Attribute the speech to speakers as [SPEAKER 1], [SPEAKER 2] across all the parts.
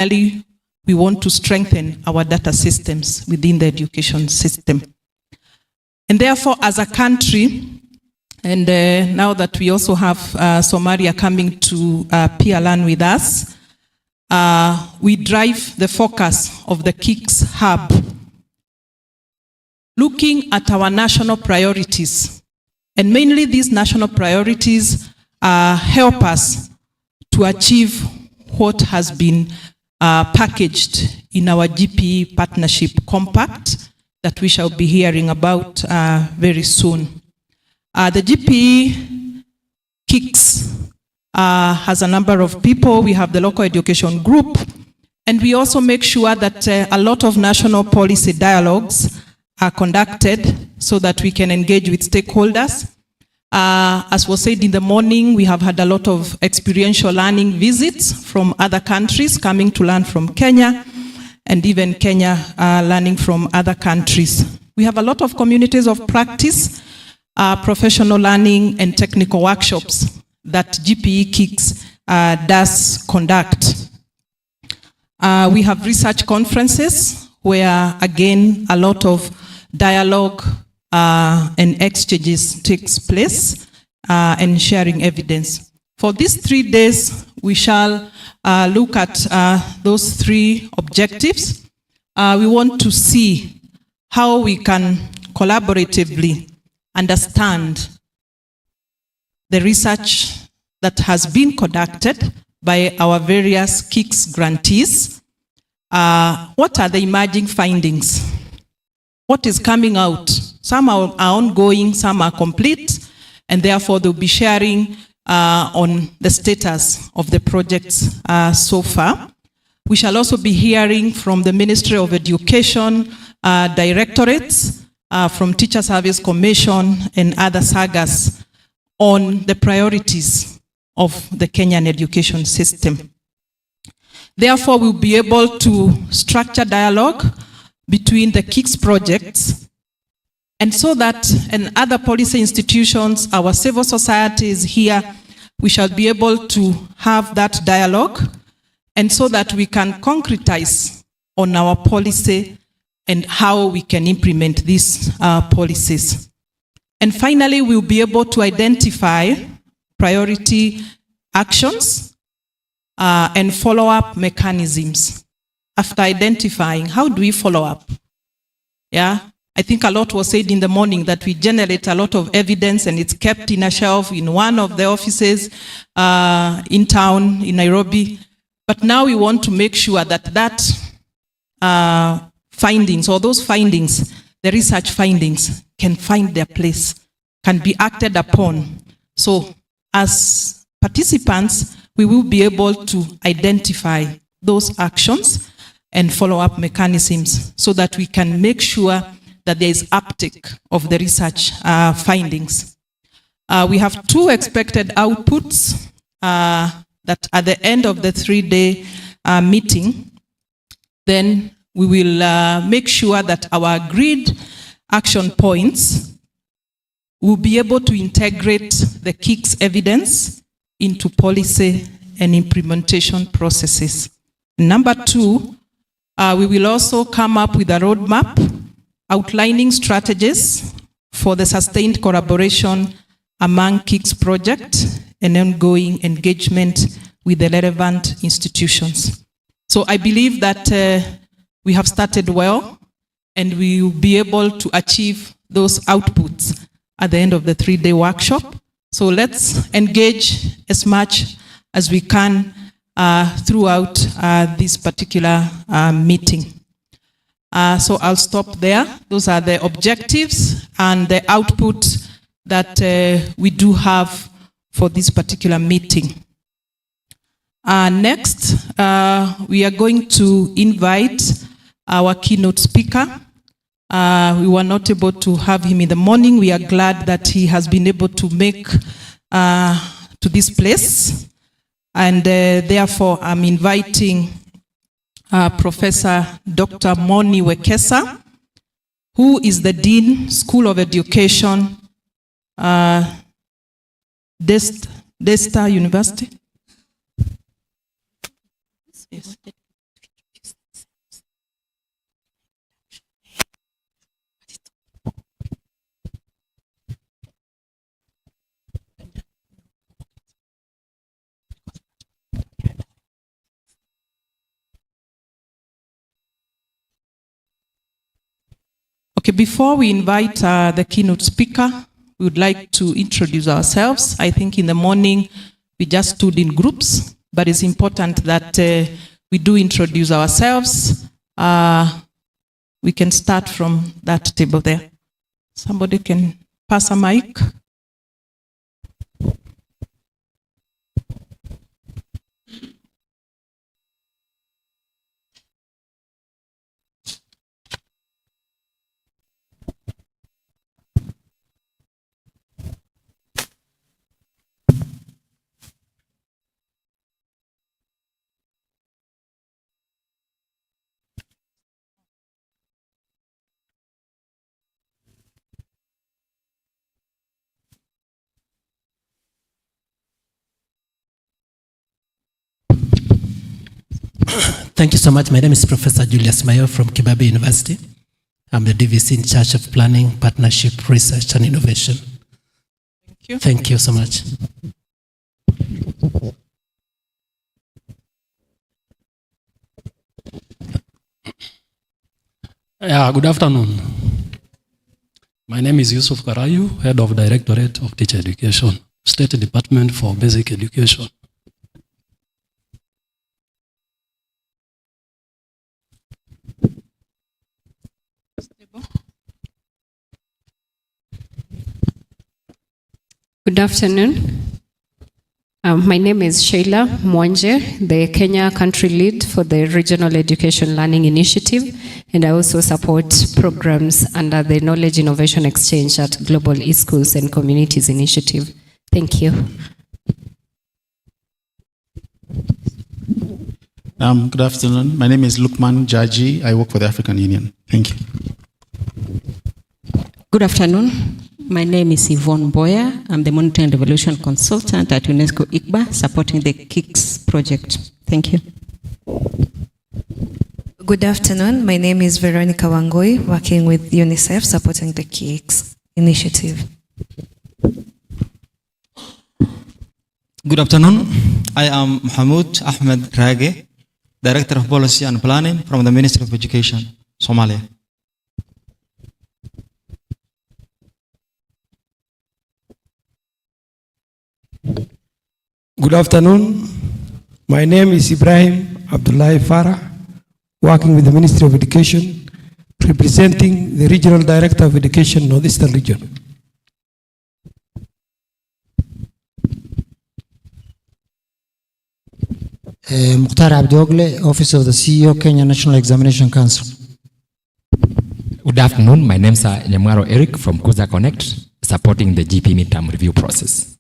[SPEAKER 1] finally, we want to strengthen our data systems within the education system. And therefore, as a country, and now that we also have Somalia coming to PLN with us, we drive the focus of the KICS hub, looking at our national priorities. And mainly these national priorities help us to achieve what has been packaged in our GPE Partnership Compact that we shall be hearing about very soon. The GPE KICS has a number of people. We have the local education group, and we also make sure that a lot of national policy dialogues are conducted so that we can engage with stakeholders. As was said in the morning, we have had a lot of experiential learning visits from other countries coming to learn from Kenya, and even Kenya learning from other countries. We have a lot of communities of practice, professional learning and technical workshops that GPE KICS does conduct. We have research conferences where, again, a lot of dialogue and exchanges takes place and sharing evidence. For these 3 days, we shall look at those 3 objectives. We want to see how we can collaboratively understand the research that has been conducted by our various KICS grantees. What are the emerging findings? What is coming out? Some are ongoing, some are complete, and therefore they'll be sharing on the status of the projects so far. We shall also be hearing from the Ministry of Education directorates, from Teacher Service Commission and other sagas on the priorities of the Kenyan education system. Therefore, we'll be able to structure dialogue between the KICS projects, and so that and other policy institutions, our civil society is here, we shall be able to have that dialogue, and so that we can concretize on our policy and how we can implement these policies. And finally, we'll be able to identify priority actions and follow-up mechanisms. After identifying, how do we follow up? Yeah, I think a lot was said in the morning that we generate a lot of evidence and it's kept in a shelf in one of the offices in town, in Nairobi. But now we want to make sure that findings, or those findings, the research findings, can find their place, can be acted upon. So as participants, we will be able to identify those actions and follow-up mechanisms so that we can make sure that there is uptake of the research findings. We have 2 expected outputs that at the end of the 3-day meeting, then we will make sure that our agreed action points will be able to integrate the KICS evidence into policy and implementation processes. Number 2, we will also come up with a roadmap outlining strategies for the sustained collaboration among KICS projects and ongoing engagement with the relevant institutions. So I believe that we have started well, and we will be able to achieve those outputs at the end of the 3-day workshop. So let's engage as much as we can throughout this particular meeting. So I'll stop there. Those are the objectives and the output that we do have for this particular meeting. Next, we are going to invite our keynote speaker. We were not able to have him in the morning. We are glad that he has been able to make to this place. And therefore, I'm inviting Professor Dr. Moni Wekesa, who is the Dean, School of Education, Daystar University. Yes. Okay, before we invite the keynote speaker, we would like to introduce ourselves. I think in the morning we just stood in groups, but it's important that we do introduce ourselves. We can start from that table there. Somebody can pass a mic.
[SPEAKER 2] Thank you so much. My name is Professor Julius Mayo from Kibabe University. I'm the DVC in charge of Planning, Partnership, Research and Innovation.
[SPEAKER 1] Thank you.
[SPEAKER 2] Thank you so much.
[SPEAKER 3] Good afternoon. My name is Yusuf Karayu, Head of Directorate of Teacher Education, State Department for Basic Education.
[SPEAKER 4] Good afternoon. My name is Sheila Mwanje, the Kenya country lead for the Regional Education Learning Initiative, and I also support programs under the Knowledge Innovation Exchange at Global eSchools and Communities Initiative. Thank you.
[SPEAKER 5] Good afternoon. My name is Lukman Jaji. I work for the African Union. Thank you.
[SPEAKER 6] Good afternoon. My name is Yvonne Boyer. I'm the Monitoring and Evaluation Consultant at UNESCO ICBA, supporting the KICS project. Thank you.
[SPEAKER 7] Good afternoon. My name is Veronica Wangoi, working with UNICEF, supporting the KICS initiative.
[SPEAKER 8] Good afternoon. I am Mahmoud Ahmed Rage, Director of Policy and Planning from the Ministry of Education, Somalia.
[SPEAKER 9] Good afternoon. My name is Ibrahim Abdullahi Farah, working with the Ministry of Education, representing the Regional Director of Education, Northeastern Region.
[SPEAKER 10] Mukhtar Abdogle, Office of the CEO, Kenya National Examination Council.
[SPEAKER 11] Good afternoon. My name is Nyamwaro Eric from Kuza Connect, supporting the GP midterm review process.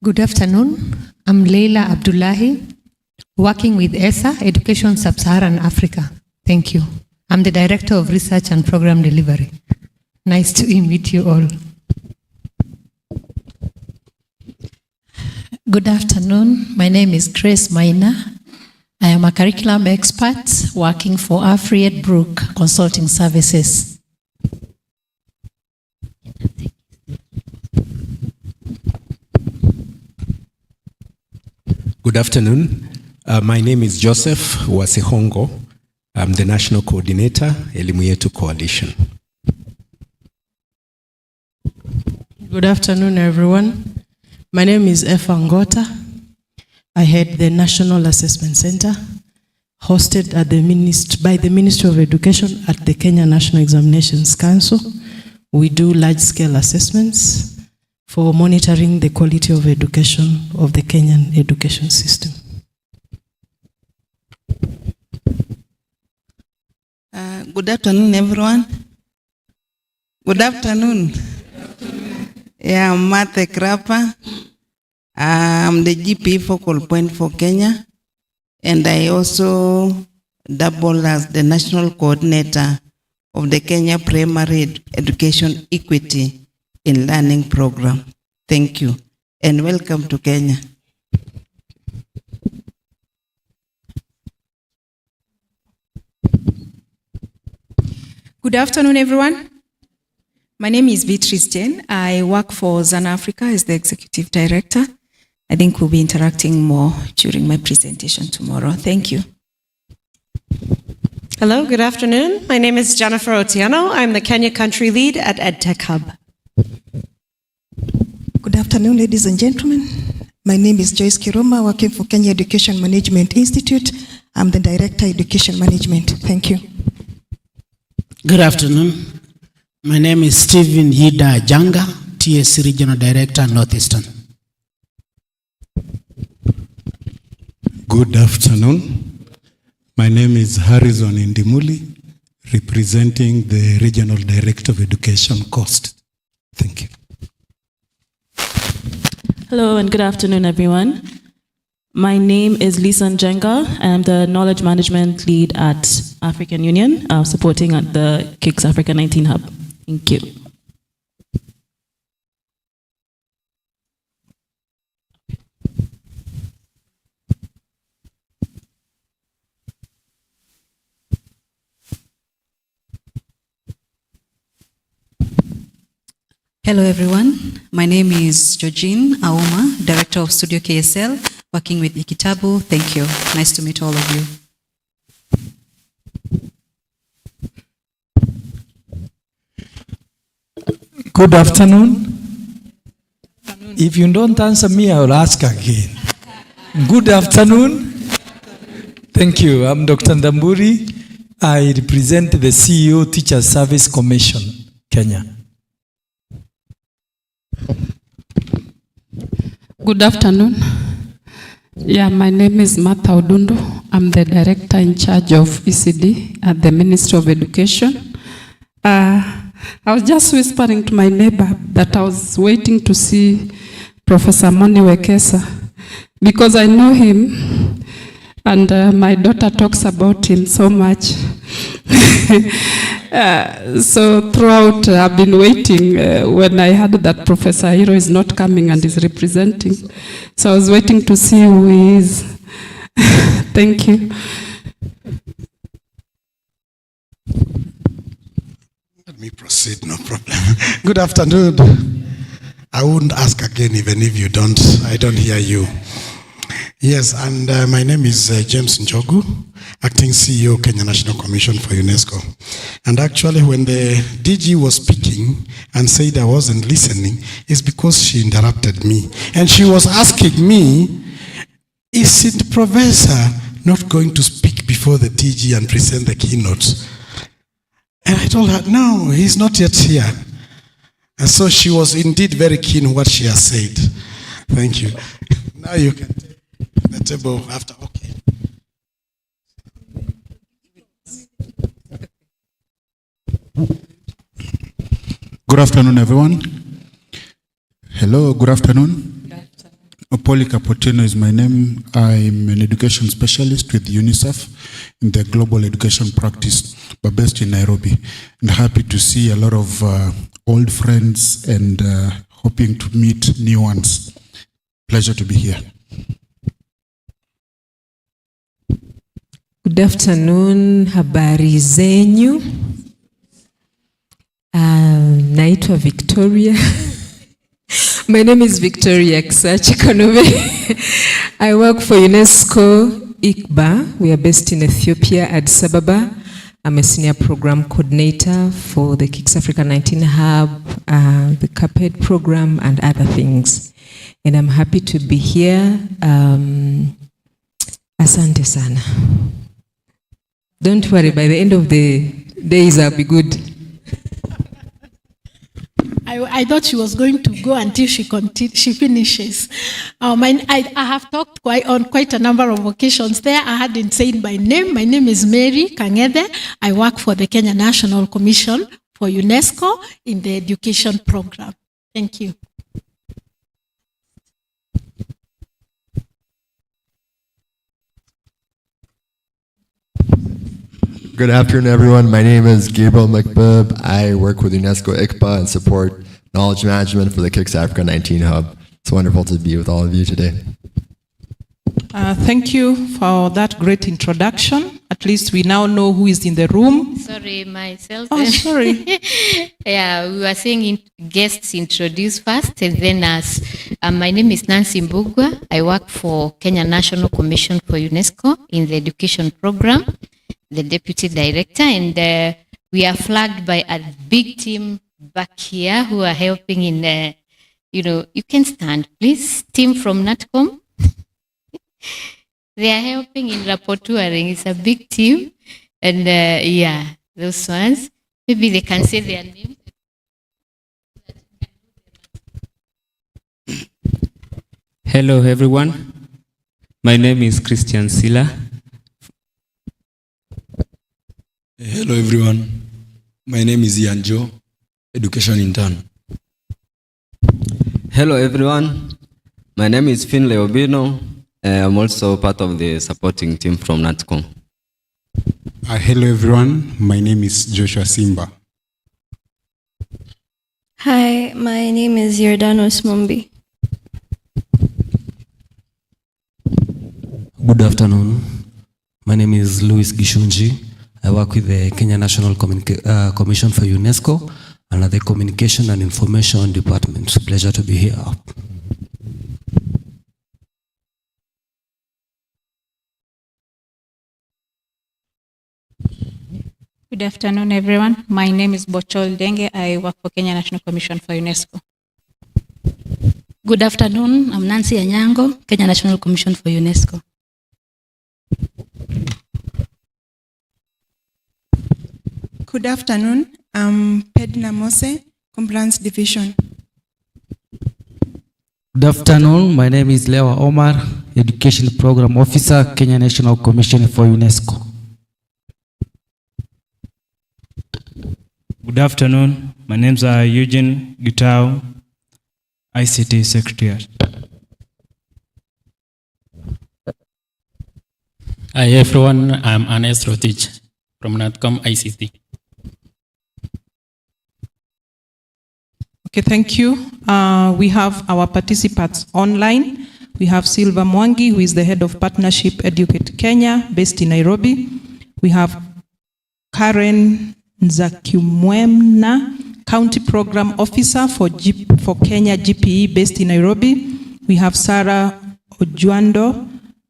[SPEAKER 12] Good afternoon. I'm Leila Abdullahi, working with ESA, Education Sub-Saharan Africa. Thank you. I'm the Director of Research and Program Delivery. Nice to meet you all.
[SPEAKER 13] Good afternoon. My name is Grace Maina. I am a curriculum expert working for Alfred Brook Consulting Services.
[SPEAKER 14] Good afternoon. My name is Joseph Wasihongo. I'm the National Coordinator, Elimu Yetu Coalition.
[SPEAKER 15] Good afternoon, everyone. My name is Efa Ngota. I head the National Assessment Center, hosted at by the Ministry of Education at the Kenya National Examinations Council. We do large-scale assessments for monitoring the quality of education of the Kenyan education system.
[SPEAKER 16] Good afternoon, everyone. Good afternoon. Yeah, I'm Martha Krapa. I'm the GP focal point for Kenya, and I also double as the national coordinator of the Kenya Primary Education Equity in Learning Program. Thank you, and welcome to Kenya.
[SPEAKER 17] Good afternoon, everyone. My name is Beatrice Jane. I work for Zana Africa as the Executive Director. I think we'll be interacting more during my presentation tomorrow. Thank you.
[SPEAKER 18] Hello, good afternoon. My name is Jennifer Otieno. I'm the Kenya Country Lead at EdTech Hub.
[SPEAKER 19] Good afternoon, ladies and gentlemen. My name is Joyce Kiroma, working for Kenya Education Management Institute. I'm the Director, Education Management. Thank you.
[SPEAKER 20] Good afternoon. My name is Stephen Yida Janga, TSC Regional Director, Northeastern.
[SPEAKER 21] Good afternoon. My name is Harrison Indimuli, representing the Regional Director of Education Coast. Thank you.
[SPEAKER 22] Hello and good afternoon, everyone. My name is Lisa Njenga. I'm the Knowledge Management Lead at African Union, supporting at the KICS Africa 19 Hub. Thank you.
[SPEAKER 23] Hello everyone, my name is Georgine Auma, Director of Studio KSL, working with Ikitabu. Thank you. Nice to meet all of you.
[SPEAKER 9] Good afternoon. If you don't answer me, I will ask again. Good afternoon. Thank you. I'm Dr. Ndamburi. I represent the CEO Teachers Service Commission, Kenya.
[SPEAKER 24] Good afternoon. Yeah, my name is Martha Odundo. I'm the Director in charge of ECD at the Ministry of Education. I was just whispering to my neighbor that I was waiting to see Professor Moni Wekesa because I know him and my daughter talks about him so much. So throughout, I've been waiting when I heard that Professor Hiro is not coming and is representing. So I was waiting to see who he is. Thank you.
[SPEAKER 25] Let me proceed, no problem. Good afternoon. I wouldn't ask again even if I don't hear you. Yes, and my name is James Njogu, Acting CEO, Kenya National Commission for UNESCO. And actually when the DG was speaking and said I wasn't listening, it's because she interrupted me. And she was asking me, is the professor not going to speak before the DG and present the keynote? And I told her, no, he's not yet here. And so she was indeed very keen what she has said. Thank you. Now you can take the table after. Okay.
[SPEAKER 5] Good afternoon, everyone. Hello, good afternoon. Opoli Capotino is my name. I'm an education specialist with UNICEF in the global education practice, but based in Nairobi. And happy to see a lot of old friends and hoping to meet new ones. Pleasure to be here.
[SPEAKER 26] Good afternoon, habari zenyu. Naitwa Victoria. My name is Victoria Kisachi-Kanube. I work for UNESCO ICBA. We are based in Ethiopia, Addis Ababa. I'm a senior program coordinator for the KICS Africa 19 Hub, the CAPED program, and other things. And I'm happy to be here. Asante sana. Don't worry, by the end of the days, I'll be good.
[SPEAKER 27] I thought she was going to go until she finishes. I have talked on quite a number of occasions there. I hadn't said my name. My name is Mary Kangede. I work for the Kenya National Commission for UNESCO in the education program. Thank you.
[SPEAKER 28] Good afternoon, everyone. My name is Gabriel McBib. I work with UNESCO ICBA and support knowledge management for the KICS Africa 19 Hub. It's wonderful to be with all of you today.
[SPEAKER 1] Thank you for that great introduction. At least we now know who is in the room.
[SPEAKER 2] Sorry, myself.
[SPEAKER 1] Oh, sorry.
[SPEAKER 2] Yeah, we were saying guests introduce first, and then us. My name is Nancy Mbugwa. I work for Kenya National Commission for UNESCO in the education program, the deputy director, and we are flagged by a big team back here who are helping in, you can stand, please. Team from NATCOM. They are helping in rapporteuring. It's a big team. And yeah, those ones. Maybe they can say their name.
[SPEAKER 3] Hello, everyone. My name is Christian Sila.
[SPEAKER 4] Hello, everyone. My name is Ian Joe, Education Intern.
[SPEAKER 6] Hello, everyone. My name is Finlay Obino. I'm also part of the supporting team from NATCOM.
[SPEAKER 21] Hello, everyone. My name is Joshua Simba.
[SPEAKER 7] Hi, my name is Yordanos Mumbi.
[SPEAKER 8] Good afternoon. My name is Louis Gishunji. I work with the Kenya National Commission for UNESCO and the Communication and Information Department. Pleasure to be here.
[SPEAKER 10] Good afternoon, everyone. My name is Bochol Denge. I work for Kenya National Commission for UNESCO.
[SPEAKER 13] Good afternoon. I'm Nancy Anyango, Kenya National Commission for UNESCO.
[SPEAKER 11] Good afternoon. I'm Pedna Mose, Compliance Division.
[SPEAKER 8] Good afternoon. My name is Lewa Omar, Education Program Officer, Kenya National Commission for UNESCO.
[SPEAKER 29] Good afternoon. My names are Eugene Gitao, ICT Secretary.
[SPEAKER 30] Hi everyone, I'm Anes Rotich from NATCOM ICT.
[SPEAKER 1] Okay, thank you. We have our participants online. We have Silva Mwangi, who is the head of Partnership Educate Kenya, based in Nairobi. We have Karen Nzakumwemna, County Program Officer for Kenya GPE, based in Nairobi. We have Sarah Ojuando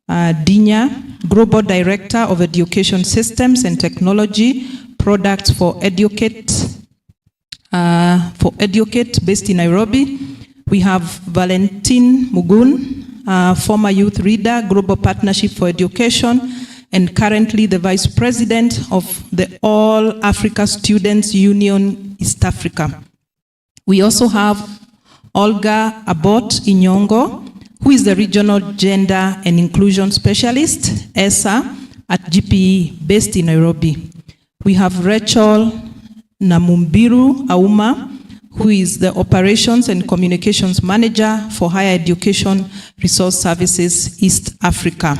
[SPEAKER 1] Dinya, Global Director of Education Systems and Technology Products for Educate, based in Nairobi. We have Valentin Mugun, former youth leader, Global Partnership for Education, and currently the Vice President of the All Africa Students Union East Africa. We also have Olga Abbott Inyongo, who is the Regional Gender and Inclusion Specialist, ESA, at GPE, based in Nairobi. We have Rachel Namumbiru Auma, who is the Operations and Communications Manager for Higher Education Resource Services East Africa.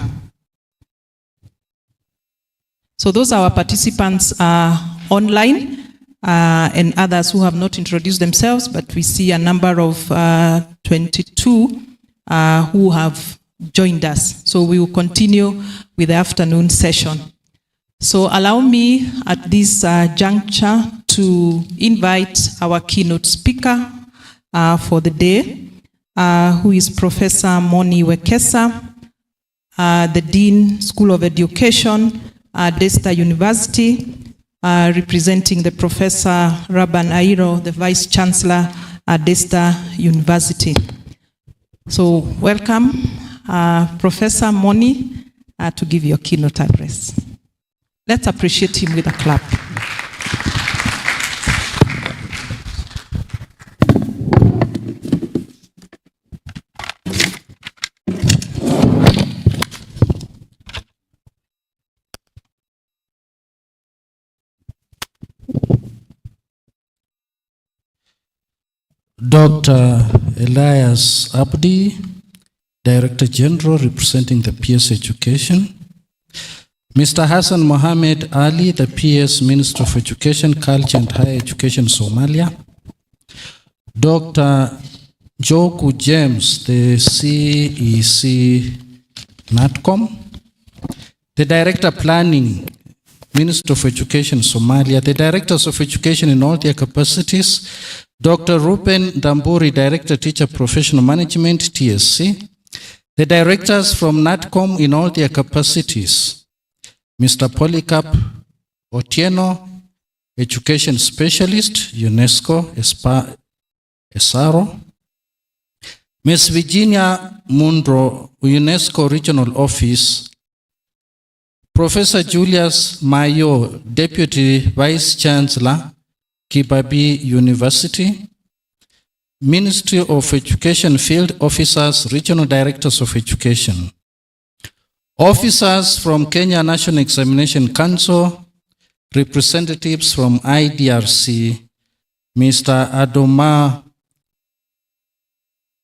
[SPEAKER 1] So those are our participants online and others who have not introduced themselves, but we see a number of 22 who have joined us. So we will continue with the afternoon session. So allow me at this juncture to invite our keynote speaker for the day, who is Professor Moni Wekesa, the Dean, School of Education, Desta University, representing the Professor Raban Airo, the Vice Chancellor at Desta University. So welcome, Professor Moni, to give your keynote address. Let's appreciate him with a clap.
[SPEAKER 20] Dr. Elias Abdi, Director General representing the PS Education. Mr. Hassan Mohamed Ali, the PS Minister of Education, Culture and Higher Education, Somalia. Dr. Joku James, the CEC NATCOM. The Director Planning Minister of Education, Somalia. The directors of education in all their capacities, Dr. Ruben Damburi, Director, Teacher Professional Management, TSC. The directors from NATCOM in all their capacities, Mr. Polycarp Otieno, Education Specialist, UNESCO, ESARO. Ms. Virginia Mundro, UNESCO Regional Office. Professor Julius Mayo, Deputy Vice Chancellor, Kibabi University. Ministry of Education Field Officers, Regional Directors of Education. Officers from Kenya National Examination Council, representatives from IDRC, Mr. Adoma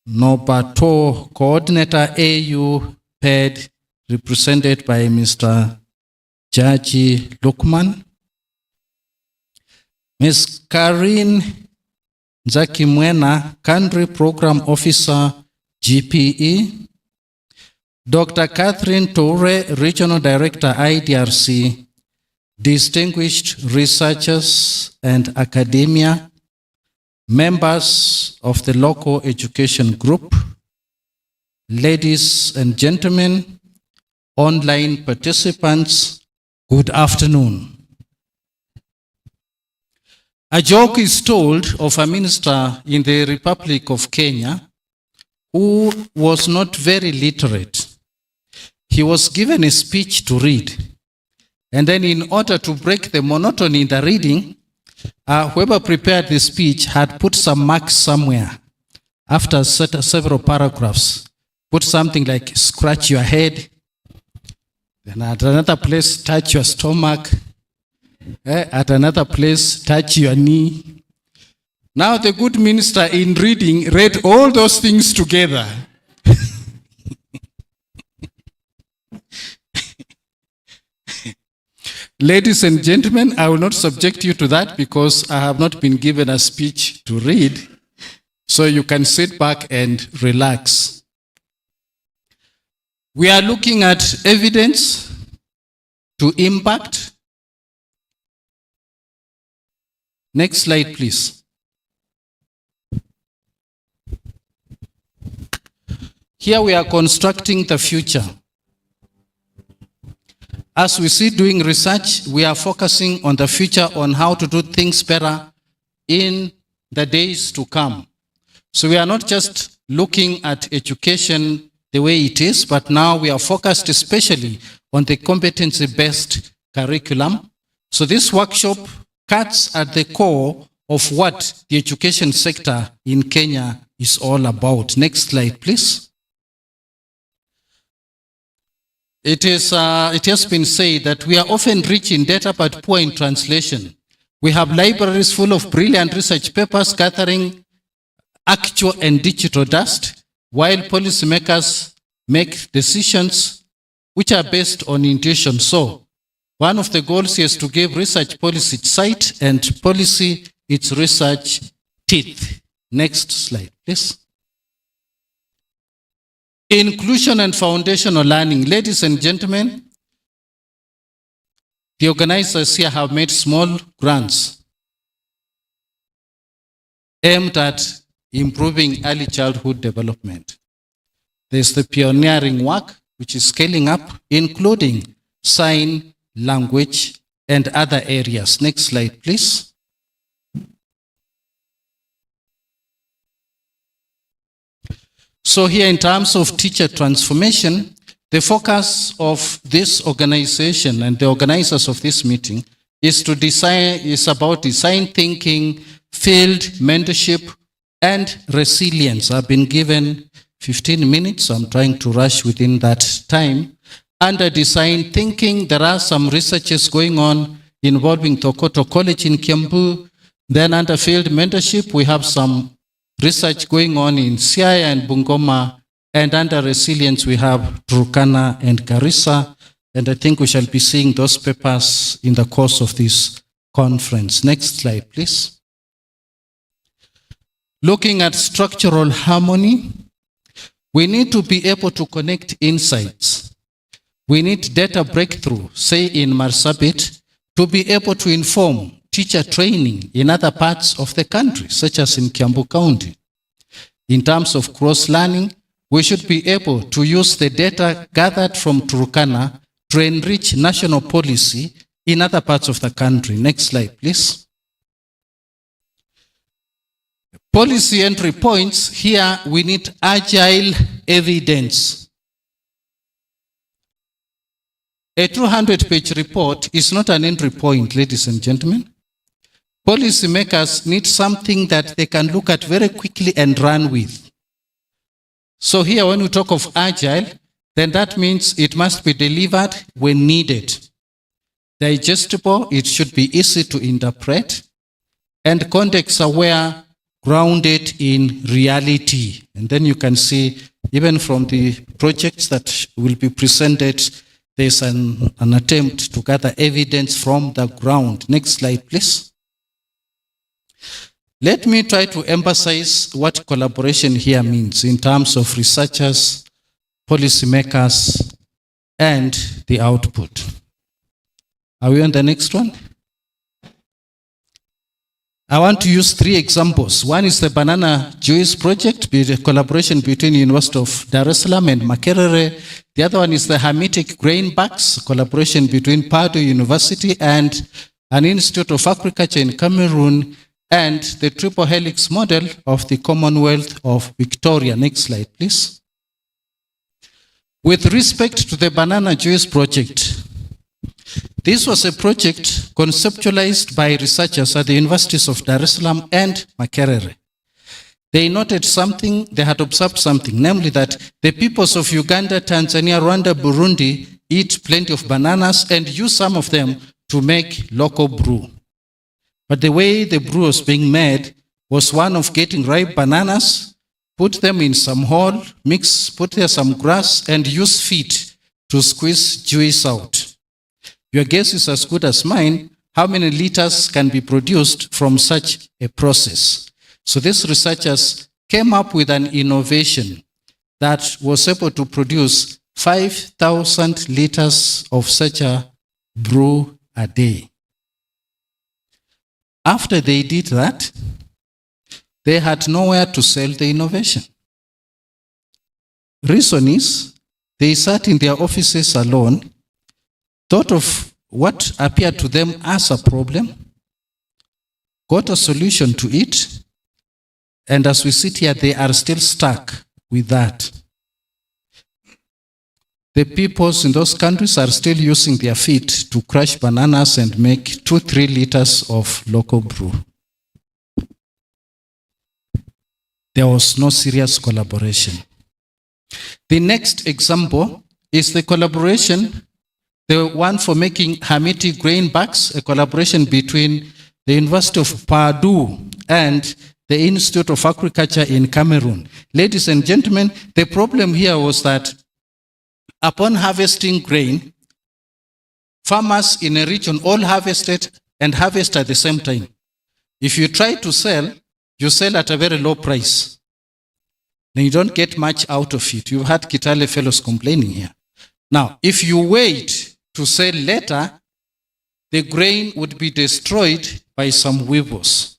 [SPEAKER 20] Nobato, Coordinator AU PED, represented by Mr. Jaji Lukman. Ms. Karin Zakimwena, Country Program Officer, GPE. Dr. Catherine Toure, Regional Director, IDRC. Distinguished researchers and academia, members of the local education group, ladies and gentlemen, online participants, good afternoon. A joke is told of a minister in the Republic of Kenya who was not very literate. He was given a speech to read. And then in order to break the monotony in the reading, whoever prepared the speech had put some marks somewhere after several paragraphs. Put something like scratch your head, then at another place touch your stomach, at another place touch your knee. Now the good minister in reading read all those things together. Ladies and gentlemen, I will not subject you to that because I have not been given a speech to read. So you can sit back and relax. We are looking at evidence to impact. Next slide, please. Here we are constructing the future. As we see doing research, we are focusing on the future, on how to do things better in the days to come. So we are not just looking at education the way it is, but now we are focused especially on the competency-based curriculum. So this workshop cuts at the core of what the education sector in Kenya is all about. Next slide, please. It has been said that we are often rich in data but poor in translation. We have libraries full of brilliant research papers gathering actual and digital dust, while policymakers make decisions which are based on intuition. So, one of the goals is to give research policy sight and policy its research teeth. Next slide, please. Inclusion and foundational learning. Ladies and gentlemen, the organizers here have made small grants aimed at improving early childhood development. There's the pioneering work, which is scaling up, including sign language and other areas. Next slide, please. So here in terms of teacher transformation, the focus of this organization and the organizers of this meeting is about design thinking, field mentorship, and resilience. I've been given 15 minutes, so I'm trying to rush within that time. Under design thinking, there are some researches going on involving Tokoto College in Kiambu. Then under field mentorship, we have some research going on in Siaya and Bungoma, and under resilience we have Turkana and Garissa, and I think we shall be seeing those papers in the course of this conference. Next slide, please. Looking at structural harmony, we need to be able to connect insights. We need data breakthrough, say in Marsabit, to be able to inform teacher training in other parts of the country, such as in Kiambu County. In terms of cross-learning, we should be able to use the data gathered from Turkana to enrich national policy in other parts of the country. Next slide, please. Policy entry points. Here we need agile evidence. A 200-page report is not an entry point, ladies and gentlemen. Policymakers need something that they can look at very quickly and run with. So here, when we talk of agile, then that means it must be delivered when needed. Digestible, it should be easy to interpret, and context-aware, grounded in reality. And then you can see, even from the projects that will be presented, there's an attempt to gather evidence from the ground. Next slide, please. Let me try to emphasize what collaboration here means in terms of researchers, policymakers, and the output. Are we on the next one? I want to use 3 examples. One is the Banana Juice Project, a collaboration between University of Dar es Salaam and Makerere. The other one is the Hamitic Grain Bags, collaboration between Purdue University and an Institute of Agriculture in Cameroon, and the triple helix model of the Commonwealth of Victoria. Next slide, please. With respect to the Banana Juice Project, this was a project conceptualized by researchers at the universities of Dar es Salaam and Makerere. They noted something, they had observed something, namely that the peoples of Uganda, Tanzania, Rwanda, Burundi eat plenty of bananas and use some of them to make local brew. But the way the brew was being made was one of getting ripe bananas, put them in some hole, put there some grass, and use feet to squeeze juice out. Your guess is as good as mine, how many liters can be produced from such a process. So these researchers came up with an innovation that was able to produce 5,000 liters of such a brew a day. After they did that, they had nowhere to sell the innovation. Reason is, they sat in their offices alone, thought of what appeared to them as a problem, got a solution to it, and as we sit here, they are still stuck with that. The peoples in those countries are still using their feet to crush bananas and make 2-3 liters of local brew. There was no serious collaboration. The next example is the collaboration, the one for making Hamitic grain bags, a collaboration between the University of Purdue and the Institute of Agriculture in Cameroon. Ladies and gentlemen, the problem here was that upon harvesting grain, farmers in a region all harvested and harvest at the same time. If you try to sell, you sell at a very low price. Then you don't get much out of it. You've had Kitale fellows complaining here. Now, if you wait to sell later, the grain would be destroyed by some weevils.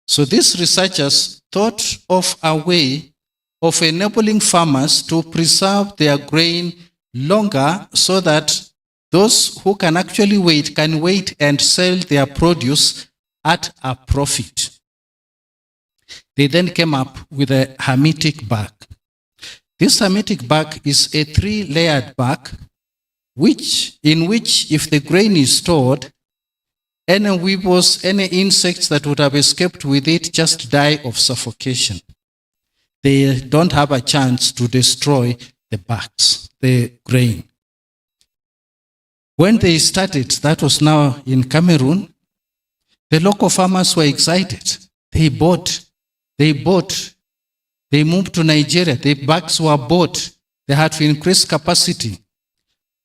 [SPEAKER 20] So these researchers thought of a way of enabling farmers to preserve their grain longer so that those who can actually wait can wait and sell their produce at a profit. They then came up with a Hamitic bag. This Hamitic bag is a 3-layered bag in which if the grain is stored, any weevils, any insects that would have escaped with it just die of suffocation. They don't have a chance to destroy the bags, the grain. When they started, that was now in Cameroon, the local farmers were excited. They moved to Nigeria, the bags were bought, they had to increase capacity.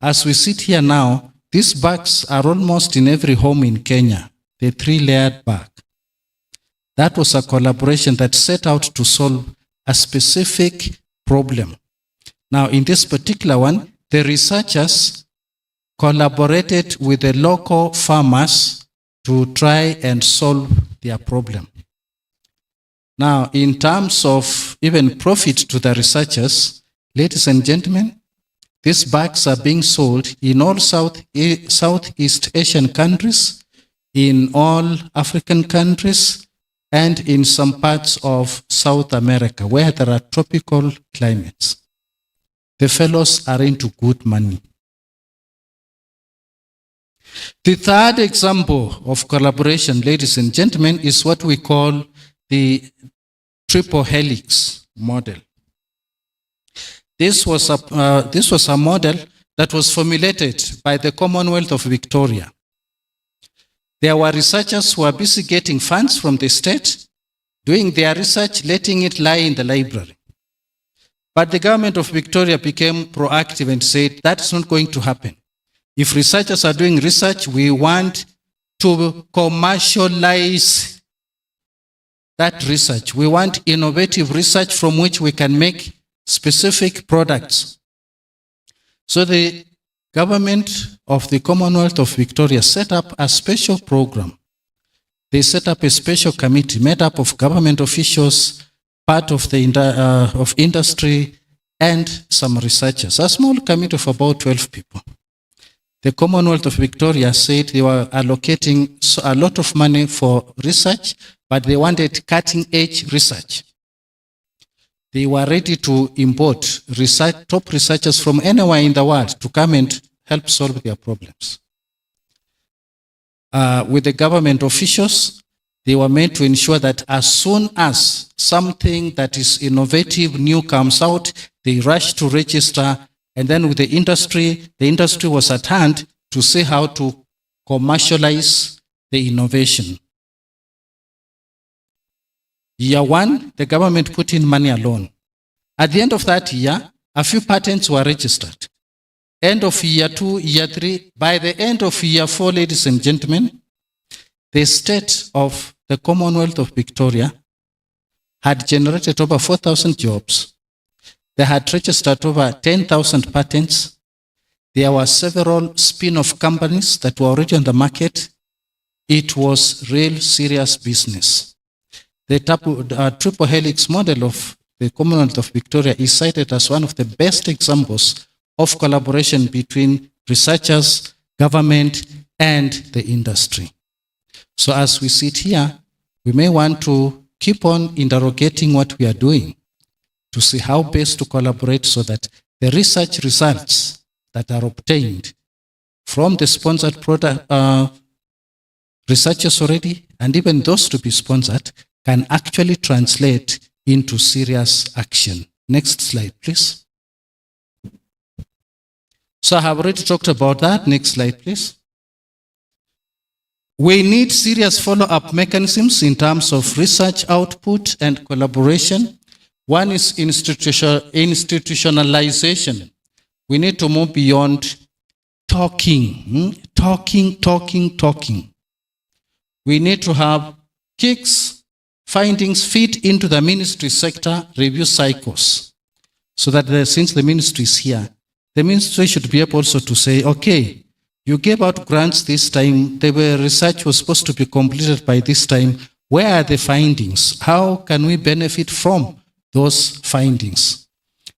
[SPEAKER 20] As we sit here now, these bags are almost in every home in Kenya, the 3-layered bag. That was a collaboration that set out to solve a specific problem. Now, in this particular one, the researchers collaborated with the local farmers to try and solve their problem. Now, in terms of even profit to the researchers, ladies and gentlemen, these bags are being sold in all Southeast Asian countries, in all African countries, and in some parts of South America where there are tropical climates. The fellows are into good money. The third example of collaboration, ladies and gentlemen, is what we call the triple helix model. This was a model that was formulated by the Commonwealth of Victoria. There were researchers who were busy getting funds from the state, doing their research, letting it lie in the library. But the government of Victoria became proactive and said, that's not going to happen. If researchers are doing research, we want to commercialize that research. We want innovative research from which we can make specific products. So the government of the Commonwealth of Victoria set up a special program. They set up a special committee made up of government officials, part of the industry, and some researchers. A small committee of about 12 people. The Commonwealth of Victoria said they were allocating a lot of money for research, but they wanted cutting-edge research. They were ready to import top researchers from anywhere in the world to come and help solve their problems. With the government officials, they were meant to ensure that as soon as something that is innovative, new comes out, they rush to register, and then with the industry was at hand to see how to commercialize the innovation. Year one, the government put in money alone. At the end of that year, a few patents were registered. End of year 2, year 3, by the end of year 4, ladies and gentlemen, the state of the Commonwealth of Victoria had generated over 4,000 jobs. They had registered over 10,000 patents. There were several spin-off companies that were already on the market. It was real serious business. The triple helix model of the Commonwealth of Victoria is cited as one of the best examples of collaboration between researchers, government, and the industry. So as we sit here, we may want to keep on interrogating what we are doing to see how best to collaborate so that the research results that are obtained from the sponsored product researchers already, and even those to be sponsored, can actually translate into serious action. Next slide, please. So I have already talked about that. Next slide, please. We need serious follow-up mechanisms in terms of research output and collaboration. One is institutionalization. We need to move beyond talking. We need to have KICS findings feed into the ministry sector review cycles so that since the ministry is here, the ministry should be able also to say, okay, you gave out grants this time, the research was supposed to be completed by this time. Where are the findings? How can we benefit from those findings?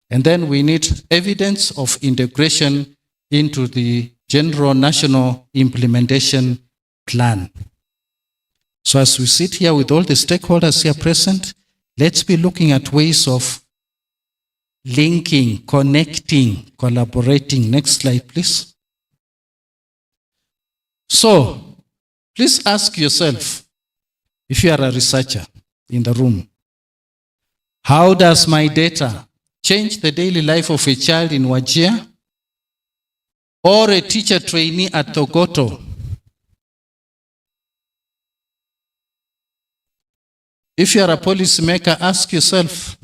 [SPEAKER 20] And then we need evidence of integration into the general national implementation plan. So as we sit here with all the stakeholders here present, let's be looking at ways of linking, connecting, collaborating. Next slide, please. So, please ask yourself, if you are a researcher in the room, how does my data change the daily life of a child in Wajir or a teacher trainee at Thogoto? If you are a policymaker, ask yourself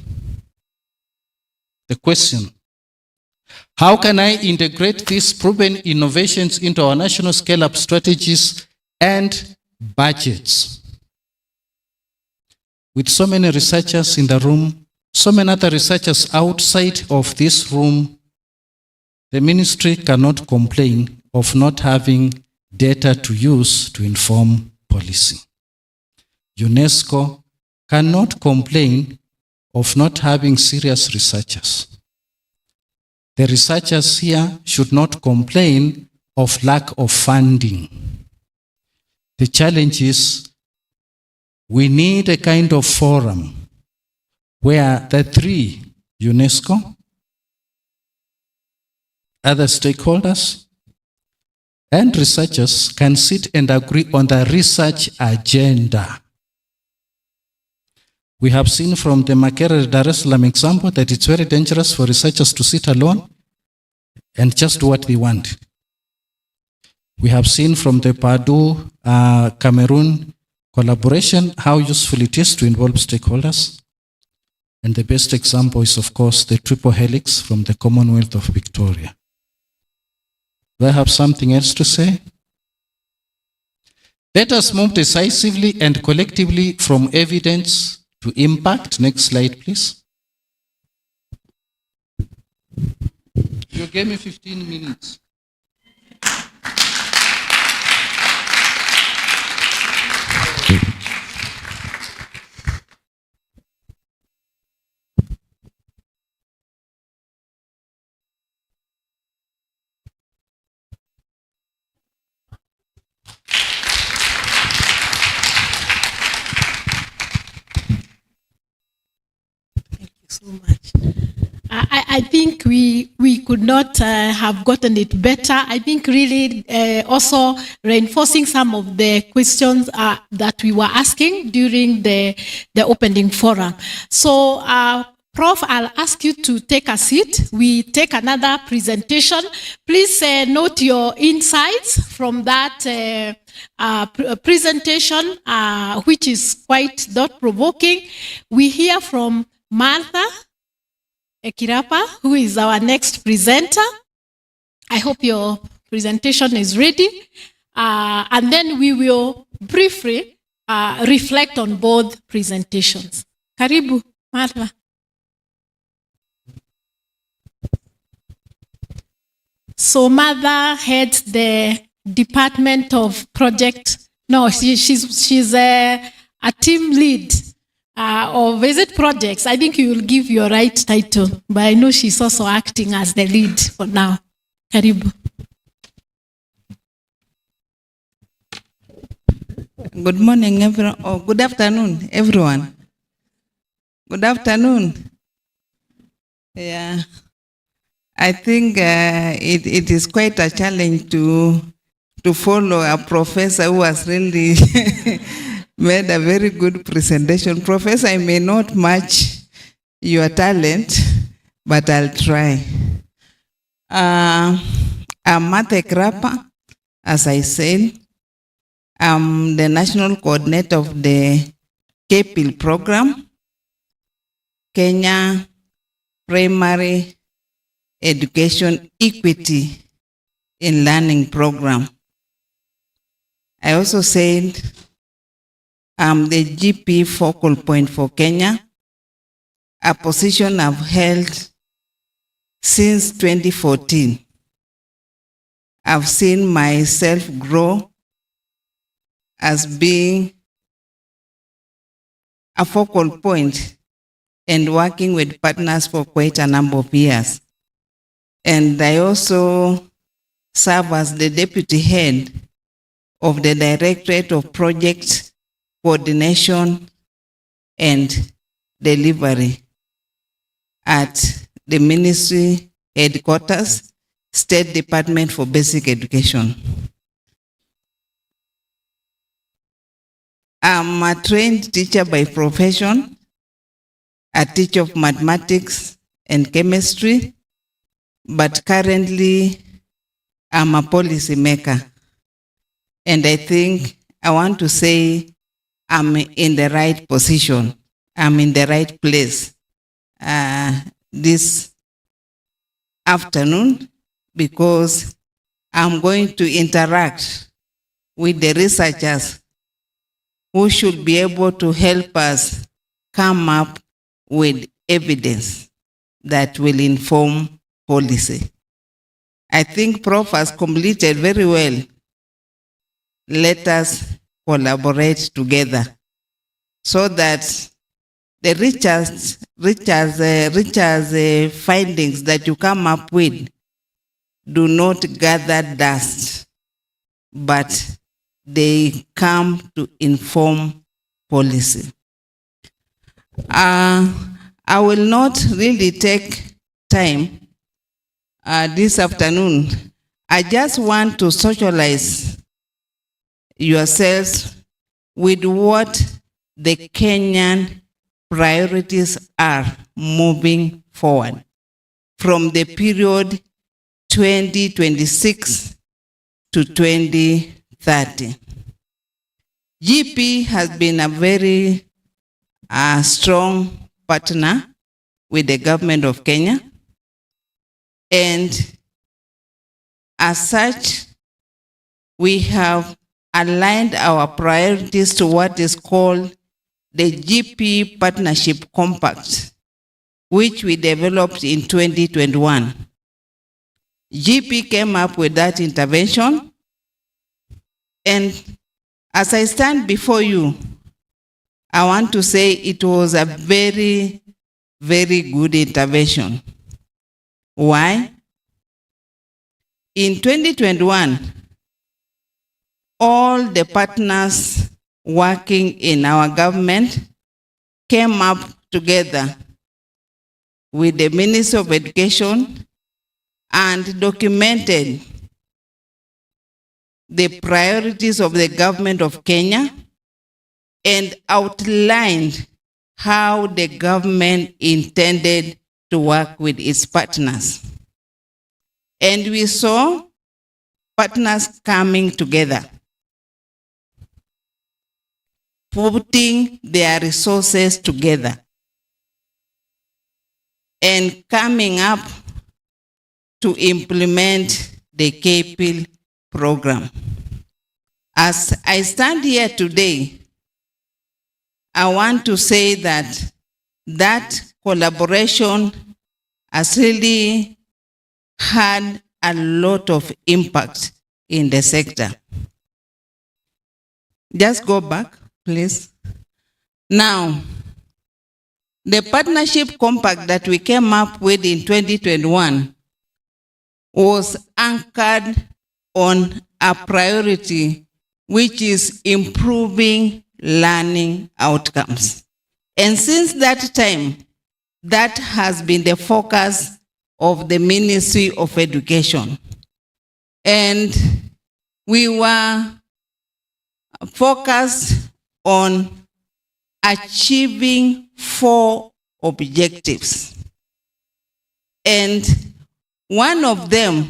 [SPEAKER 20] the question, how can I integrate these proven innovations into our national scale-up strategies and budgets? With so many researchers in the room, so many other researchers outside of this room, the ministry cannot complain of not having data to use to inform policy. UNESCO cannot complain of not having serious researchers. The researchers here should not complain of lack of funding. The challenge is we need a kind of forum where the three, UNESCO, other stakeholders, and researchers can sit and agree on the research agenda. We have seen from the Makerere Dar es Salaam example that it's very dangerous for researchers to sit alone and just do what they want. We have seen from the Purdue Cameroon collaboration how useful it is to involve stakeholders. And the best example is, of course, the triple helix from the Commonwealth of Victoria. Do I have something else to say? Let us move decisively and collectively from evidence to impact. Next slide, please. You gave me 15 minutes.
[SPEAKER 27] So much. I think we could not have gotten it better. I think really also reinforcing some of the questions that we were asking during the opening forum. So, Prof, I'll ask you to take a seat. We take another presentation. Please note your insights from that presentation, which is quite thought-provoking. We hear from Martha Ekirapa, who is our next presenter. I hope your presentation is ready. And then we will briefly reflect on both presentations. Karibu, Martha. So Martha heads the Department of Project. No, she's a team lead. Or visit projects. I think you will give your right title, but I know she's also acting as the lead for now. Karibu.
[SPEAKER 9] Good morning, everyone. Oh, good afternoon, everyone. Good afternoon. Yeah, I think it is quite a challenge to follow a professor who has really made a very good presentation. Professor, I may not match your talent, but I'll try. I'm Martha Ekirapa, as I said. I'm the national coordinator of the KPIL program, Kenya Primary Education Equity in Learning Program. I also said I'm the GP focal point for Kenya, a position I've held since 2014. I've seen myself grow as being a focal point and working with partners for quite a number of years. And I also serve as the deputy head of the Directorate of Project Coordination and Delivery at the Ministry Headquarters, State Department for Basic Education. I'm a trained teacher by profession, a teacher of mathematics and chemistry, but currently I'm a policy maker. And I think I want to say I'm in the right position. I'm in the right place this afternoon because I'm going to interact with the researchers who should be able to help us come up with evidence that will inform policy. I think Prof has completed very well. Let us collaborate together so that the Richard's findings that you come up with do not gather dust, but they come to inform policy. I will not really take time this afternoon. I just want to socialize yourselves with what the Kenyan priorities are moving forward from the period 2026 to 2030. GP has been a very strong partner with the government of Kenya, and as such, we have aligned our priorities to what is called the GP Partnership Compact, which we developed in 2021. GP came up with that intervention, and as I stand before you, I want to say it was a very, very good intervention. Why? In 2021, all the partners working in our government came up together with the Ministry of Education and documented the priorities of the government of Kenya and outlined how the government intended to work with its partners. And we saw partners coming together, putting their resources together, and coming up to implement the KPIL program. As I stand here today, I want to say that that collaboration has really had a lot of impact in the sector. Just go back, please. Now, the partnership compact that we came up with in 2021 was anchored on a priority, which is improving learning outcomes. And since that time, that has been the focus of the Ministry of Education. And we were focused on achieving 4 objectives. And one of them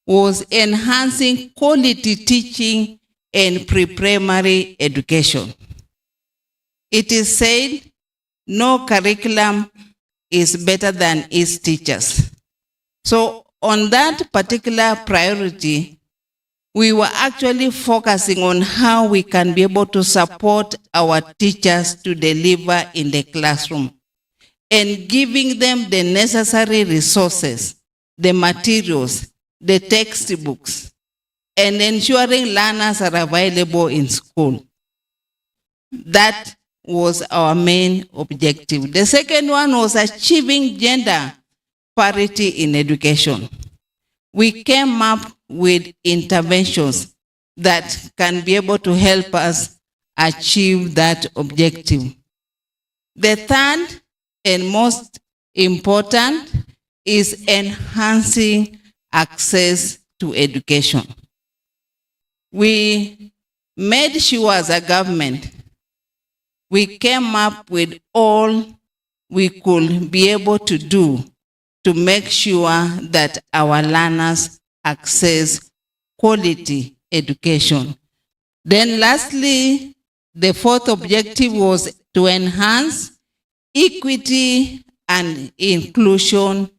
[SPEAKER 9] was enhancing quality teaching and pre-primary education. It is said, no curriculum is better than its teachers. So on that particular priority, we were actually focusing on how we can be able to support our teachers to deliver in the classroom and giving them the necessary resources, the materials, the textbooks, and ensuring learners are available in school. That was our main objective. The second one was achieving gender parity in education. We came up with interventions that can be able to help us achieve that objective. The third and most important is enhancing access to education. We made sure as a government, we came up with all we could be able to do to make sure that our learners access quality education. Then lastly, the fourth objective was to enhance equity and inclusion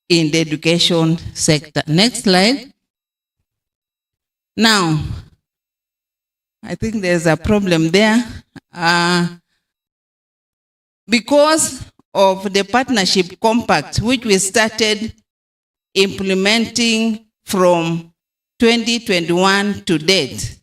[SPEAKER 9] in the education sector. Next slide. Now, I think there's a problem there. Because of the partnership compact, which we started implementing from 2021 to date,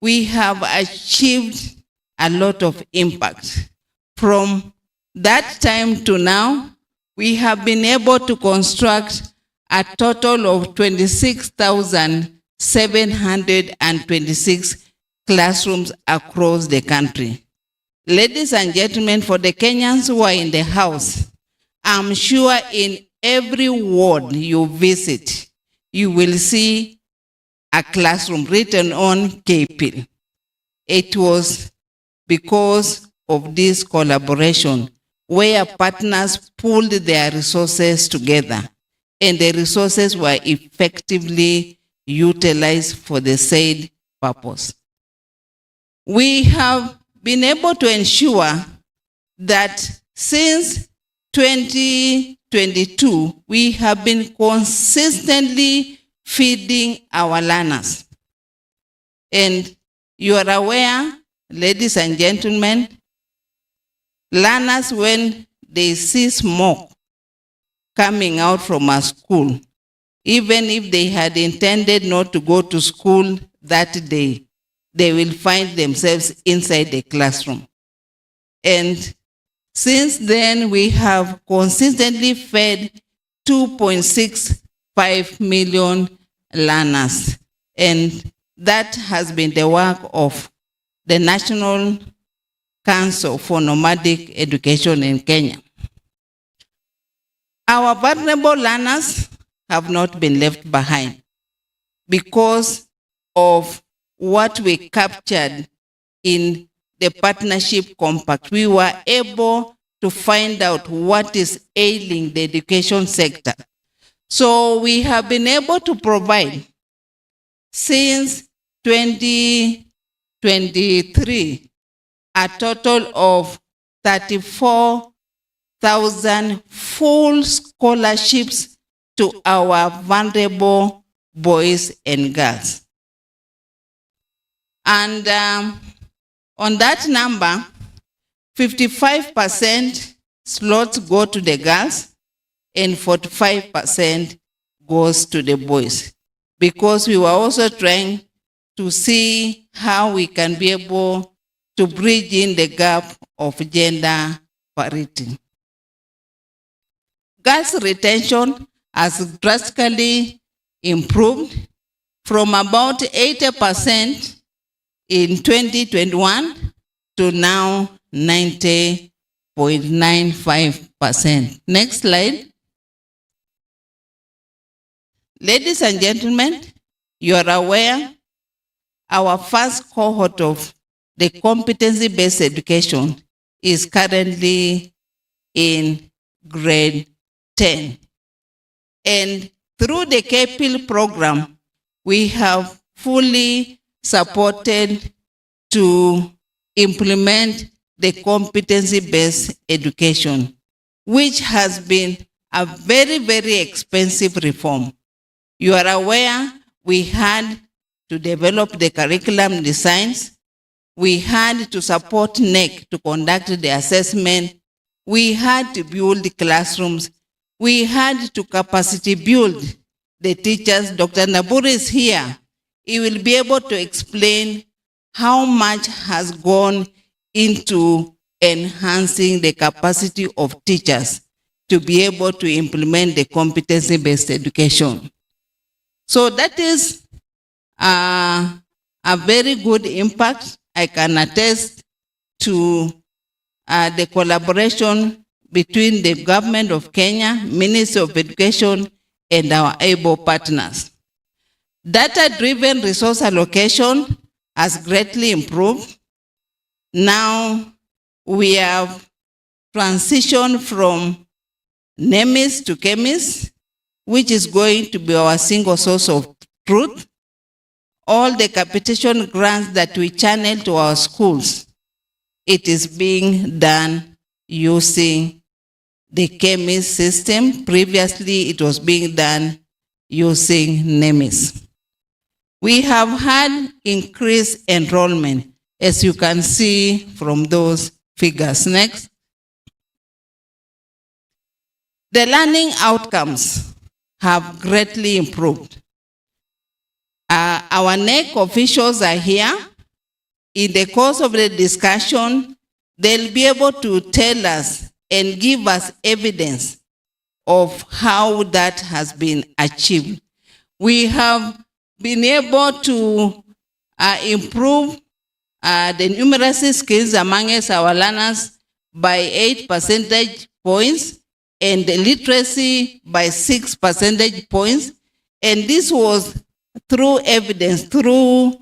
[SPEAKER 9] we have achieved a lot of impact. From that time to now, we have been able to construct a total of 26,726 classrooms across the country. Ladies and gentlemen, for the Kenyans who are in the house, I'm sure in every ward you visit, you will see a classroom written on KPIL. It was because of this collaboration where partners pulled their resources together and the resources were effectively utilized for the said purpose. We have been able to ensure that since 2022, we have been consistently feeding our learners. And you are aware, ladies and gentlemen, learners, when they see smoke coming out from a school, even if they had intended not to go to school that day, they will find themselves inside the classroom. And since then, we have consistently fed 2.65 million learners. And that has been the work of the National Council for Nomadic Education in Kenya. Our vulnerable learners have not been left behind because of what we captured in the partnership compact. We were able to find out what is ailing the education sector. So we have been able to provide, since 2023, a total of 34,000 full scholarships to our vulnerable boys and girls. And on that number, 55% slots go to the girls and 45% goes to the boys, because we were also trying to see how we can be able to bridge in the gap of gender parity. Girls' retention has drastically improved from about 80% in 2021 to now 90.95%. Next slide. Ladies and gentlemen, you are aware our first cohort of the competency-based education is currently in grade 10. And through the KPIL program, we have fully supported to implement the competency-based education, which has been a very, very expensive reform. You are aware we had to develop the curriculum designs. We had to support NEC to conduct the assessment. We had to build the classrooms. We had to capacity build the teachers. Dr. Naburi is here. He will be able to explain how much has gone into enhancing the capacity of teachers to be able to implement the competency-based education. So that is a very good impact. I can attest to the collaboration between the government of Kenya, Ministry of Education, and our able partners. Data-driven resource allocation has greatly improved. Now we have transitioned from NEMIS to CHEMIS, which is going to be our single source of truth. All the capitation grants that we channel to our schools, it is being done using the CHEMIS system. Previously, it was being done using NEMIS. We have had increased enrollment, as you can see from those figures. Next. The learning outcomes have greatly improved. Our NEC officials are here. In the course of the discussion, they'll be able to tell us and give us evidence of how that has been achieved. We have been able to improve the numeracy skills amongst our learners by 8 percentage points and the literacy by 6 percentage points. And this was through evidence, through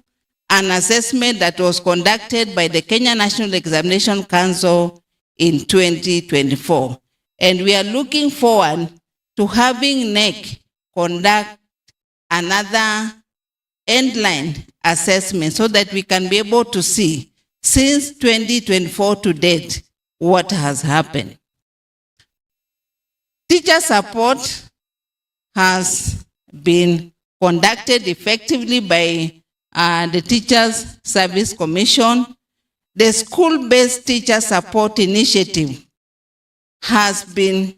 [SPEAKER 9] an assessment that was conducted by the Kenya National Examination Council in 2024. And we are looking forward to having NEC conduct another endline assessment so that we can be able to see since 2024 to date what has happened. Teacher support has been conducted effectively by the Teachers Service Commission. The school-based teacher support initiative has been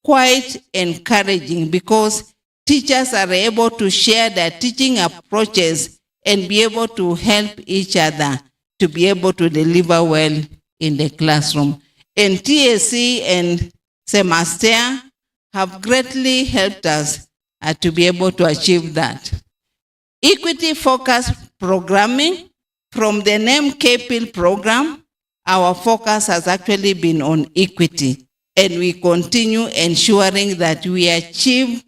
[SPEAKER 9] quite encouraging because teachers are able to share their teaching approaches and be able to help each other to be able to deliver well in the classroom. And TSC and Semaster have greatly helped us to be able to achieve that. Equity-focused programming, from the name KPIL program, our focus has actually been on equity, and we continue ensuring that we achieve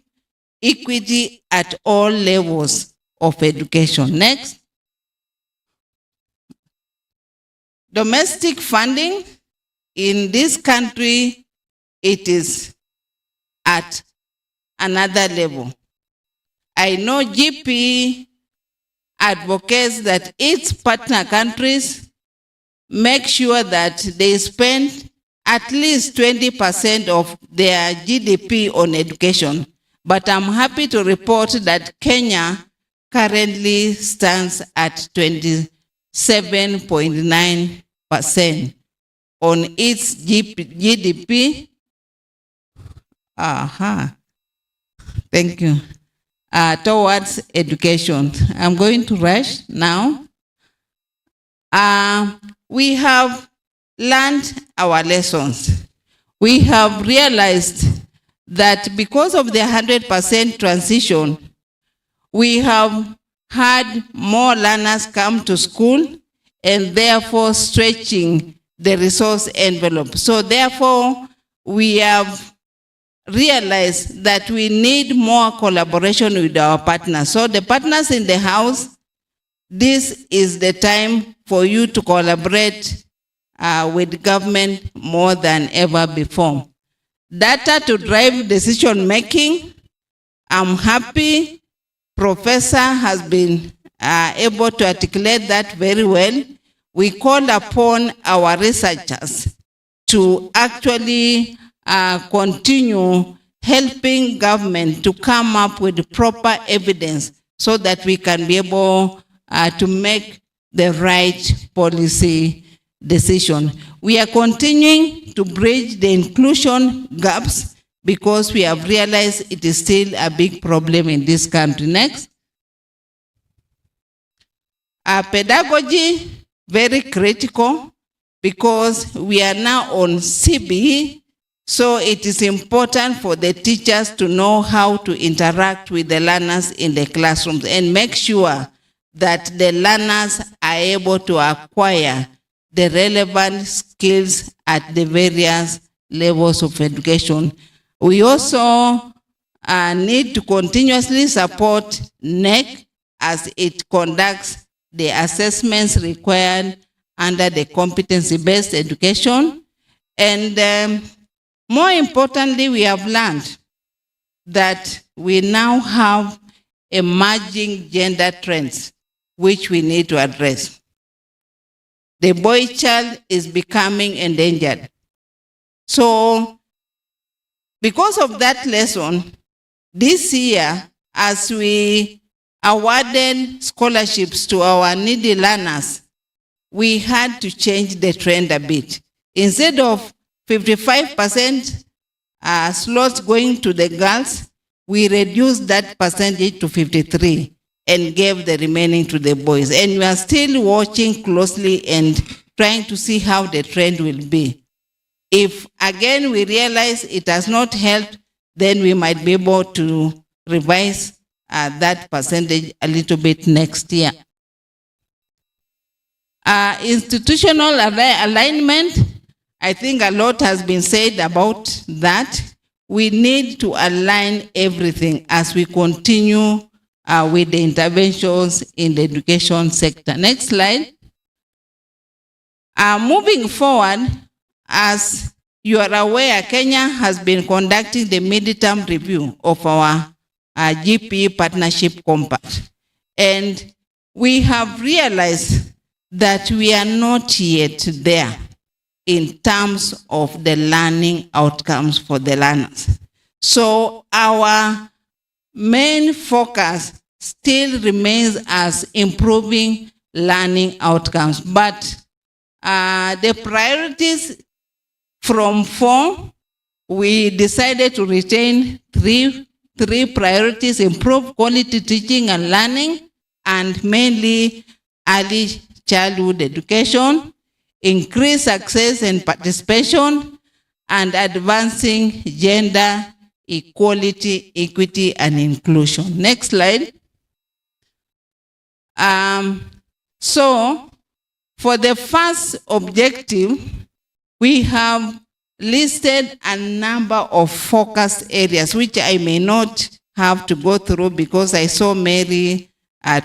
[SPEAKER 9] equity at all levels of education. Next. Domestic funding in this country, it is at another level. I know GP advocates that its partner countries make sure that they spend at least 20% of their GDP on education. But I'm happy to report that Kenya currently stands at 27.9% on its GDP. Thank you. Towards education. I'm going to rush now. We have learned our lessons. We have realized that because of the 100% transition, we have had more learners come to school and therefore stretching the resource envelope. So therefore, we have realized that we need more collaboration with our partners. So the partners in the house, this is the time for you to collaborate with government more than ever before. Data to drive decision making. I'm happy Professor has been able to articulate that very well. We call upon our researchers to actually continue helping government to come up with proper evidence so that we can be able to make the right policy decision. We are continuing to bridge the inclusion gaps because we have realized it is still a big problem in this country. Next. Pedagogy, very critical because we are now on CBE. So it is important for the teachers to know how to interact with the learners in the classrooms and make sure that the learners are able to acquire the relevant skills at the various levels of education. We also need to continuously support NEC as it conducts the assessments required under the competency-based education. And more importantly, we have learned that we now have emerging gender trends which we need to address. The boy child is becoming endangered. So, because of that lesson, this year, as we awarded scholarships to our needy learners, we had to change the trend a bit. Instead of 55% slots going to the girls, we reduced that percentage to 53. and gave the remaining to the boys. And we are still watching closely and trying to see how the trend will be. If again we realize it has not helped, then we might be able to revise that percentage a little bit next year. Institutional alignment, I think a lot has been said about that. We need to align everything as we continue with the interventions in the education sector. Next slide. Moving forward, as you are aware, Kenya has been conducting the midterm review of our GPE Partnership Compact. And we have realized that we are not yet there in terms of the learning outcomes for the learners. So our main focus still remains as improving learning outcomes. But the priorities from 4, we decided to retain three priorities: improve quality teaching and learning, and mainly early childhood education, increase access and participation, and advancing gender equality, equity, and inclusion. Next slide. So, for the first objective, we have listed a number of focus areas, which I may not have to go through because I saw Mary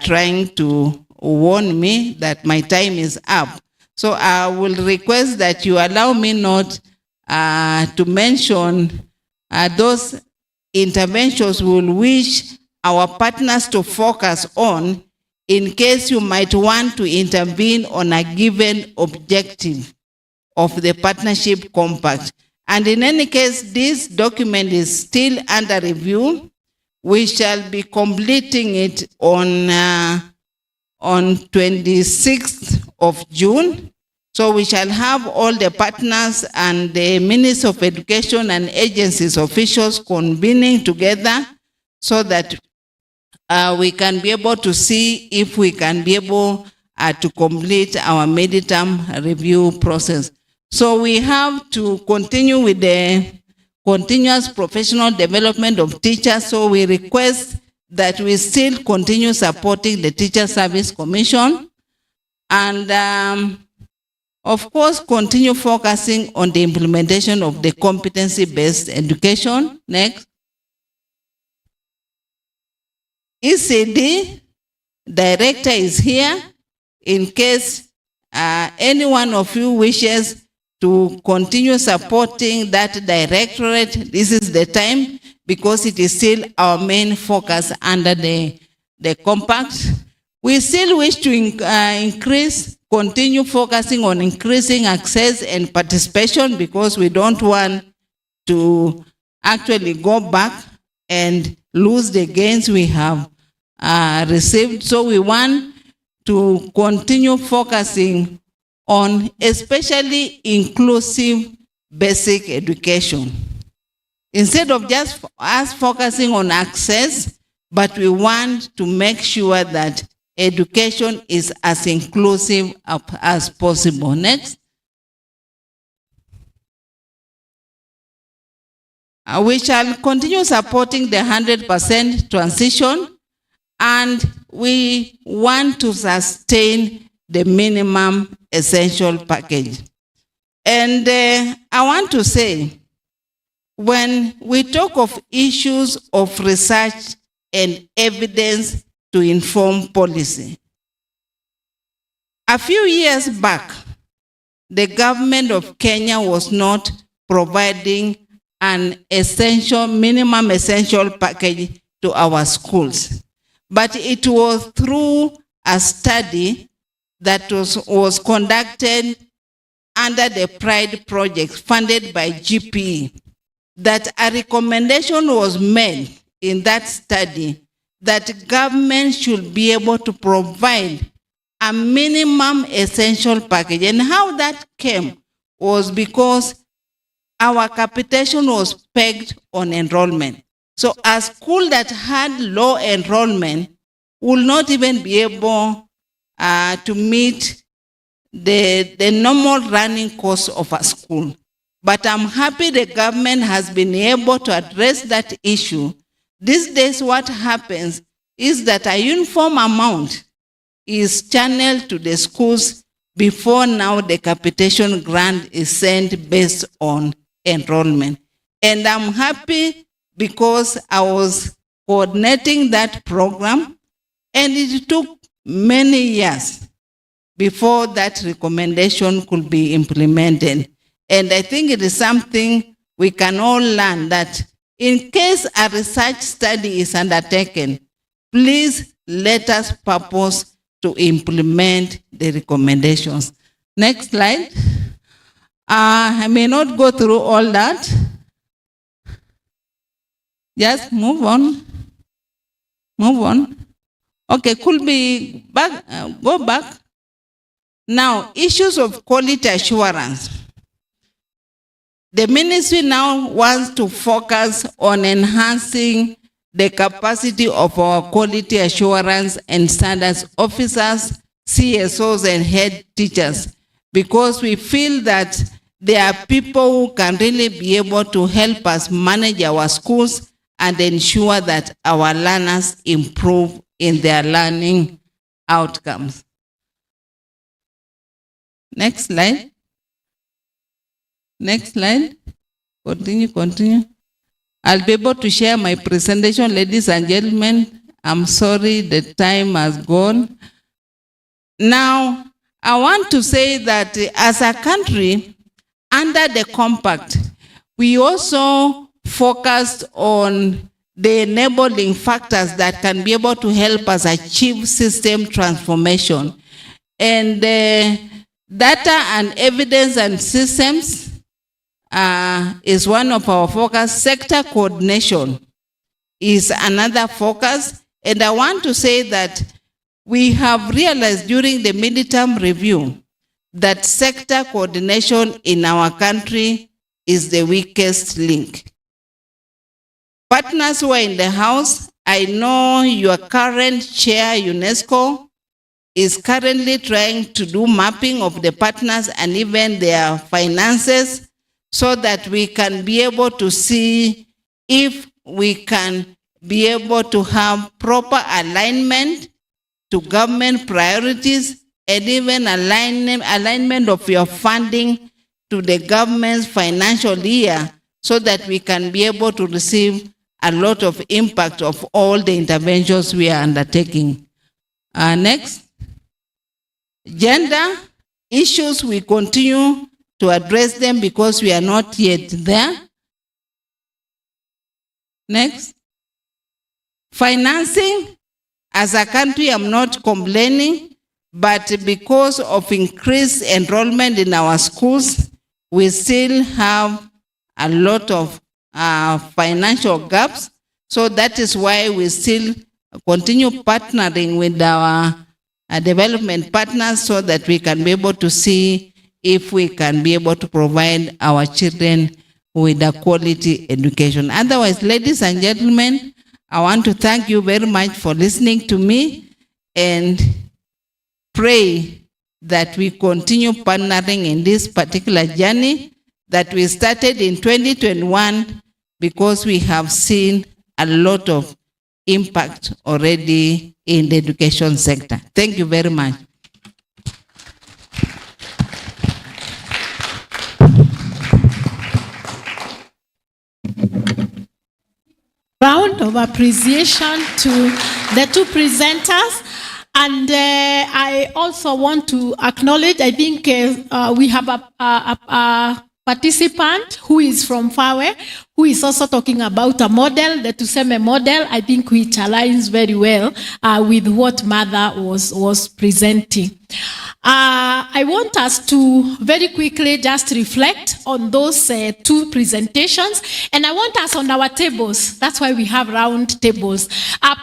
[SPEAKER 9] trying to warn me that my time is up. So I will request that you allow me not to mention those interventions we will wish our partners to focus on in case you might want to intervene on a given objective of the Partnership Compact. And in any case, this document is still under review. We shall be completing it on 26th of June. So we shall have all the partners and the Ministers of Education and agencies officials convening together so that we can be able to see if we can be able to complete our midterm review process. So we have to continue with the continuous professional development of teachers. So we request that we still continue supporting the Teacher Service Commission and of course continue focusing on the implementation of the competency-based education. Next. ECD director is here in case any one of you wishes to continue supporting that directorate. This is the time because it is still our main focus under the compact. We still wish to continue focusing on increasing access and participation because we don't want to actually go back and lose the gains we have received. So we want to continue focusing on especially inclusive basic education. Instead of just us focusing on access, but we want to make sure that education is as inclusive as possible. Next. We shall continue supporting the 100% transition, and we want to sustain the minimum essential package. And I want to say, when we talk of issues of research and evidence to inform policy, a few years back, the government of Kenya was not providing an minimum essential package to our schools. But it was through a study that was conducted under the Pride Project funded by GPE that a recommendation was made in that study that government should be able to provide a minimum essential package. And how that came was because our capitation was pegged on enrollment. So a school that had low enrollment will not even be able to meet the normal running costs of a school. But I'm happy the government has been able to address that issue. These days, what happens is that a uniform amount is channeled to the schools before now the capitation grant is sent based on enrollment. And I'm happy because I was coordinating that program, and it took many years before that recommendation could be implemented. And I think it is something we can all learn, that in case a research study is undertaken, please let us purpose to implement the recommendations. Next slide. I may not go through all that. Just move on. Move on. Okay, could be back. Go back. Now, issues of quality assurance. The ministry now wants to focus on enhancing the capacity of our quality assurance and standards officers, CSOs, and head teachers, because we feel that there are people who can really be able to help us manage our schools and ensure that our learners improve in their learning outcomes. Next slide. Next slide. Continue. I'll be able to share my presentation, ladies and gentlemen. I'm sorry the time has gone. Now, I want to say that as a country, under the compact, we also focused on the enabling factors that can be able to help us achieve system transformation. And data and evidence and systems is one of our focus. Sector coordination is another focus. And I want to say that we have realized during the midterm review that sector coordination in our country is the weakest link. Partners who are in the house, I know your current chair, UNESCO, is currently trying to do mapping of the partners and even their finances, so that we can be able to see if we can be able to have proper alignment to government priorities, and even alignment of your funding to the government's financial year, so that we can be able to receive a lot of impact of all the interventions we are undertaking. Next. Gender issues, we continue to address them because we are not yet there. Next. Financing. As a country, I'm not complaining, but because of increased enrollment in our schools, we still have a lot of financial gaps. So that is why we still continue partnering with our development partners, so that we can be able to see if we can be able to provide our children with a quality education. Otherwise, ladies and gentlemen, I want to thank you very much for listening to me, and pray that we continue partnering in this particular journey that we started in 2021, because we have seen a lot of impact already in the education sector. Thank you very much.
[SPEAKER 27] Round of appreciation to the two presenters. And I also want to acknowledge, I think we have a participant who is from Fawe, who is also talking about a model, the Tuseme model, I think, which aligns very well with what Mother was presenting. I want us to very quickly just reflect on those two presentations, and I want us on our tables. That's why we have round tables.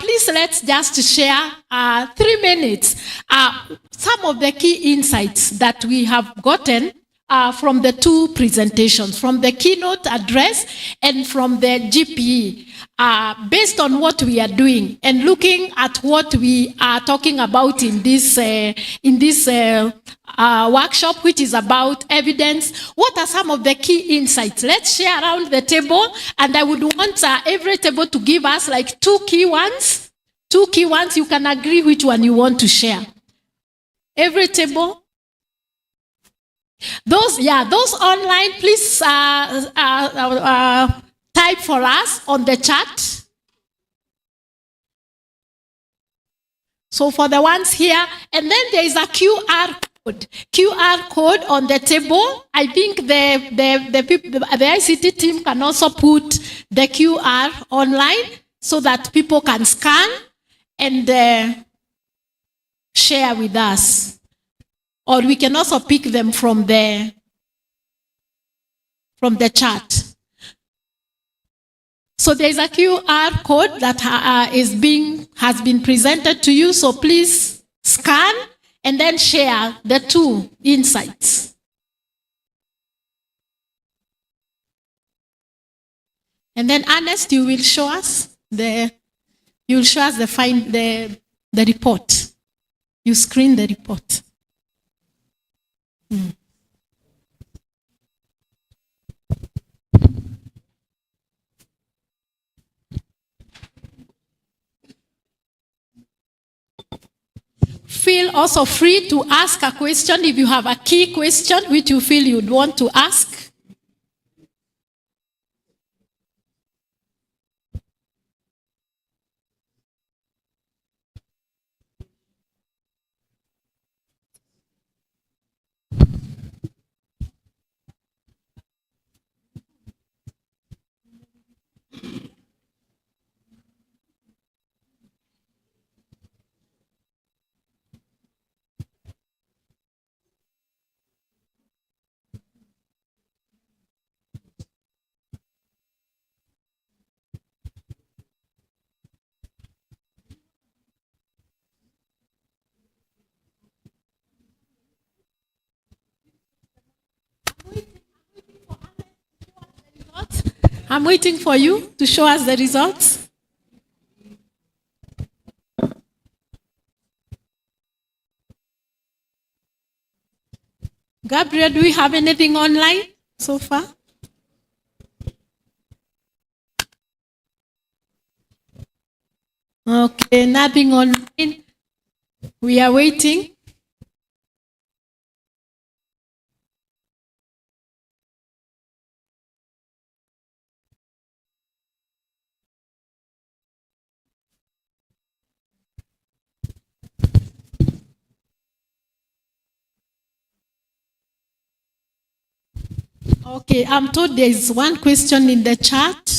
[SPEAKER 27] Please, let's just share 3 minutes some of the key insights that we have gotten from the two presentations, from the keynote address and from the GPE. based on what we are doing and looking at what we are talking about in this workshop, which is about evidence. What are some of the key insights? Let's share around the table, and I would want every table to give us like 2 key ones. 2 key ones. You can agree which one you want to share. Every table. Those online, please type for us on the chat. So for the ones here, and then there is a QR code on the table. I think the ICT team can also put the QR online so that people can scan and share with us. Or we can also pick them from the chat. So there is a QR code that has been presented to you. So please scan and then share the 2 insights. And then Ernest, you will show us the report. You screen the report. Feel also free to ask a question if you have a key question which you feel you'd want to ask. I'm waiting for you to show us the results. Gabriel, do we have anything online so far? Okay, nothing online. We are waiting. Okay, I'm told there is one question in the chat.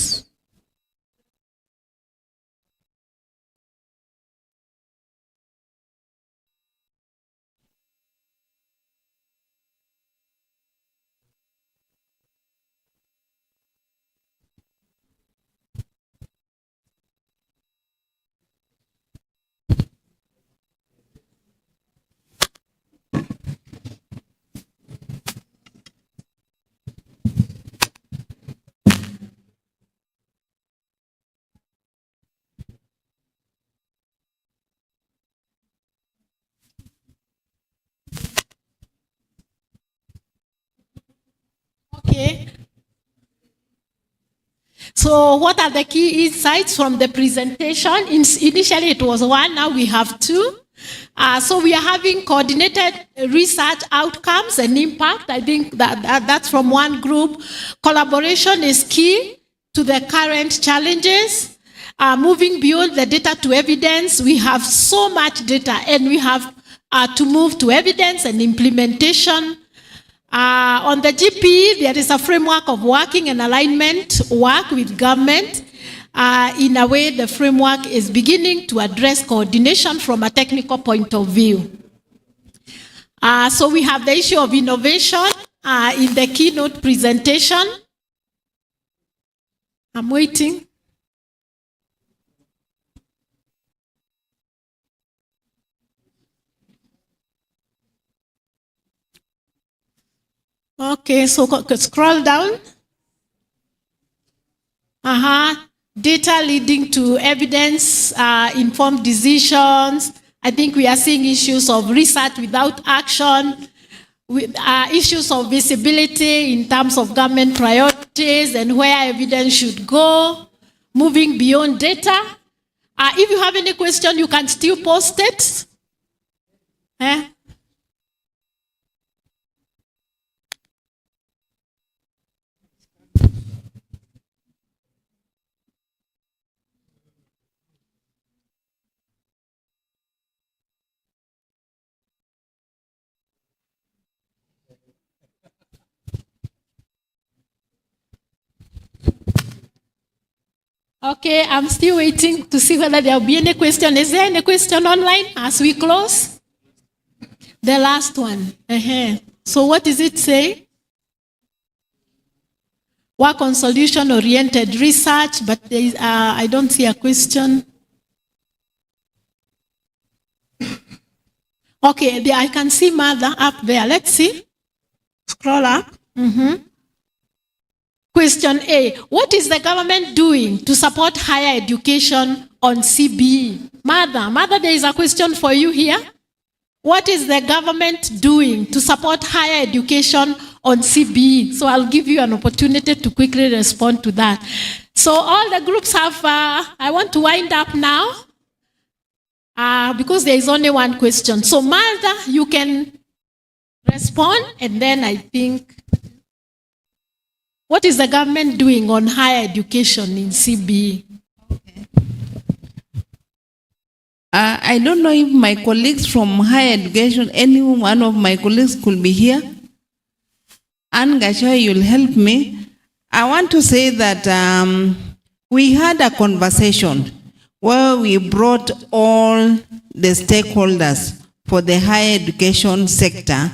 [SPEAKER 27] Okay. So what are the key insights from the presentation? Initially it was 1, now we have 2. So we are having coordinated research outcomes and impact. I think that's from one group. Collaboration is key to the current challenges. Moving beyond the data to evidence, we have so much data and we have to move to evidence and implementation. On the GP, there is a framework of working and alignment work with government. In a way, the framework is beginning to address coordination from a technical point of view. So we have the issue of innovation in the keynote presentation. I'm waiting. Okay, so scroll down. data leading to evidence, informed decisions. I think we are seeing issues of research without action, with issues of visibility in terms of government priorities and where evidence should go, moving beyond data. If you have any question, you can still post it. Okay, I'm still waiting to see whether there will be any question. Is there any question online as we close? The last one. So what does it say? Work on solution-oriented research, but there is, I don't see a question. Okay, there I can see Mother up there. Let's see. Scroll up. Question A, what is the government doing to support higher education on CBE? Mother, there is a question for you here. What is the government doing to support higher education on CBE? So I'll give you an opportunity to quickly respond to that. So all the groups have, I want to wind up now because there is only one question. So Mother, you can respond, and then I think, what is the government doing on higher education in CBE?
[SPEAKER 9] I don't know if my colleagues from higher education, any one of my colleagues could be here. Anne Gachagua, you'll help me. I want to say that we had a conversation where we brought all the stakeholders for the higher education sector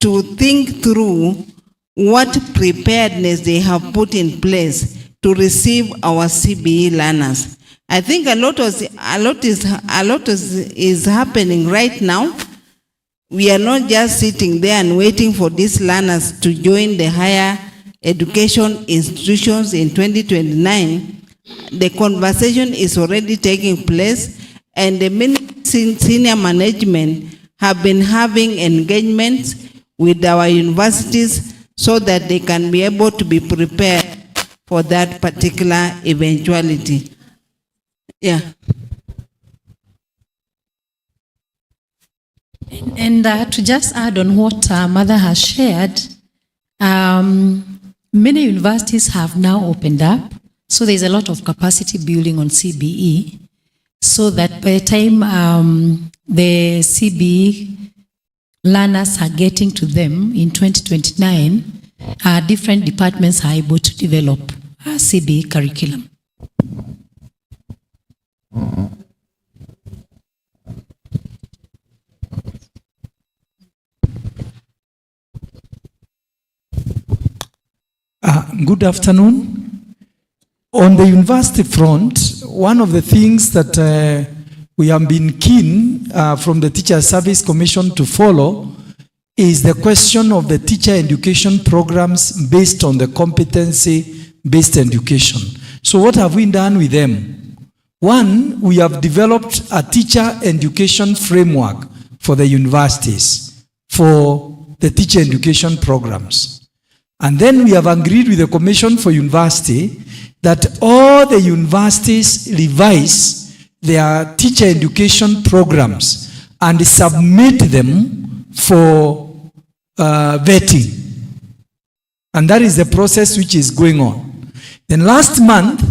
[SPEAKER 9] to think through what preparedness they have put in place to receive our CBE learners. I think a lot is happening right now. We are not just sitting there and waiting for these learners to join the higher education institutions in 2029. The conversation is already taking place, and the senior management have been having engagements with our universities so that they can be able to be prepared for that particular eventuality. Yeah.
[SPEAKER 13] And to just add on what Mother has shared, many universities have now opened up, so there's a lot of capacity building on CBE, so that by the time the CBE learners are getting to them in 2029, different departments are able to develop a CBE curriculum.
[SPEAKER 12] Good afternoon. On the university front, one of the things that we have been keen from the Teacher Service Commission to follow is the question of the teacher education programs based on the competency-based education. So what have we done with them? One, we have developed a teacher education framework for the universities for the teacher education programs. And then we have agreed with the Commission for University that all the universities revise their teacher education programs and submit them for vetting. And that is the process which is going on. Then last month,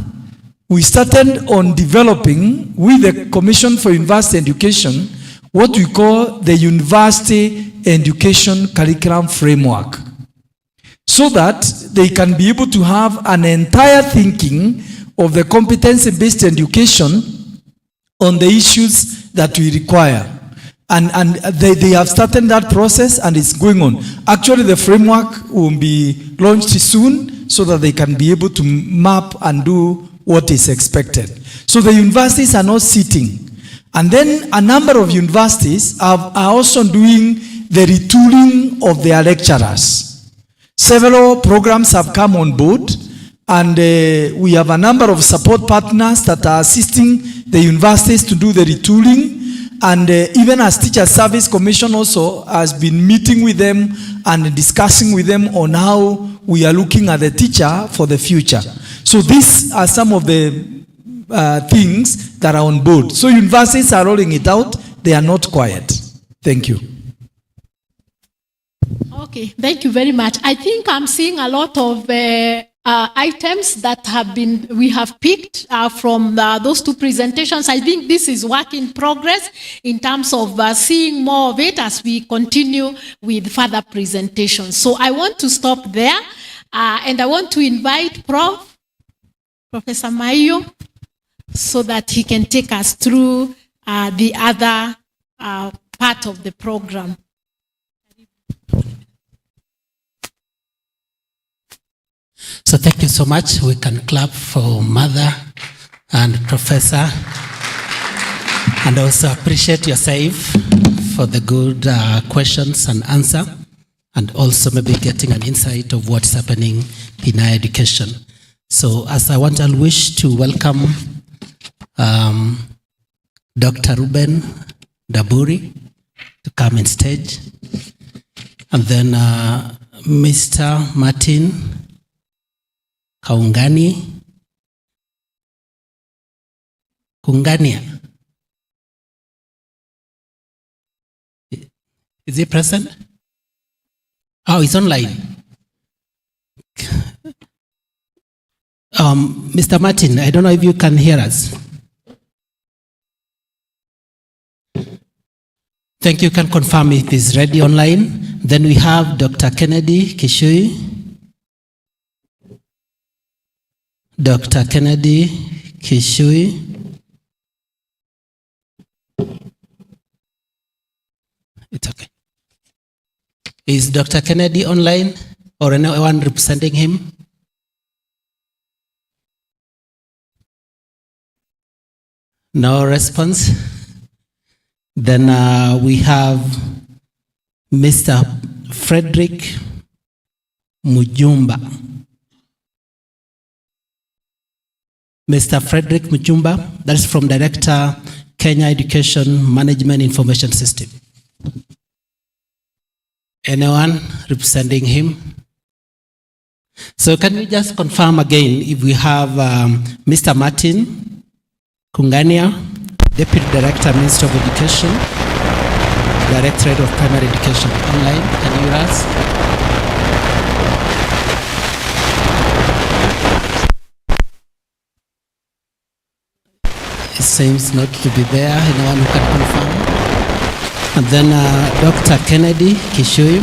[SPEAKER 12] we started on developing with the Commission for University Education what we call the University Education Curriculum Framework, so that they can be able to have an entire thinking of the competency-based education on the issues that we require. And they have started that process, and it's going on. Actually, the framework will be launched soon so that they can be able to map and do what is expected. So the universities are not sitting. And then a number of universities are also doing the retooling of their lecturers. Several programs have come on board, And we have a number of support partners that are assisting the universities to do the retooling. And even as Teacher Service Commission also has been meeting with them and discussing with them on how we are looking at the teacher for the future. So these are some of the things that are on board. So universities are rolling it out. They are not quiet. Thank you.
[SPEAKER 27] Okay, thank you very much. I think I'm seeing a lot of items that we have picked from those two presentations. I think this is work in progress in terms of seeing more of it as we continue with further presentations. So I want to stop there, and I want to invite Professor Maiyo, so that he can take us through the other part of the program.
[SPEAKER 14] So thank you so much. We can clap for Mother and Professor, and also appreciate yourself for the good questions and answer, and also maybe getting an insight of what's happening in higher education. So as I wish to welcome Dr. Ruben Daburi to come on stage, and then Mr. Martin Kungania. Is he present? Oh, he's online. Mr. Martin, I don't know if you can hear us. Thank you. Can confirm if he's ready online. Then we have Dr. Kennedy Kishui. Dr. Kennedy Kishui. It's okay. Is Dr. Kennedy online or anyone representing him? No response. Then we have Mr. Frederick Mujumba. Mr. Frederick Mujumba, that's from Director, Kenya Education Management Information System. Anyone representing him? So can we just confirm again if we have Mr. Martin Kungania, Deputy Director, Ministry of Education, Directorate of Primary Education, online. Can you hear us? It seems not to be there. Anyone who can confirm? And then Dr. Kennedy Kishui,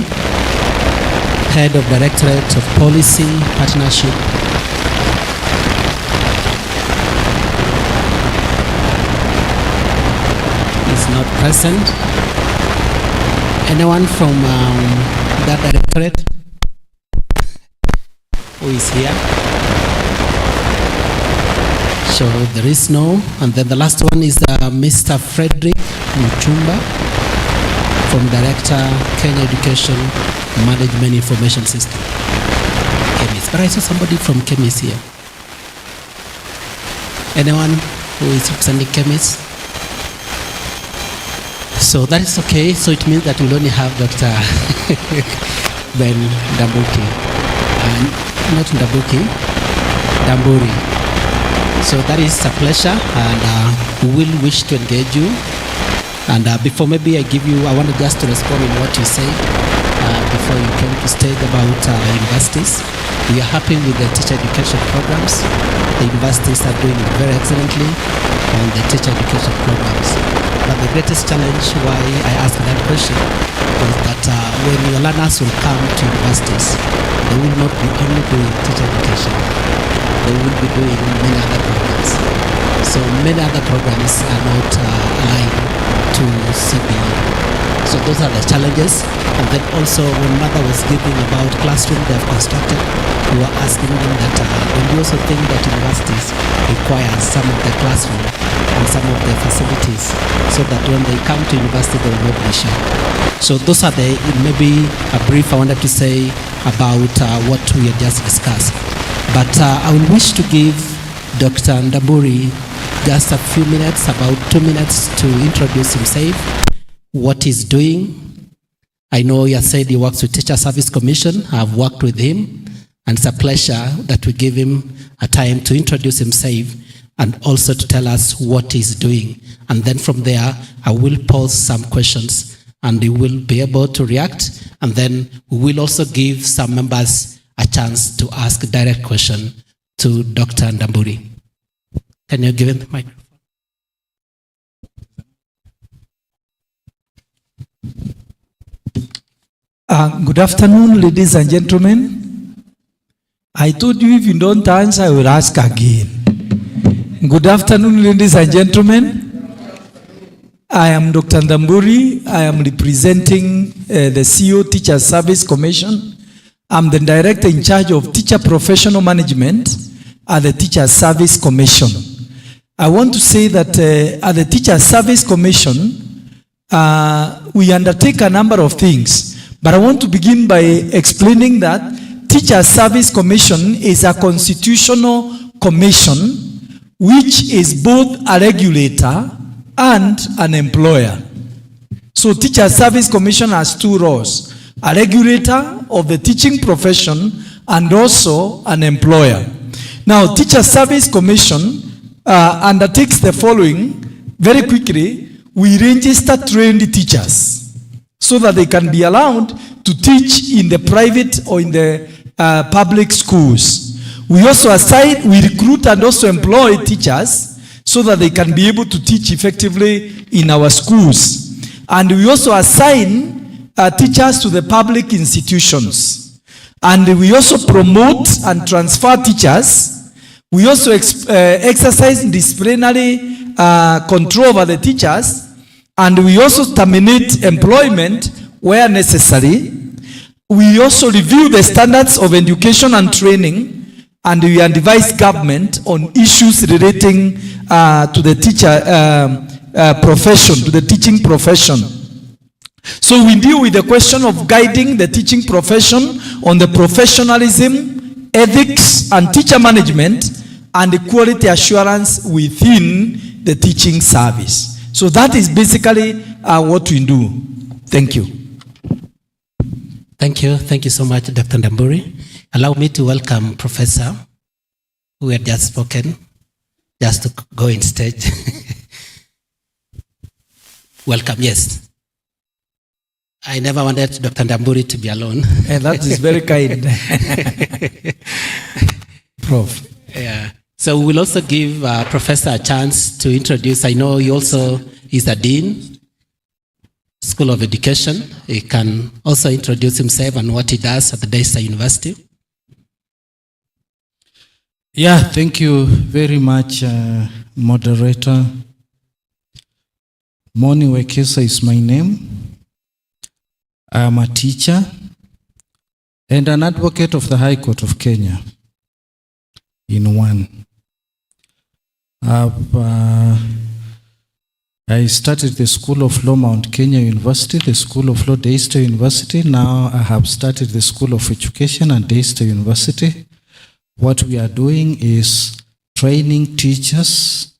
[SPEAKER 14] Head of Directorate of Policy Partnership. Is not present. Anyone from that directorate who is here? So there is no. And then the last one is Mr. Frederick Mchumba from Director, Kenya Education Management Information System. Chemis. But I saw somebody from Chemis here. Anyone who is representing Chemis? So that is okay. So it means that we'll only have Dr. Ben Dambuki. Not Dambuki, Damburi. So that is a pleasure, and we will wish to engage you. And before maybe I wanted just to respond in what you said before you came to state about universities. We are happy with the teacher education programs. The universities are doing it very excellently on the teacher education programs. But the greatest challenge why I asked that question was that when your learners will come to universities, they will not be only doing teacher education. They will be doing many other programs. So many other programs are not aligned to CBE. So those are the challenges. And then also when Mother was giving about classroom they have constructed, we were asking them that don't you also think that universities require some of the classroom and some of the facilities so that when they come to university they will not be shy. So those are maybe a brief I wanted to say about what we had just discussed. But I will wish to give Dr. Ndamburi just a few minutes, about 2 minutes, to introduce himself, what he's doing. I know he has said he works with Teacher Service Commission. I've worked with him, and it's a pleasure that we give him a time to introduce himself and also to tell us what he's doing. And then from there, I will pose some questions and he will be able to react. And then we will also give some members a chance to ask a direct question to Dr. Ndamburi. Can you give him the microphone?
[SPEAKER 12] Good afternoon, ladies and gentlemen. I told you if you don't answer, I will ask again. Good afternoon, ladies and gentlemen. I am Dr. Ndamburi. I am representing the CEO Teacher Service Commission. I'm the director in charge of teacher professional management at the Teacher Service Commission. I want to say that at the Teacher Service Commission, we undertake a number of things. But I want to begin by explaining that Teacher Service Commission is a constitutional commission which is both a regulator and an employer. So Teacher Service Commission has two roles: a regulator of the teaching profession and also an employer. Now, Teacher Service Commission undertakes the following. Very quickly, we register trained teachers so that they can be allowed to teach in the private or in the public schools. We also recruit and also employ teachers so that they can be able to teach effectively in our schools. And we also assign teachers to the public institutions. And we also promote and transfer teachers. We also exercise disciplinary control over the teachers. And we also terminate employment where necessary. We also review the standards of education and training, and we advise government on issues relating to the teacher profession, to the teaching profession. So we deal with the question of guiding the teaching profession on the professionalism, ethics, and teacher management, and the quality assurance within the teaching service. So that is basically what we do. Thank you.
[SPEAKER 14] Thank you. Thank you so much, Dr. Ndamburi. Allow me to welcome Professor, who had just spoken, just to go in stage. Welcome, yes. I never wanted Dr. Ndamburi to be alone.
[SPEAKER 12] And that is very kind. Prof.
[SPEAKER 14] Yeah. So we will also give Professor a chance to introduce. I know he also is a dean, School of Education. He can also introduce himself and what he does at the Daystar University.
[SPEAKER 20] Yeah, thank you very much, moderator. Moni Wekesa is my name. I am a teacher and an advocate of the High Court of Kenya in one. I started the School of Law, Mount Kenya University, the School of Law, Daystar University. Now I have started the School of Education and Daystar University. What we are doing is training teachers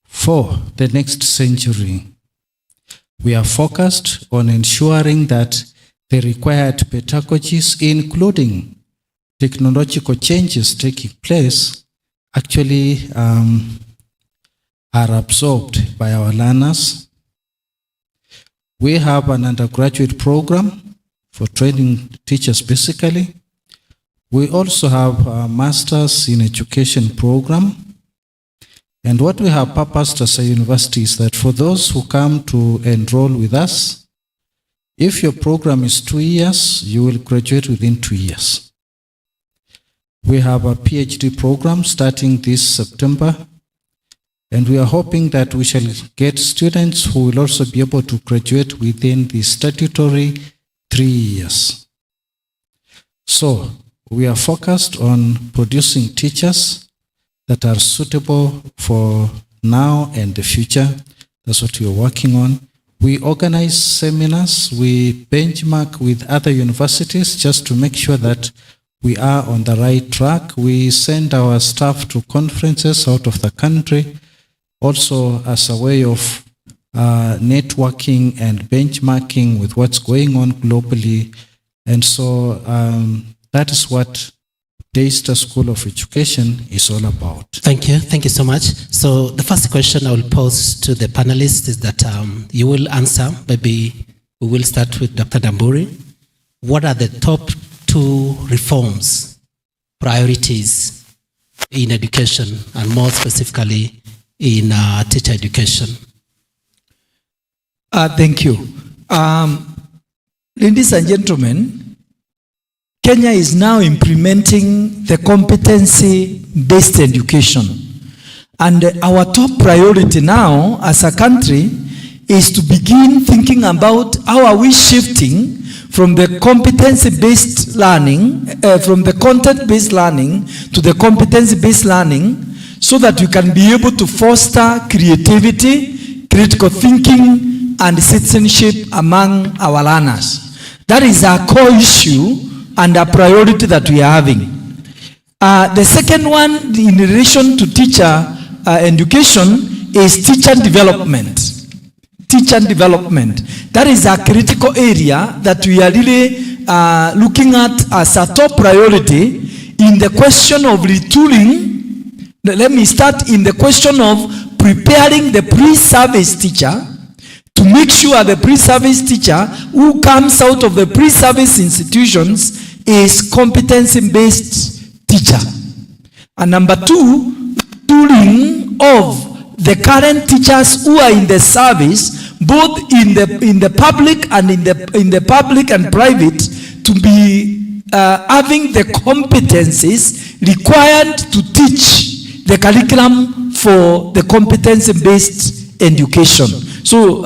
[SPEAKER 20] for the next century. We are focused on ensuring that the required pedagogies, including technological changes taking place, actually are absorbed by our learners. We have an undergraduate program for training teachers basically. We also have a Masters in Education program. And what we have purposed as a university is that for those who come to enroll with us, if your program is 2 years, you will graduate within 2 years. We have a PhD program starting this September, and we are hoping that we shall get students who will also be able to graduate within the statutory 3 years. So, we are focused on producing teachers that are suitable for now and the future. That's what we are working on. We organize seminars, we benchmark with other universities just to make sure that we are on the right track. We send our staff to conferences out of the country, also as a way of networking and benchmarking with what's going on globally. And so that is what Daystar School of Education is all about.
[SPEAKER 14] Thank you. Thank you so much. So the first question I will pose to the panelists is that you will answer. Maybe we will start with Dr. Ndamburi. What are the top 2 reforms, priorities in education, and more specifically in teacher education?
[SPEAKER 12] Thank you. Ladies and gentlemen, Kenya is now implementing the competency-based education. And our top priority now as a country is to begin thinking about how are we shifting from the competency-based learning, from the content-based learning to the competency-based learning, so that we can be able to foster creativity, critical thinking, and citizenship among our learners. That is our core issue and a priority that we are having. The second one, in relation to teacher education, is teacher development. Teacher development. That is a critical area that we are really looking at as a top priority in the question of retooling. Let me start in the question of preparing the pre-service teacher to make sure the pre-service teacher who comes out of the pre-service institutions is competency-based teacher. And number 2, tooling of the current teachers who are in the service, both in the public and in the public and private, to be having the competencies required to teach the curriculum for the competency-based education. So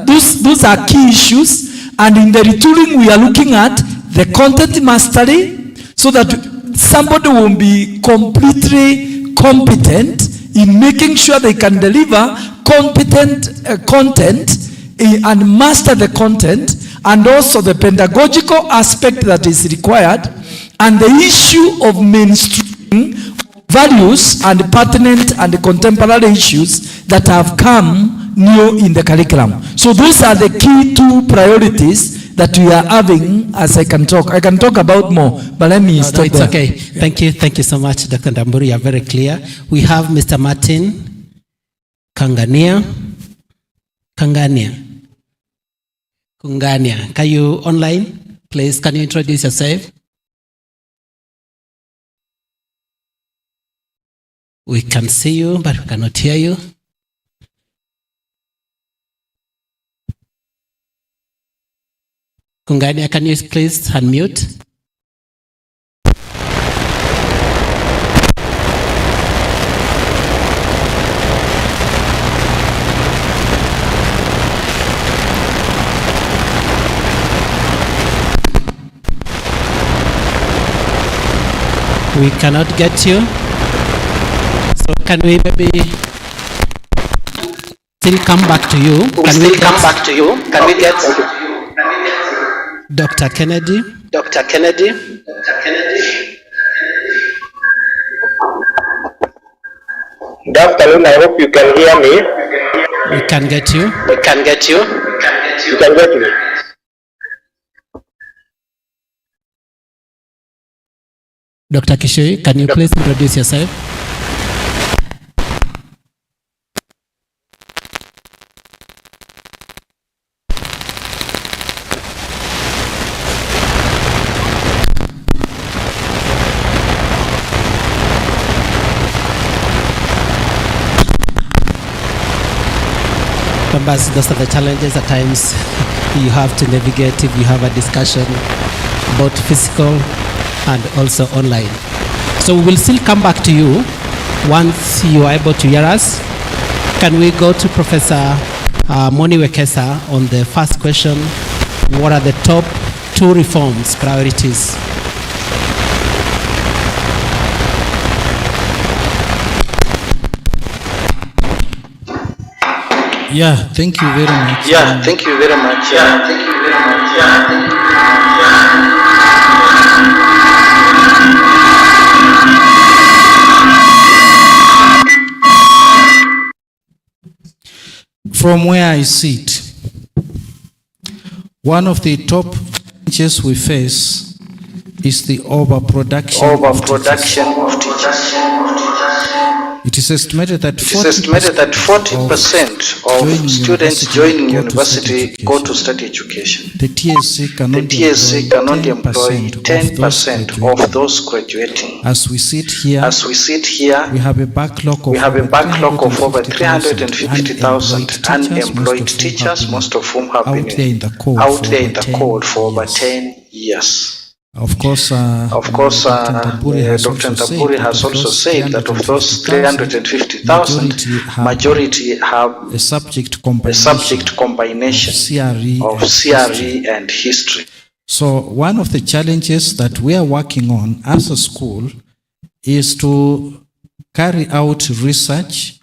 [SPEAKER 12] those are key issues. And in the retooling, we are looking at the content mastery, so that somebody will be completely competent in making sure they can deliver competent content and master the content, and also the pedagogical aspect that is required, and the issue of mainstreaming values and pertinent and contemporary issues that have come new in the curriculum. So those are the key 2 priorities that we are having. As I can talk about more, but let me stop
[SPEAKER 14] it's
[SPEAKER 12] there.
[SPEAKER 14] Okay. Thank you. Thank you so much, Dr. Ndamburi. You are very clear. We have Mr. Martin Kangania. Can you online? Please, can you introduce yourself? We can see you, but we cannot hear you. Kungania, can you please unmute? We cannot get you. So can we maybe still come back to you? Can we get Dr. Kennedy? Dr. Kennedy?
[SPEAKER 5] Good afternoon. I hope you can hear me.
[SPEAKER 14] We can get you.
[SPEAKER 5] You can get me.
[SPEAKER 14] Dr. Kishui, can you please introduce yourself? Members, those are the challenges at times you have to navigate if you have a discussion about physical and also online. So we will still come back to you once you are able to hear us. Can we go to Professor Moni Wekesa on the first question? What are the top 2 reforms priorities?
[SPEAKER 20] Yeah, thank you very much. From where I sit, one of the top challenges we face is the overproduction of teachers. It is estimated that 40%
[SPEAKER 15] of students joining university go to study education.
[SPEAKER 20] The TSC cannot employ 10% of those graduating. As we sit here, we have a backlog of over 350,000 unemployed teachers, most of whom have been out there in the cold for over 10 years. Of course, Dr.
[SPEAKER 15] Ntamburi has also said that of those 350,000, majority have a subject combination of CRE and history.
[SPEAKER 20] So one of the challenges that we are working on as a school is to carry out research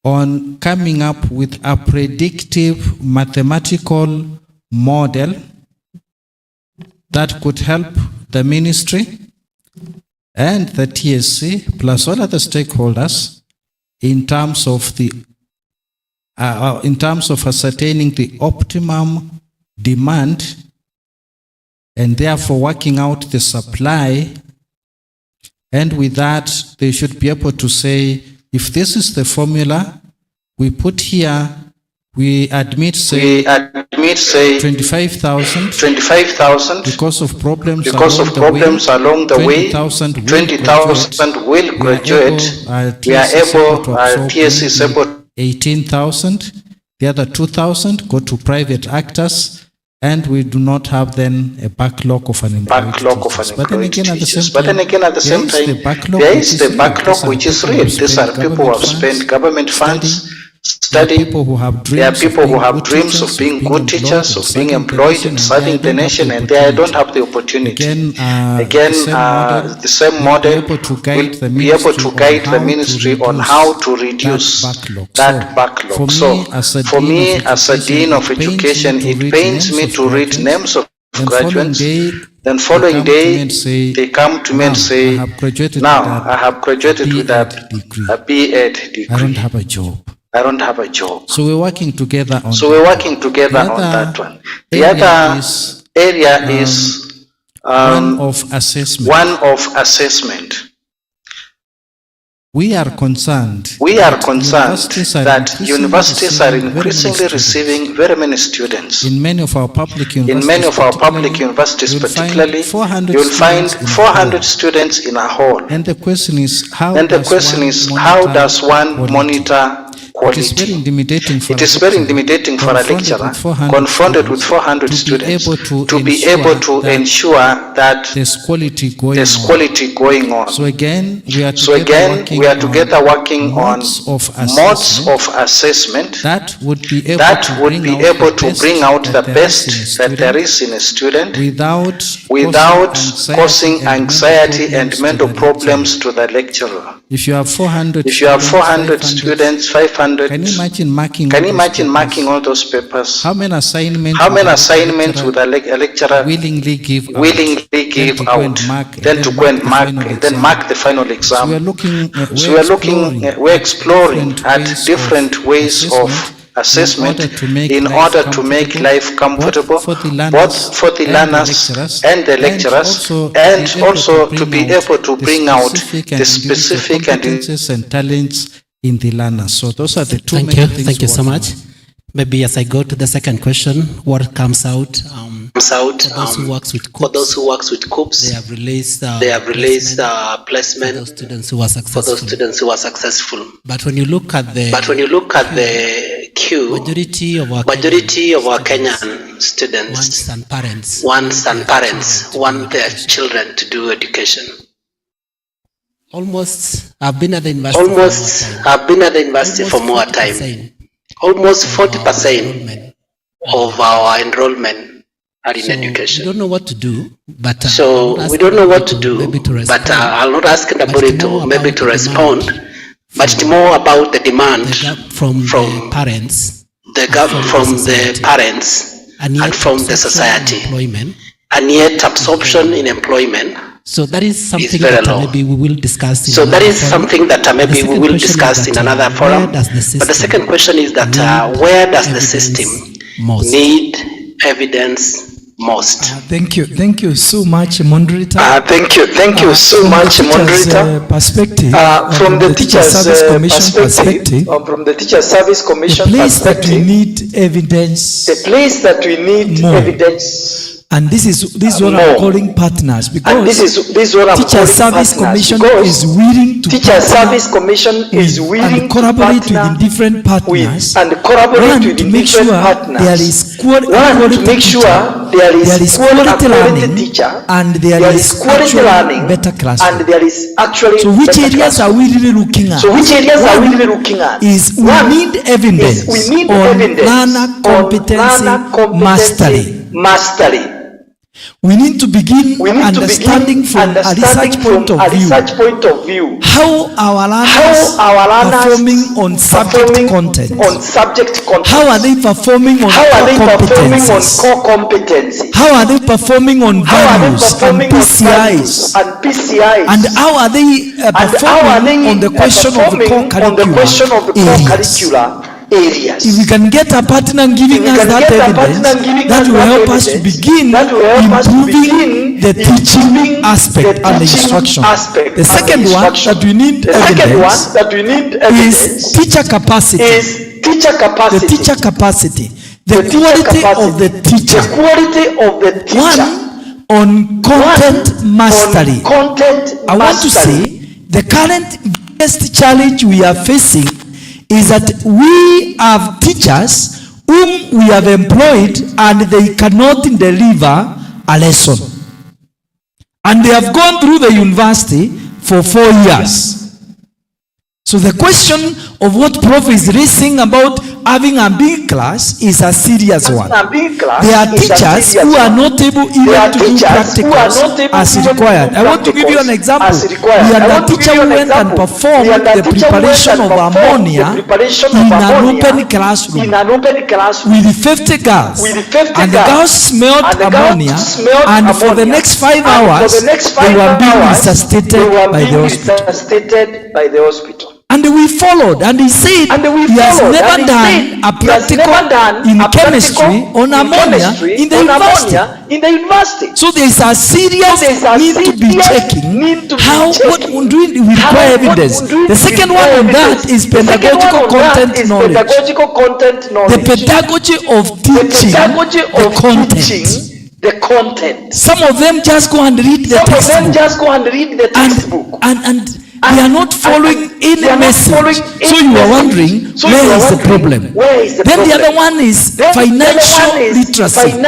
[SPEAKER 20] on coming up with a predictive mathematical model that could help the ministry and the TSC plus all other stakeholders in terms of ascertaining the optimum demand and therefore working out the supply. And with that, they should be able to say, if this is the formula we put here, we admit, say 25,000 because of problems along the way. 20,000 will graduate. We are able, TSC is able 18,000. The other 2,000 go to private actors, and we do not have then a backlog of unemployed teachers. But then again, at the same time, there is the backlog which is real. These are people who have spent government funds studying. There are people who have dreams of being good teachers, of being employed and serving the nation, and they don't have the opportunity. The same model will be able to guide the ministry on how to reduce that backlog. So, for me, as a dean of education, it pains me to read names of graduates. Then following day, they come to me and say, now I have graduated with a B.Ed degree. I don't have a job. So we're working together on that one. The other area is one of assessment. We are concerned that universities are increasingly receiving very many students. In many of our public universities particularly, you will find 400 students in a hall. And the question is, how does one monitor quality? It is very intimidating for a lecturer confronted with 400 students to be able to ensure that there's quality going on. So again, we are together working on modes of assessment that would be able to bring out the best that there is in a student without causing anxiety and mental problems to the lecturer. If you have 400 students, 500, can you imagine marking all those papers? How many assignments would a lecturer willingly give out, then to go and mark the final exam? We're exploring at different ways of assessment in order to make life comfortable both for the learners and the lecturers, and also to be able to bring out the specific competences and talents in the learners. So those are the two main things.
[SPEAKER 14] Thank you so much. Maybe as I go to the second question, what comes out? For those who works with COOPs, they have released placement for those students who are successful. But when you look at the queue, majority of our Kenyan students want their children to do education. Almost, I've been at the university for more time. Almost 40% of our enrollment are in education. We don't know what to do, but I'll not ask Ntamburi to respond, but it's more about the demand from the parents, and from the society, and yet absorption in employment. So that is something
[SPEAKER 5] very
[SPEAKER 14] that
[SPEAKER 5] low.
[SPEAKER 14] maybe we will discuss in
[SPEAKER 5] So that
[SPEAKER 14] another
[SPEAKER 5] is
[SPEAKER 14] forum.
[SPEAKER 5] something that maybe
[SPEAKER 14] The
[SPEAKER 5] we
[SPEAKER 14] second
[SPEAKER 5] will
[SPEAKER 14] question is
[SPEAKER 5] discuss
[SPEAKER 14] that,
[SPEAKER 5] in another
[SPEAKER 14] where
[SPEAKER 5] forum.
[SPEAKER 14] does the
[SPEAKER 5] But the
[SPEAKER 14] system
[SPEAKER 5] second question is that where does the system need evidence most?
[SPEAKER 12] Thank you so much, moderator.
[SPEAKER 5] Thank you so much, moderator.
[SPEAKER 12] Perspective,
[SPEAKER 5] From the teacher's
[SPEAKER 12] Service Commission
[SPEAKER 5] perspective, from the Teacher Service Commission
[SPEAKER 12] the place that we
[SPEAKER 5] perspective,
[SPEAKER 12] need evidence,
[SPEAKER 5] the place that we need
[SPEAKER 12] more.
[SPEAKER 5] evidence.
[SPEAKER 12] And this is what
[SPEAKER 5] more.
[SPEAKER 12] I'm calling partners, because
[SPEAKER 5] And this is what I'm
[SPEAKER 12] Teacher
[SPEAKER 5] calling
[SPEAKER 12] Service
[SPEAKER 5] partners,
[SPEAKER 12] Commission
[SPEAKER 5] because
[SPEAKER 12] is willing to
[SPEAKER 5] Teacher Service Commission is willing
[SPEAKER 12] and collaborate
[SPEAKER 5] to partner
[SPEAKER 12] with the different partners.
[SPEAKER 5] and collaborate
[SPEAKER 12] One,
[SPEAKER 5] with
[SPEAKER 12] to
[SPEAKER 5] the
[SPEAKER 12] make
[SPEAKER 5] different
[SPEAKER 12] sure
[SPEAKER 5] partners.
[SPEAKER 12] there is quality
[SPEAKER 5] To make sure there is
[SPEAKER 12] quality learning
[SPEAKER 5] teacher,
[SPEAKER 12] and there is
[SPEAKER 5] quality
[SPEAKER 12] actually
[SPEAKER 5] learning,
[SPEAKER 12] better classroom.
[SPEAKER 5] and there is actually
[SPEAKER 12] So which
[SPEAKER 5] better
[SPEAKER 12] areas
[SPEAKER 5] classroom.
[SPEAKER 12] are we really looking at?
[SPEAKER 5] So which areas are we
[SPEAKER 12] One
[SPEAKER 5] really looking at?
[SPEAKER 12] is we
[SPEAKER 5] One
[SPEAKER 12] need evidence
[SPEAKER 5] is we need
[SPEAKER 12] on
[SPEAKER 5] evidence
[SPEAKER 12] learner competency
[SPEAKER 5] mastery.
[SPEAKER 12] We need to begin understanding from a research point of view how our learners are performing on subject content. How are they performing on core competencies? How are they performing on values and PCIs? And how are they performing on the question of the core curricular areas? If we can get a partner giving us that evidence, that will help us to begin improving the teaching aspect and the instruction. The second one that we need evidence is teacher capacity. The teacher capacity. The quality of the teacher. One, on content mastery. I want to say the current biggest challenge we are facing is that we have teachers whom we have employed and they cannot deliver a lesson. And they have gone through the university for 4 years. So the question of what Prof is raising about having a big class is a serious one. There are teachers who are not able even to do practicals as required. I want to give you an example. We had a teacher who went and performed the preparation of ammonia in an open classroom with 50 girls. And the girls smelled ammonia, and for the next 5 hours they were being resuscitated by the hospital. And we followed, and he said he has never done a practical in chemistry on ammonia in the university. So there is a serious need to be checking how, what do we require evidence. The second one on that is pedagogical content knowledge. The pedagogy of teaching the content. Some of them just go and read the textbook. And we are not following any message. So you are wondering, where is the problem? Then the other one is financial literacy. We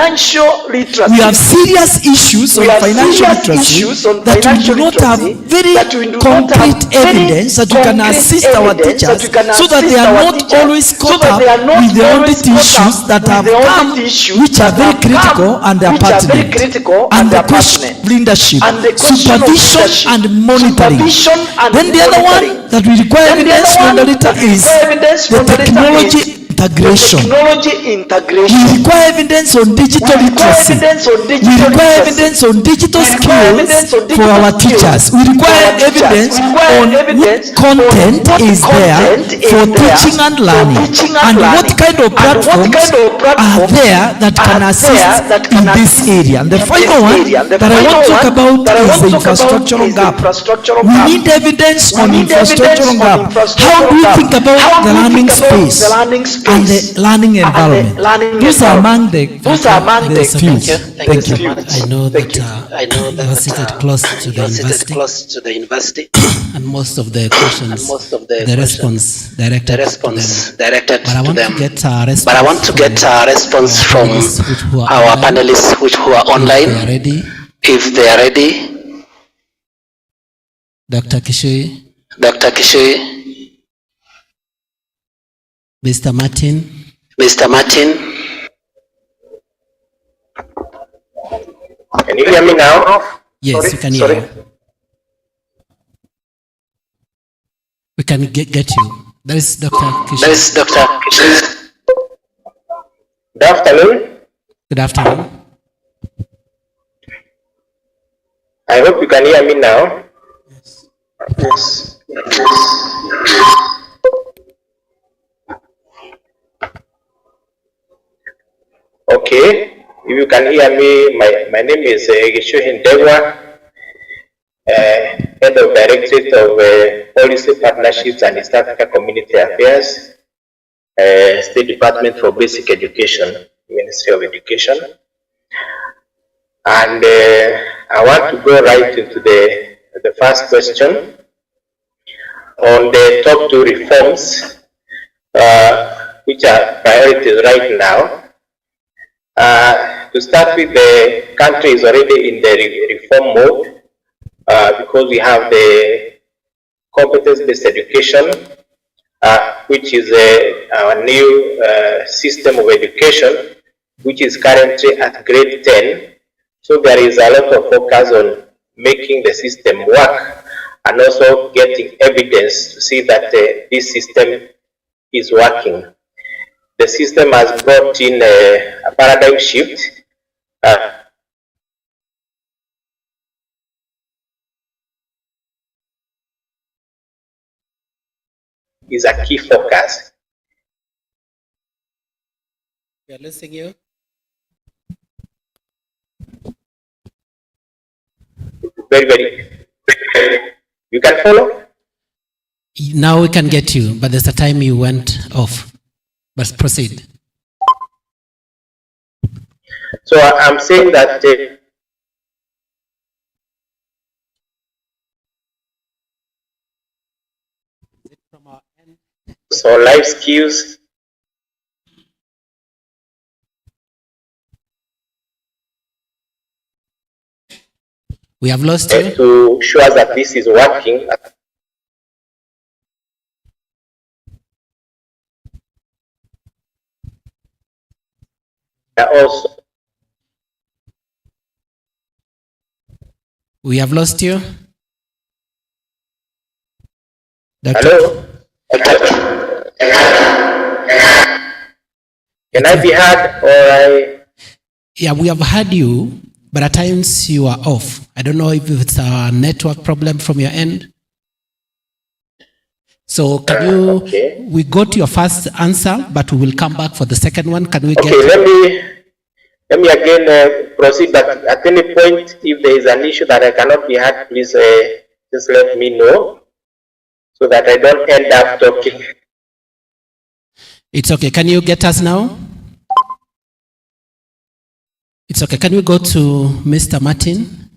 [SPEAKER 12] have serious issues on financial literacy that we do not have very concrete evidence that you can assist our teachers so that they are not always caught up with the audit issues that have come, which are very critical and are pertinent. And the question of leadership, supervision and monitoring. Then the other one that we require evidence on the data is the technology integration. We require evidence on digital literacy. We require evidence on digital skills for our teachers. We require evidence on what content is there for teaching and learning, and what kind of platforms are there that can assist in this area. And the final one that I want to talk about is the infrastructural gap. We need evidence on infrastructural gap. How do you think about the learning space and the learning environment? Those are among the few. Thank you.
[SPEAKER 14] I know that you are seated close to the university, and most of the questions, the response directed to them. But I want to get a response from our panelists who are online. If they are ready. Dr. Kishui. Mr. Martin.
[SPEAKER 5] Can you hear me now?
[SPEAKER 14] Yes, we can hear you. We can get you. That is Dr. Kishui.
[SPEAKER 5] Good afternoon.
[SPEAKER 14] Good afternoon.
[SPEAKER 5] I
[SPEAKER 16] I hope you can hear me now. Yes. Okay, if you can hear me, my name is Gishuhin Dewa, Head of Directorate of Policy Partnerships and East Africa Community Affairs, State Department for Basic Education, Ministry of Education. And I want to go right into the first question on the top 2 reforms, which are priorities right now. To start with, the country is already in the reform mode because we have the competence-based education, which is our new system of education, which is currently at grade 10. So there is a lot of focus on making the system work and also getting evidence to see that this system is working. The system has brought in a paradigm shift. Is a key focus.
[SPEAKER 14] We are listening you.
[SPEAKER 16] Very. You can follow?
[SPEAKER 14] Now we can get you, but there's a time you went off. But proceed.
[SPEAKER 16] So I'm saying that so life skills.
[SPEAKER 14] We have lost you.
[SPEAKER 16] To show us that this is working. Also,
[SPEAKER 14] we have lost you.
[SPEAKER 16] Hello? Can I be heard or
[SPEAKER 14] Yeah, we have heard you, but at times you are off. I don't know if it's a network problem from your end. So can you,
[SPEAKER 16] okay.
[SPEAKER 14] We got your first answer, but we will come back for the second one. Can we get?
[SPEAKER 16] Okay, let me again proceed, but at any point, if there is an issue that I cannot be heard, please just let me know so that I don't end up talking.
[SPEAKER 14] It's okay. Can you get us now? It's okay. Can we go to Mr. Martin?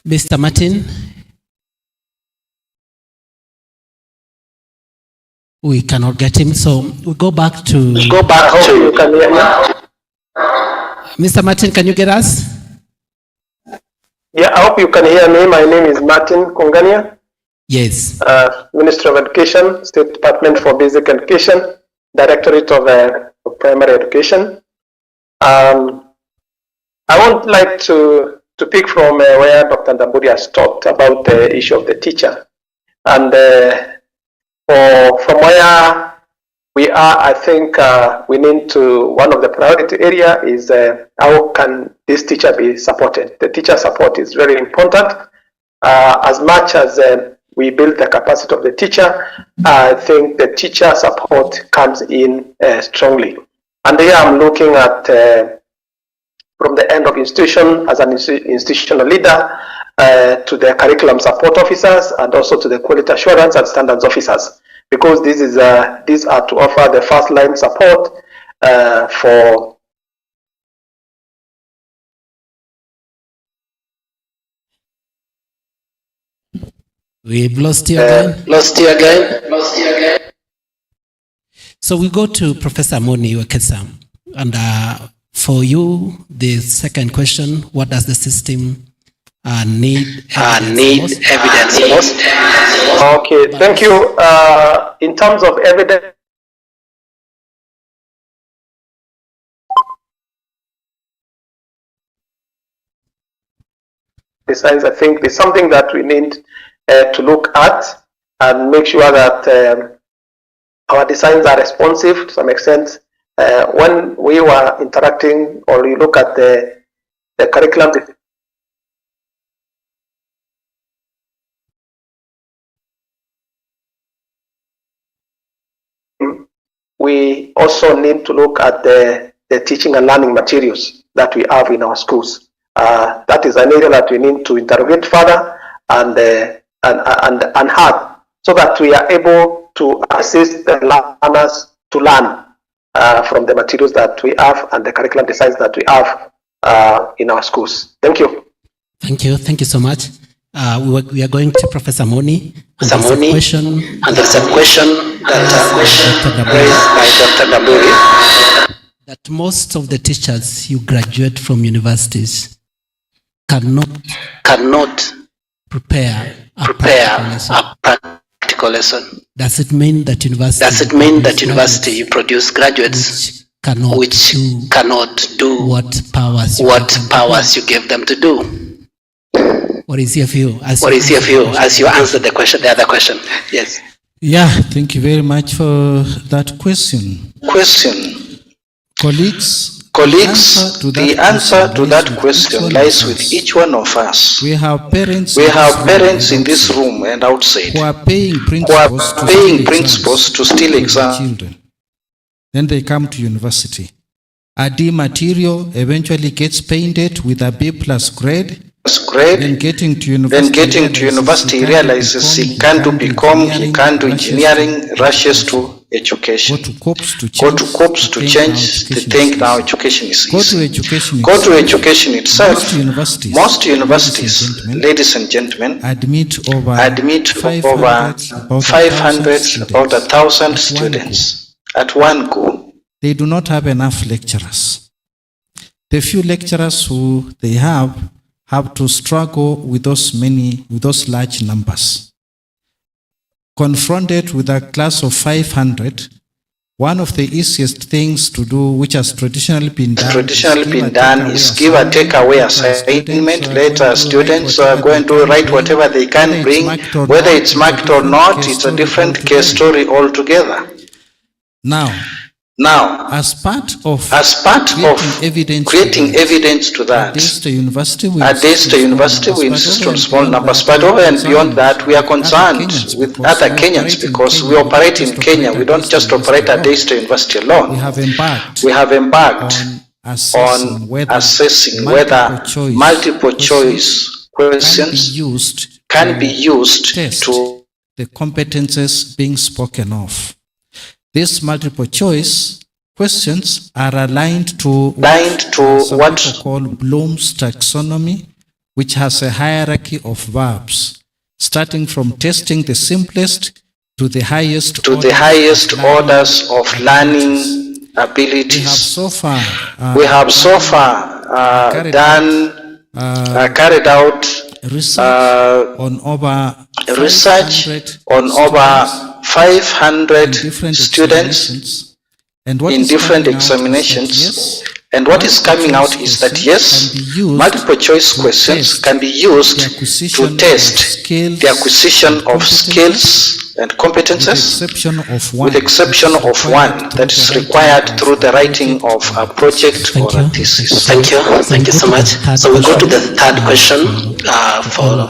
[SPEAKER 14] Mr. Martin? We cannot get him, so we go back to...
[SPEAKER 16] You can hear me.
[SPEAKER 14] Mr. Martin, can you get us?
[SPEAKER 16] Yeah, I hope you can hear me. My name is Martin Kongania.
[SPEAKER 14] Yes.
[SPEAKER 16] Minister of Education, State Department for Basic Education, Directorate of Primary Education. I would like to pick from where Dr. Ndamburi has talked about the issue of the teacher. And from where we are, I think we need to, one of the priority area is how can this teacher be supported? The teacher support is very important. As much as we build the capacity of the teacher, I think the teacher support comes in strongly. And here I'm looking at from the end of institution as an institutional leader to the curriculum support officers and also to the quality assurance and standards officers, because these are to offer the first line support for
[SPEAKER 14] We've lost you again. So we go to Professor Moni Wekesa. And for you, the second question, what does the system need
[SPEAKER 16] evidence most? Okay, thank you. In terms of evidence, designs, I think is something that we need to look at and make sure that our designs are responsive to some extent when we were interacting, or you look at the curriculum, we also need to look at the teaching and learning materials that we have in our schools. That is an area that we need to interrogate further and have, so that we are able to assist the learners to learn from the materials that we have and the curriculum designs that we have in our schools. Thank you.
[SPEAKER 14] Thank you. Thank you so much. We are going to Professor Moni.
[SPEAKER 5] And there's a question that raised by Dr. Gamburi.
[SPEAKER 14] That most of the teachers who graduate from universities cannot prepare a practical lesson. Does it mean that university you produce graduates which cannot do what powers you give them to do? What is your view? As you answer the other question? Yes.
[SPEAKER 20] Yeah, thank you very much for that question. Colleagues, the answer to that question lies with each one of us. We have parents in this room and outside who are paying principals to steal exam children. Then they come to university. A D material eventually gets painted with a B+ grade. Then getting to university realizes he can't do BCom, he can't do engineering, rushes to education. Go to COPS to change the thing. Now education is easy. Go to education itself. Most universities, ladies and gentlemen, admit over 500, about 1,000 students at one go. They do not have enough lecturers. The few lecturers who they have to struggle with those large numbers. Confronted with a class of 500, one of the easiest things to do, which has traditionally been done, is give a takeaway assignment. Let students go and write whatever they can bring. Whether it's marked or not, it's a different case story altogether. Now, as part of creating evidence to that, at Daystar University we insist on small numbers, but over and beyond that, we are concerned with other Kenyans, because we operate in Kenya. We don't just operate at Daystar University alone. We have embarked on assessing whether multiple choice questions can be used to the competences being spoken of. These multiple choice questions are aligned to what we call Bloom's taxonomy, which has a hierarchy of verbs, starting from testing the simplest to the highest orders of learning abilities. We have so far carried out research on over 500 students in different examinations, and what is coming out is that yes, multiple choice questions can be used to test the acquisition of skills and competences, with exception of one that is required through the writing of a project or a thesis.
[SPEAKER 5] Thank you so much. So we go to the third question for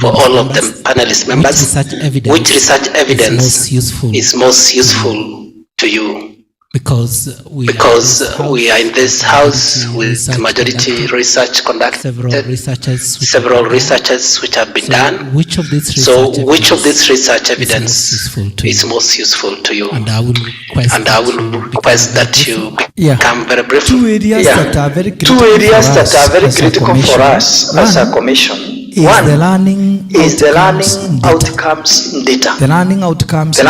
[SPEAKER 5] all of the panelist members. Which research evidence is most useful to you? Because we are in this house with majority research conducted, several researches which have been done. Which of this research evidence is most useful to you? And I will request that you come very briefly.
[SPEAKER 12] Two areas that are very
[SPEAKER 5] critical for us as a commission. One is the learning outcomes data.
[SPEAKER 12] The learning outcomes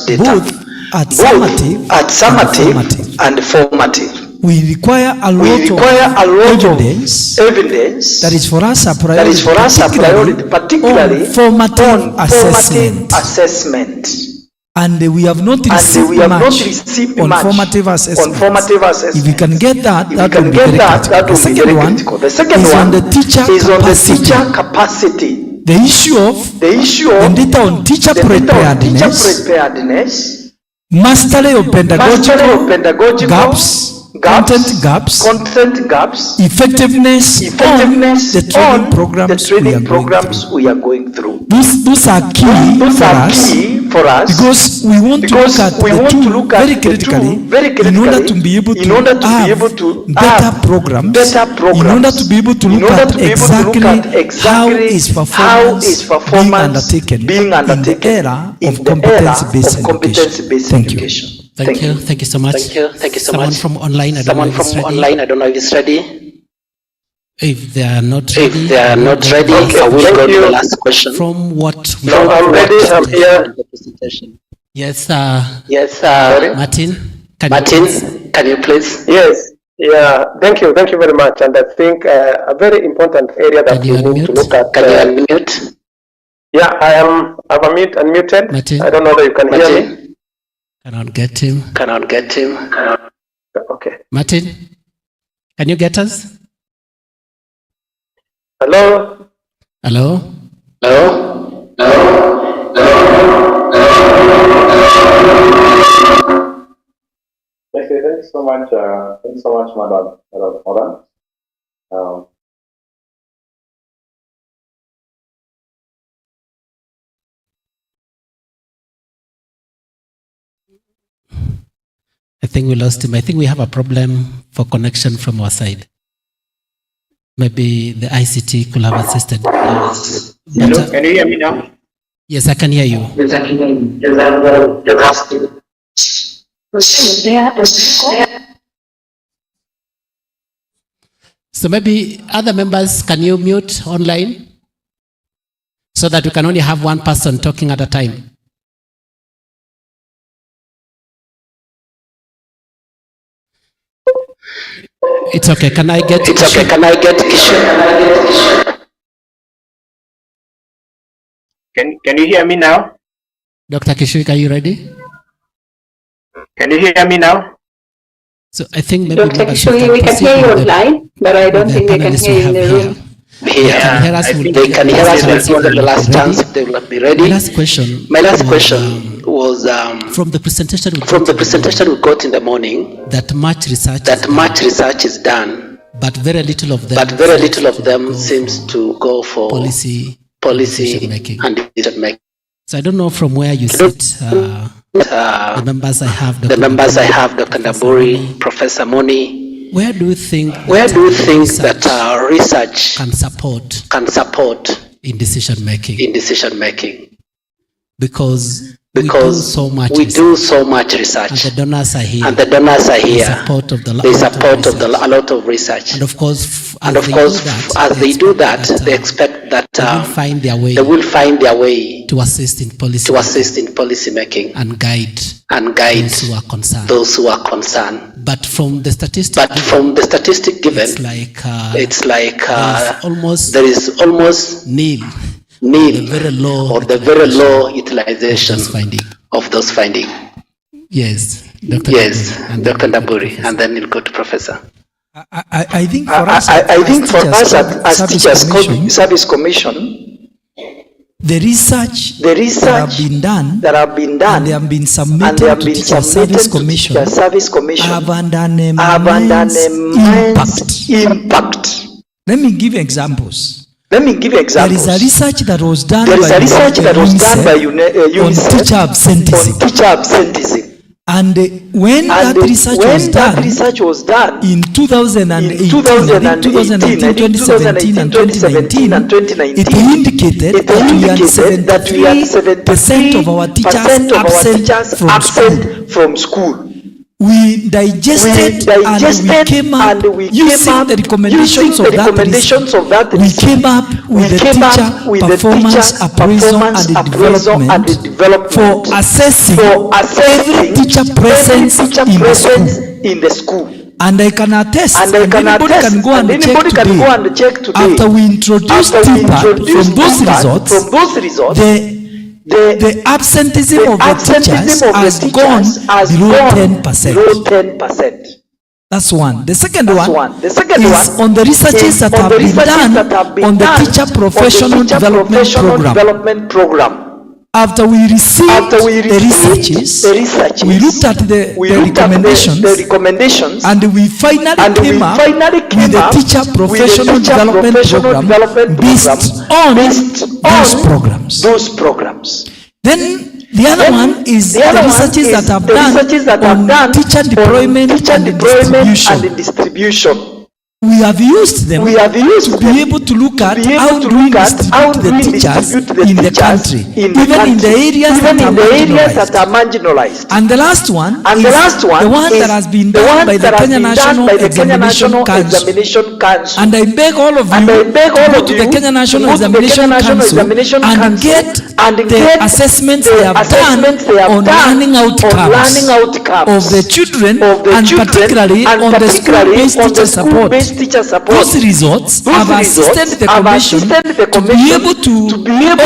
[SPEAKER 5] data.
[SPEAKER 12] Both at summative and formative. We require a lot of evidence that is for us a priority, particularly on formative assessment. And we have not received much on formative assessment. If we can get that, that will be very critical. The second one is on the teacher capacity. The issue of data on teacher preparedness mastery of pedagogical gaps, content gaps, effectiveness on the training programs we are going through. Those are key for us because we want to look at the two very critically in order to be able to have better programs, in order to be able to look at exactly how is performance being undertaken in the era of competency-based education.
[SPEAKER 14] Thank you. Thank you so much.
[SPEAKER 5] Thank you so
[SPEAKER 14] Someone
[SPEAKER 5] much.
[SPEAKER 14] from online, I don't
[SPEAKER 5] Someone
[SPEAKER 14] know if it's
[SPEAKER 5] from
[SPEAKER 14] ready.
[SPEAKER 5] online, I don't know if it's ready.
[SPEAKER 14] If they are not ready,
[SPEAKER 5] If they are not ready, I will go to the last question.
[SPEAKER 14] From what?
[SPEAKER 16] No, I'm ready. I'm here.
[SPEAKER 14] Yes,
[SPEAKER 5] Yes,
[SPEAKER 14] Martin.
[SPEAKER 5] Can you please?
[SPEAKER 16] Yes. Yeah. Thank you. Thank you very much. And I think a very important area that we need to look at.
[SPEAKER 5] Can you unmute?
[SPEAKER 16] Yeah, I'm unmuted.
[SPEAKER 14] Martin.
[SPEAKER 16] I don't know that you can hear me.
[SPEAKER 14] Cannot get him.
[SPEAKER 5] Cannot get him.
[SPEAKER 16] Okay.
[SPEAKER 14] Martin, can you get us?
[SPEAKER 16] Hello.
[SPEAKER 14] Hello.
[SPEAKER 5] Hello.
[SPEAKER 2] Thanks so much. Thanks so much, Madam Moran.
[SPEAKER 14] I think we lost him. I think we have a problem for connection from our side. Maybe the ICT could have assisted.
[SPEAKER 2] Hello, can you hear me now?
[SPEAKER 14] Yes, I can hear you.
[SPEAKER 2] Yes, I can hear you.
[SPEAKER 14] So maybe other members, can you mute online so that we can only have one person talking at a time? It's okay. Can I get?
[SPEAKER 5] It's okay. Can I get Kishu?
[SPEAKER 2] Can you hear me now?
[SPEAKER 14] Dr. Kishik, are you ready?
[SPEAKER 2] Can you hear me now?
[SPEAKER 14] So I think maybe
[SPEAKER 17] Dr. Kishori, we can hear you online, but I don't think they can hear you in the room.
[SPEAKER 5] Yeah, they can hear us. We'll give them the last chance if they will be ready.
[SPEAKER 14] My last question.
[SPEAKER 5] My last question was
[SPEAKER 14] from the presentation.
[SPEAKER 5] We got in the morning.
[SPEAKER 14] That much
[SPEAKER 5] research is done.
[SPEAKER 14] But very little of them.
[SPEAKER 5] Seems to go for
[SPEAKER 14] policy
[SPEAKER 5] and decision making.
[SPEAKER 14] So I don't know from where you sit. The members I have, Dr.
[SPEAKER 5] Dr. Ndamburi, Professor Moni.
[SPEAKER 14] Where do you think
[SPEAKER 5] that research
[SPEAKER 14] can support in decision making? Because we do so much research, and the donors are here. The support of a lot of research. And of course,
[SPEAKER 5] as they do that, they expect that they will find their way
[SPEAKER 14] to assist in policy
[SPEAKER 5] making
[SPEAKER 14] and guide
[SPEAKER 5] those who are concerned.
[SPEAKER 14] But from the statistic
[SPEAKER 5] given, it's like there is almost nil or the very low utilization of those findings.
[SPEAKER 14] Yes,
[SPEAKER 5] Dr. Ndamburi, and then you'll go to Professor.
[SPEAKER 12] I think for us, as Teachers Service Commission, the research that have been done and they have been submitted to Teachers Service Commission have had an immense impact. Let me give examples. There is a research that was done by UNICEF on teacher absenteeism. And when that research was done in 2018, 2017 and 2019, it indicated that we had 73% of our teachers absent from school. We digested and we came up using the recommendations of that research. We came up with the teacher performance appraisal and development for assessing every teacher presence in the school. And I can attest, and anybody can go and check today. After we introduced TPAT from those results, the absenteeism of the teachers has gone below 10%. That's one. The second one is on the researches that have been done on the teacher professional development program. after we received the researches, we looked at the recommendations, and we finally came up with the teacher professional development program based on those programs. Then the other one is the researches that have done on teacher deployment and distribution. We have used them to be able to look at how do we distribute the teachers in the country, even in the areas that are marginalized. And the last one is the one that has been done by the Kenya National Examination Council. And I beg all of you to go to the Kenya National Examination Council and get the assessments they have done on learning outcomes of the children, and particularly on the school-based teacher support. Those results have assisted the commission to be able to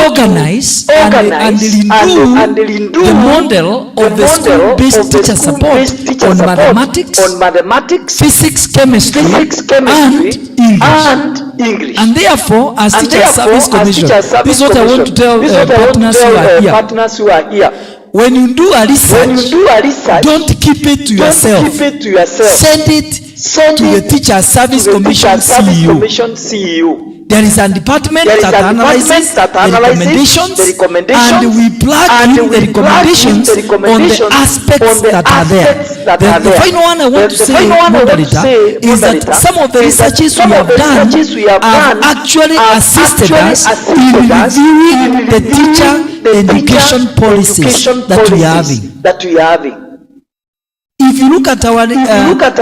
[SPEAKER 12] organize and improve the model of the school-based teacher support on mathematics, physics, chemistry, and English. And therefore, as Teacher Service Commission, this is what I want to tell partners who are here. When you do a research, don't keep it to yourself. Send it to the Teacher Service Commission CEO. There is a department that analyzes the recommendations, and we plug in the recommendations on the aspects that are there. The final one I want to say, Moderator, is that some of the researches we have done have actually assisted us in reviewing the teacher education policies that we are having. If you look at our number of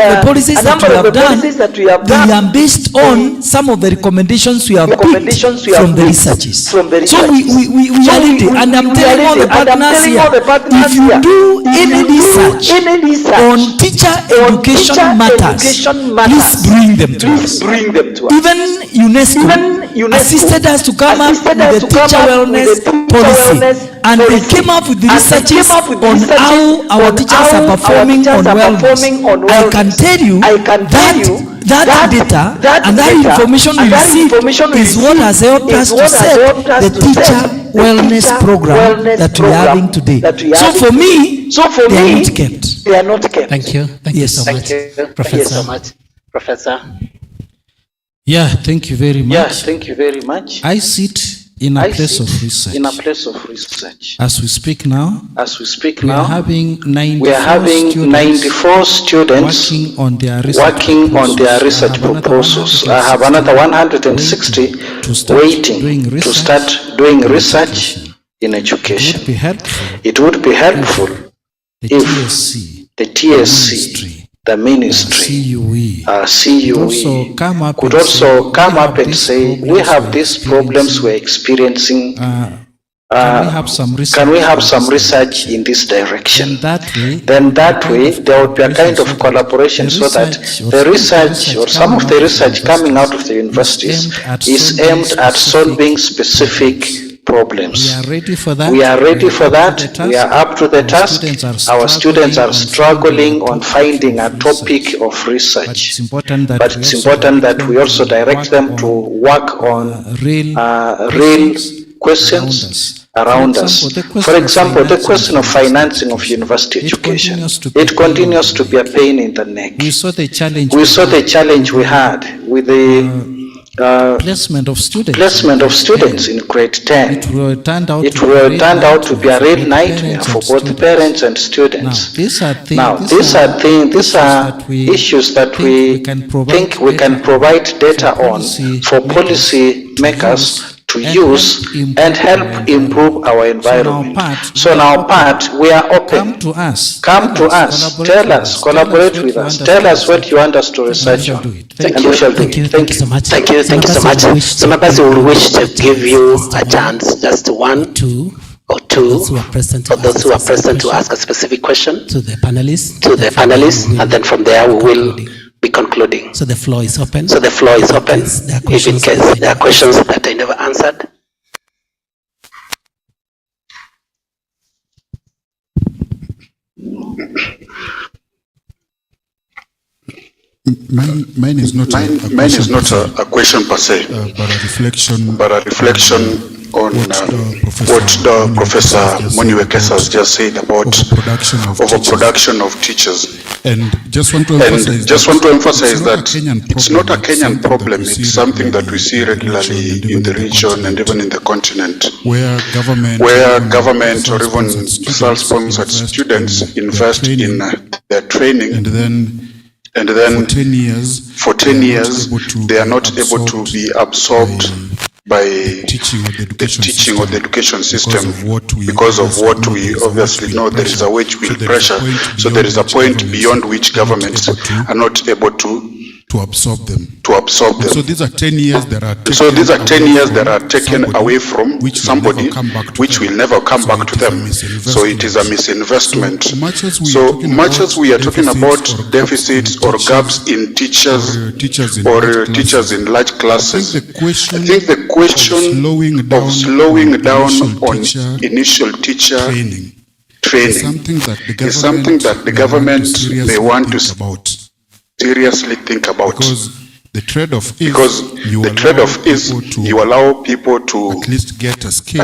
[SPEAKER 12] the policies that we have done, they are based on some of the recommendations we have picked from the researches. So we are ready, and I'm telling all the partners here, if you do any research on teacher education matters, please bring them to us. Even UNESCO assisted us to come up with the teacher wellness policy, and they came up with the researches on how our teachers are performing on wellness. I can tell you that data and that information we received is what has helped us to set the teacher wellness program that we are having today. So for me, they are not kept.
[SPEAKER 14] Thank you. Thank you so much,
[SPEAKER 5] Professor.
[SPEAKER 20] Yeah, thank you very much.
[SPEAKER 15] Yeah, thank you very much.
[SPEAKER 20] I sit in a place of research. As we speak now, we are having 94 students working on their research proposals. I have another 160 waiting to start doing research in education. It would be helpful if the TSC, the ministry, CUE could also come up and say, we have these problems we're experiencing. Can we have some research in this direction? Then that way there would be a kind of collaboration, so that the research or some of the research coming out of the universities is aimed at solving specific problems. We are ready for that. We are up to the task. Our students are struggling on finding a topic of research. But it's important that we also direct them to work on real questions around us. For example, the question of financing of university education. It continues to be a pain in the neck. We saw the challenge we had with the placement of students in grade 10. It turned out to be a real nightmare for both parents and students. Now, these are issues that we think we can provide data on for policy makers to use and help improve our environment. So on our part, we are open. Come to us, tell us, collaborate with us, tell us what you want us to research on. And we shall do it. Thank you so much.
[SPEAKER 5] Thank you so much. So members will wish to give you a chance, just one or two, for those who are present to ask a specific question
[SPEAKER 14] to the panelists,
[SPEAKER 5] and then from there we will be concluding.
[SPEAKER 14] So the floor is open.
[SPEAKER 5] If in case there are questions that I never answered.
[SPEAKER 3] Mine is not a question per se, but a reflection
[SPEAKER 21] on what the Professor Moniwekesa has just said about overproduction of teachers. And just want to emphasize that it's not a Kenyan problem, it's something that we see regularly in the region and even in the continent, where government or even self-sponsored students invest in their training, and then for 10 years they are not able to be absorbed by the teaching or the education system because of what we obviously know. There is a wage bill pressure, so there is a point beyond which governments are not able to absorb them. So these are 10 years that are taken away from somebody, which will never come back to them. So it is a misinvestment. So much as we are talking about deficits or gaps in teachers or teachers in large classes, I think the question of slowing down on initial teacher training is something that the government may want to seriously think about, because the trade-off is you allow people to at least get a skill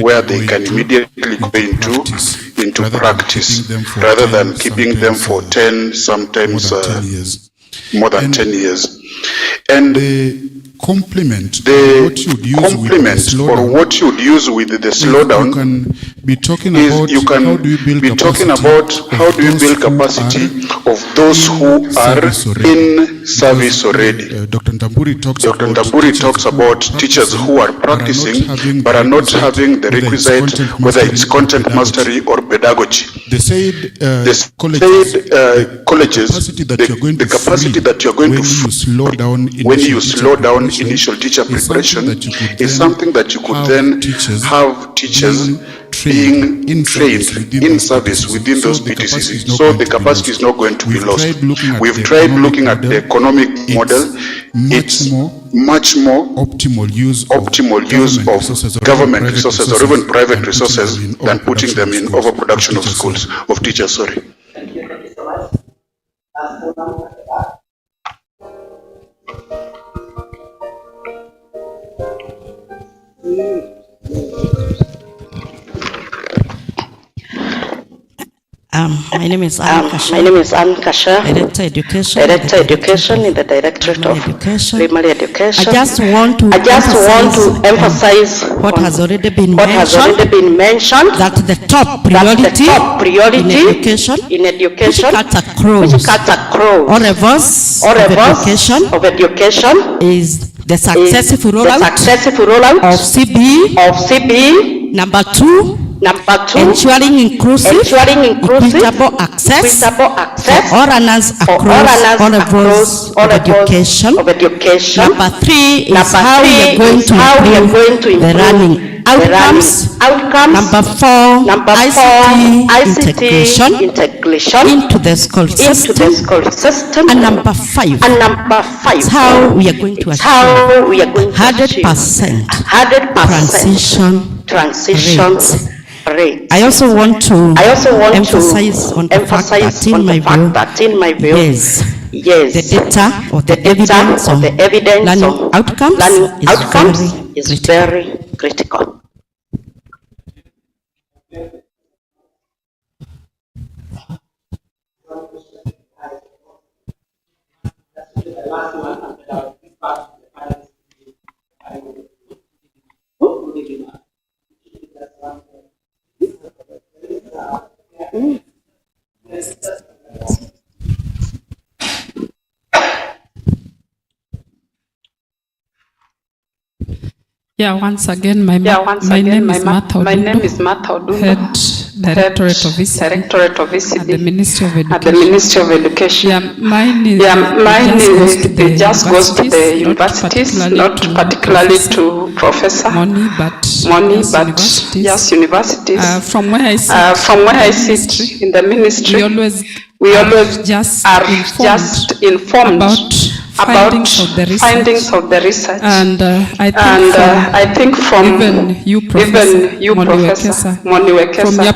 [SPEAKER 21] where they can immediately go into practice, rather than keeping them for 10, sometimes more than 10 years. And complement or what you'd use with the slowdown is you can be talking about how do you build capacity of those who are in service already. Dr. Ntamburi talks about teachers who are practicing but are not having the requisite, whether it's content mastery or pedagogy. They said colleges, the capacity that you're going to when you slow down initial teacher preparation is something that you could then have teachers being trained in service within those PTCs. So the capacity is not going to be lost. We've tried looking at the economic model. It's much more optimal use of government resources or even private resources than putting them in overproduction of schools, of teachers, sorry.
[SPEAKER 3] My name is Anne Kasha. Director Education in the Directorate of Primary Education. I just want to emphasize what has already been mentioned. That the top priority in education, which cuts across all levels of education, is the successful rollout of CBE. Number two, ensuring inclusive, equitable access for all learners across all levels of education. Number three is how we are going to improve the learning outcomes. Number four, ICT integration into the school system. And number five is how we are going to achieve 100% transition rate. I also want to emphasize on the fact that in my view, yes, the data or the evidence of learning outcomes is very critical.
[SPEAKER 4] Yeah, once again, my name is Martha Odundo, Head Directorate of ECD at the Ministry of Education. Yeah, mine just goes to the universities, not particularly to Professor Moni, but yes, universities. From where I sit in the ministry, we always are just informed about findings of the research. And I think from even you, Professor Moniwekesa, from your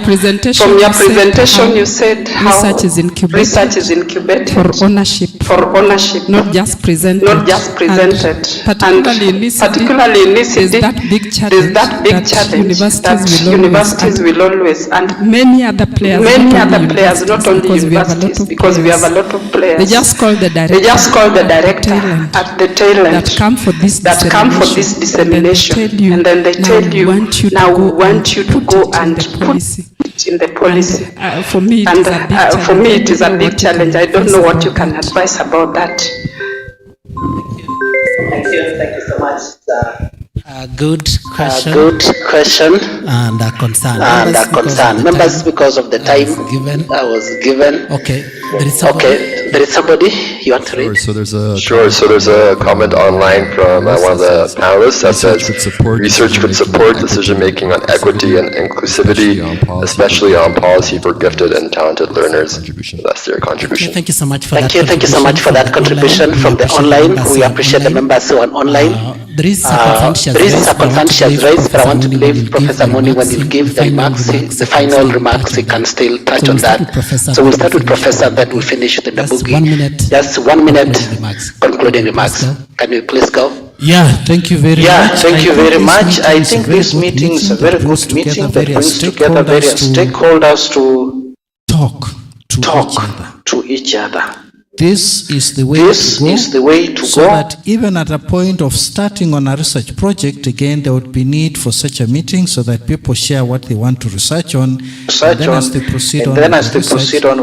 [SPEAKER 4] presentation, you said how research is incubated for ownership, not just presented. Particularly in ECD, there's that big challenge that universities will always, and many other players, not only universities, because we have a lot of players. They just call the director at the tail end that come for this dissemination, and then they tell you, now we want you to go and put it in the policy. For me, it is a big challenge. I don't know what you can advise about that.
[SPEAKER 5] Thank you so much.
[SPEAKER 14] Good question.
[SPEAKER 5] And a concern.
[SPEAKER 14] Members,
[SPEAKER 5] because of the time I was given.
[SPEAKER 14] Okay.
[SPEAKER 5] There is somebody you want to read?
[SPEAKER 6] So there's a comment online from one of the panelists that says research could support decision making on equity and inclusivity, especially on policy for gifted and talented learners. That's their contribution.
[SPEAKER 14] Thank you so much for
[SPEAKER 5] that. Thank you so much for that contribution from the online. We appreciate the members who are online.
[SPEAKER 14] There is a contentious race, but I want to believe Professor Moni, when you give the remarks, the final remarks, he can still touch on that. So we'll start with Professor, then we'll finish with the Ndabugi. 1 minute.
[SPEAKER 5] Just 1 minute concluding remarks. Can you please go?
[SPEAKER 20] Yeah, thank you very much.
[SPEAKER 15] Thank you very much. I think this meeting is a very good meeting that brings together various stakeholders to talk to each other.
[SPEAKER 20] This is the way to go. So that even at a point of starting on a research project, again, there would be need for such a meeting so that people share what they want to research on. And then as they proceed on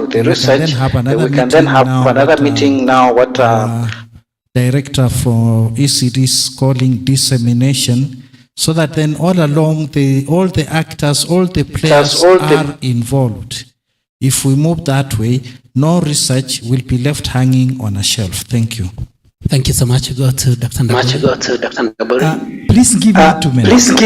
[SPEAKER 20] with the research, we can then have another meeting now, what Director for ECD is calling dissemination, so that then all along all the actors, all the players are involved. If we move that way, no research will be left hanging on a shelf. Thank you.
[SPEAKER 14] Thank you so much. Go to Dr. Ndaburi.
[SPEAKER 12] Please give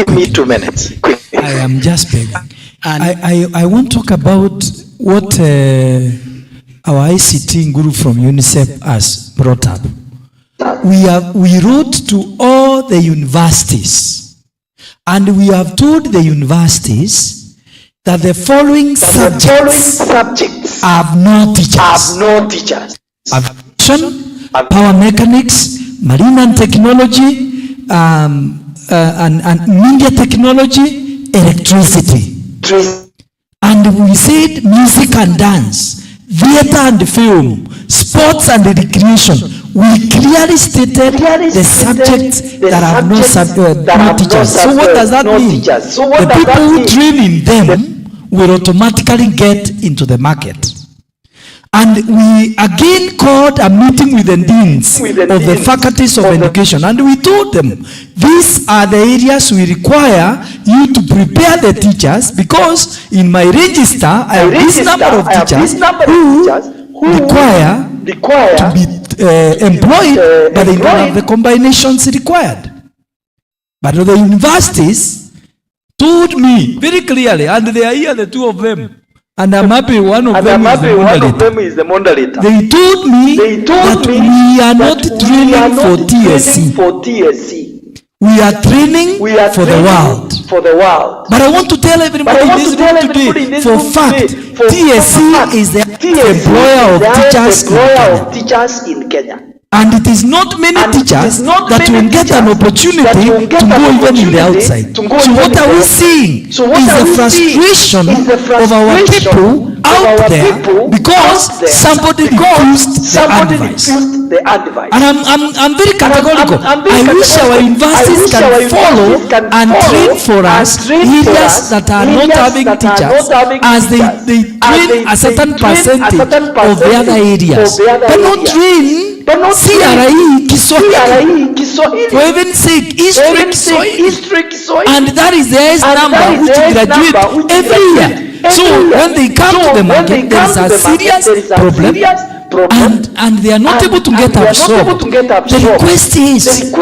[SPEAKER 12] me 2 minutes.
[SPEAKER 15] Quickly.
[SPEAKER 12] I am just begging. I want to talk about what our ICT guru from UNICEF has brought up. We wrote to all the universities, and we have told the universities that the following subjects have no teachers. Aviation, power mechanics, marine and technology, and media technology, electricity. And we said music and dance, theater and film, sports and recreation. We clearly stated the subjects that have no teachers. So what does that mean? The people who train in them will automatically get into the market. And we again called a meeting with the deans of the faculties of education, and we told them, these are the areas we require you to prepare the teachers, because in my register I have this number of teachers who require to be employed, but they don't have the combinations required. But the universities told me very clearly, and they are here, the two of them, and I'm happy one of them is the moderator. They told me that we are not training for TSC. We are training for the world. But I want to tell everybody in this room today, for fact, TSC is the employer of teachers in Kenya. And it is not many teachers that will get an opportunity to go even in the outside. So what are we seeing is the frustration of our people out there because somebody refused the advice. And I'm very categorical. I wish our universities can follow and train for us areas that are not having teachers, as they train a certain percentage of the other areas. But not train CRE Kiswahili, for heaven's sake, history Kiswahili, and that is the highest number which graduate every year. So when they come to the market, there is a serious problem, and they are not able to get absorbed. The request is,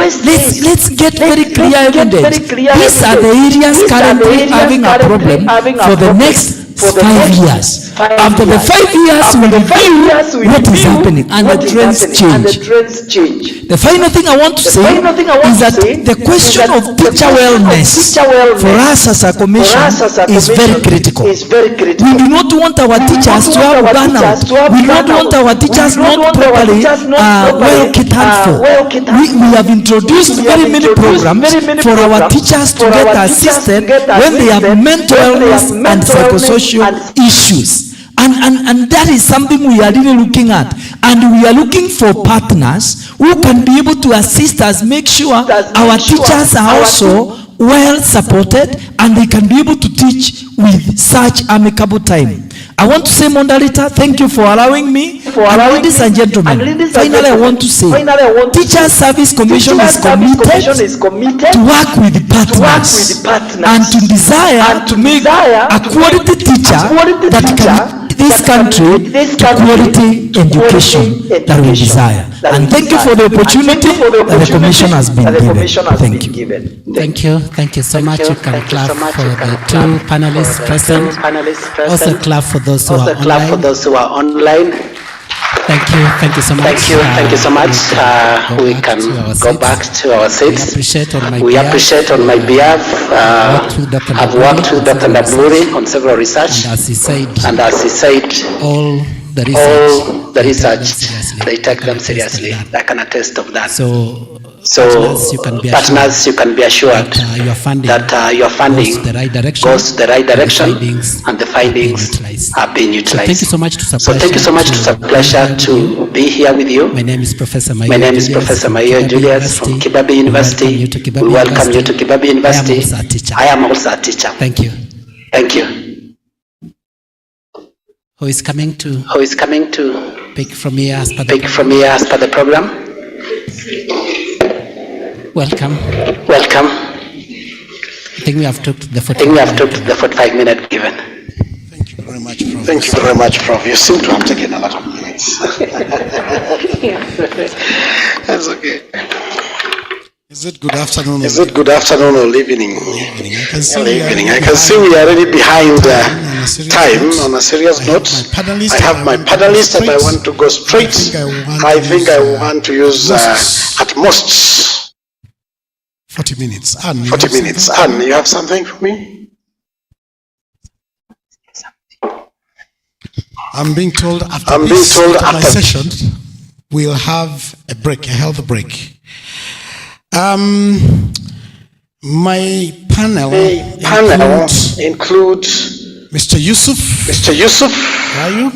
[SPEAKER 12] let's get very clear evidence. These are the areas currently having a problem for the next 5 years. After the 5 years, we review what is happening and the trends change. The final thing I want to say is that the question of teacher wellness for us as a commission is very critical. We do not want our teachers to have burnout. We do not want our teachers not properly well catered for. We have introduced very many programs for our teachers to get assisted when they have mental illness and psychosocial issues. And that is something we are really looking at. And we are looking for partners who can be able to assist us, make sure our teachers are also well supported and they can be able to teach with such amicable time. I want to say, Mondalita, thank you for allowing me. And ladies and gentlemen, finally I want to say, Teacher Service Commission is committed to work with the partners and to desire to make a quality teacher that can this country to quality education that we desire. And thank you for the opportunity that the Commission has been given. Thank you.
[SPEAKER 14] Thank you so much. You can clap for the two panelists present. Also clap for those who are online. Thank you so much.
[SPEAKER 5] Thank you so much. We can go back to our seats. We appreciate on my behalf. I've worked with Dr. Ndaburi on several research, and as he said, all the research, they take them seriously. I can attest of that. So partners, you can be assured that your funding goes the right direction and the findings are being utilized.
[SPEAKER 14] Thank you so much.
[SPEAKER 5] It's a pleasure to be here with you.
[SPEAKER 14] My name is Professor
[SPEAKER 5] Maio Julius from Kibabi University. We welcome you to Kibabi University. I am also a teacher.
[SPEAKER 14] Thank you. Who is coming to pick from here as per
[SPEAKER 5] the program?
[SPEAKER 14] Welcome. I think we have took the
[SPEAKER 5] 45 minutes given.
[SPEAKER 21] Thank you very much, Prof. You seem to have taken a lot of minutes. That's okay. Is it good afternoon or evening? I can see we are already behind time. On a serious note, I have my panelists and I want to go straight. I think I want to use at most 40 minutes. Anne, you have something for me? I'm being told after my session, we'll have a break, a health break. My panel includes Mr. Yusuf. Are you?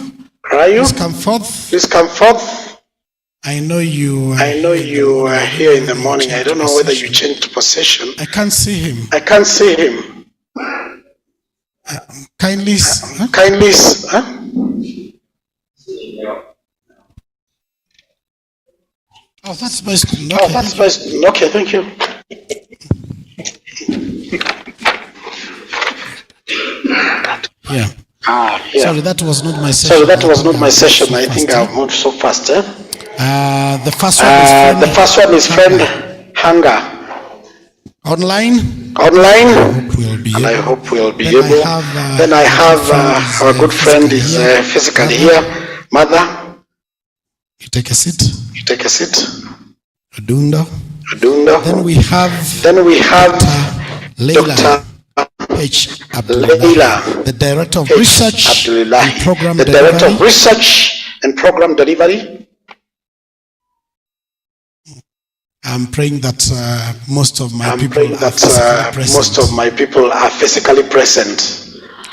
[SPEAKER 21] Please come forth. I know you are here in the morning. I don't know whether you changed possession. I can't see him. Kindly. Oh, that's my screen. Okay, thank you. Yeah. Sorry, that was not my session. I think I've moved so fast. The first one is friend Hanga. Online. And I hope we'll be able. Then I have our good friend is physically here. Mother. You take a seat. Adunda. Then we have Dr. H. Abdullah, the Director of Research and Program Delivery. I'm praying that most of my people are physically present.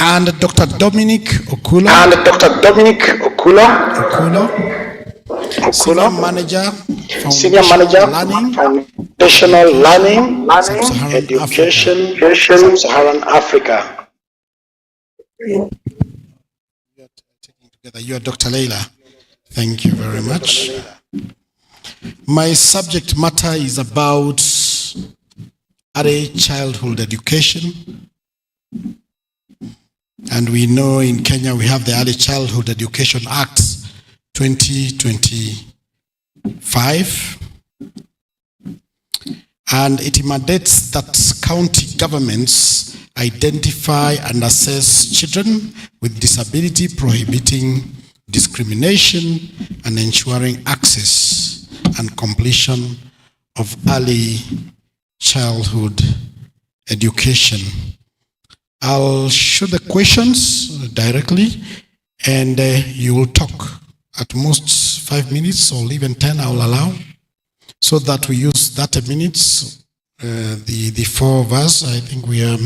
[SPEAKER 21] And Dr. Dominic Okulo. Senior Manager, Foundational Learning, Education, Sub-Saharan Africa. You are Dr. Leila. Thank you very much. My subject matter is about early childhood education. And we know in Kenya we have the Early Childhood Education Act 2025.
[SPEAKER 7] and it mandates that county governments identify and assess children with disability, prohibiting discrimination and ensuring access and completion of early childhood education. I'll show the questions directly, and you will talk at most 5 minutes or even 10 I'll allow, so that we use 30 minutes. The four of us, I think we are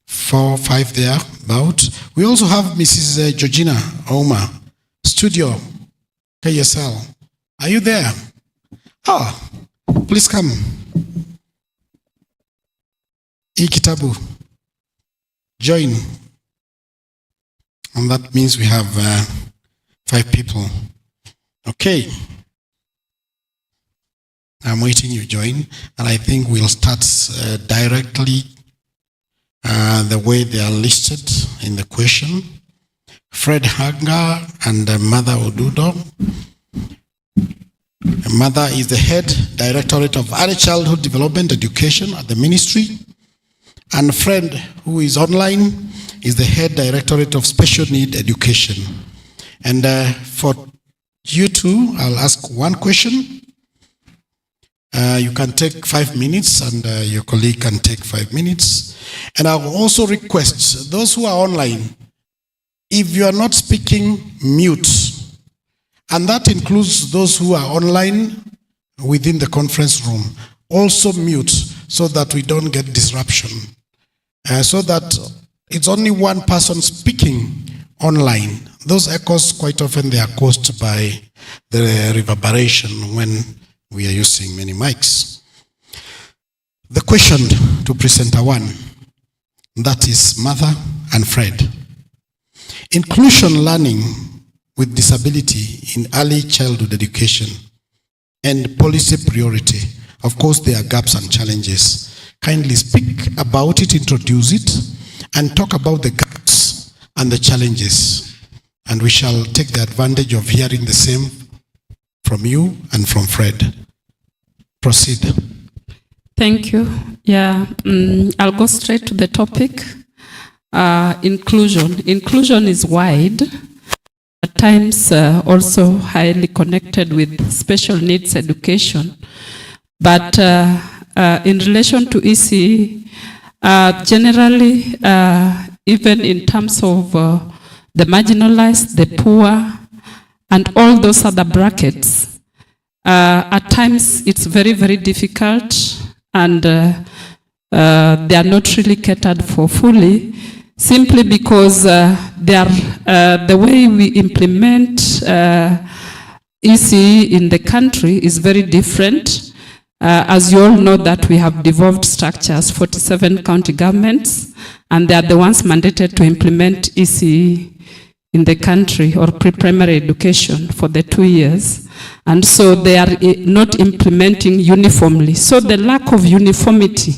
[SPEAKER 7] 4 or 5 there about. We also have Mrs. Georgina Oma, studio, KSL. Are you there? Oh, please come. Kitabu, join. And that means we have 5 people. Okay. I'm waiting you join. And I think we'll start directly the way they are listed in the question. Fred Hanger and Mother Odudo. Mother is the head Directorate of Early Childhood Development Education at the ministry. And Fred, who is online, is the head Directorate of Special Need Education. And for you two, I'll ask one question. You can take 5 minutes, and your colleague can take 5 minutes. And I'll also request those who are online, if you are not speaking, mute. And that includes those who are online within the conference room. Also mute, so that we don't get disruption. So that it's only one person speaking online. Those echoes, quite often, they are caused by the reverberation when we are using many mics. The question to presenter 1, that is Mother and Fred. Inclusion learning with disability in early childhood education and policy priority. Of course, there are gaps and challenges. Kindly speak about it, introduce it, and talk about the gaps and the challenges. And we shall take the advantage of hearing the same from you and from Fred. Proceed.
[SPEAKER 4] Thank you. Yeah, I'll go straight to the topic. Inclusion. Inclusion is wide, at times also highly connected with special needs education. But in relation to ECE, generally, even in terms of the marginalized, the poor, and all those other brackets, at times it's very, very difficult, and they are not really catered for fully, simply because the way we implement ECE in the country is very different. As you all know that we have devolved structures, 47 county governments, and they are the ones mandated to implement ECE in the country, or pre-primary education, for the 2 years. And so they are not implementing uniformly. So the lack of uniformity,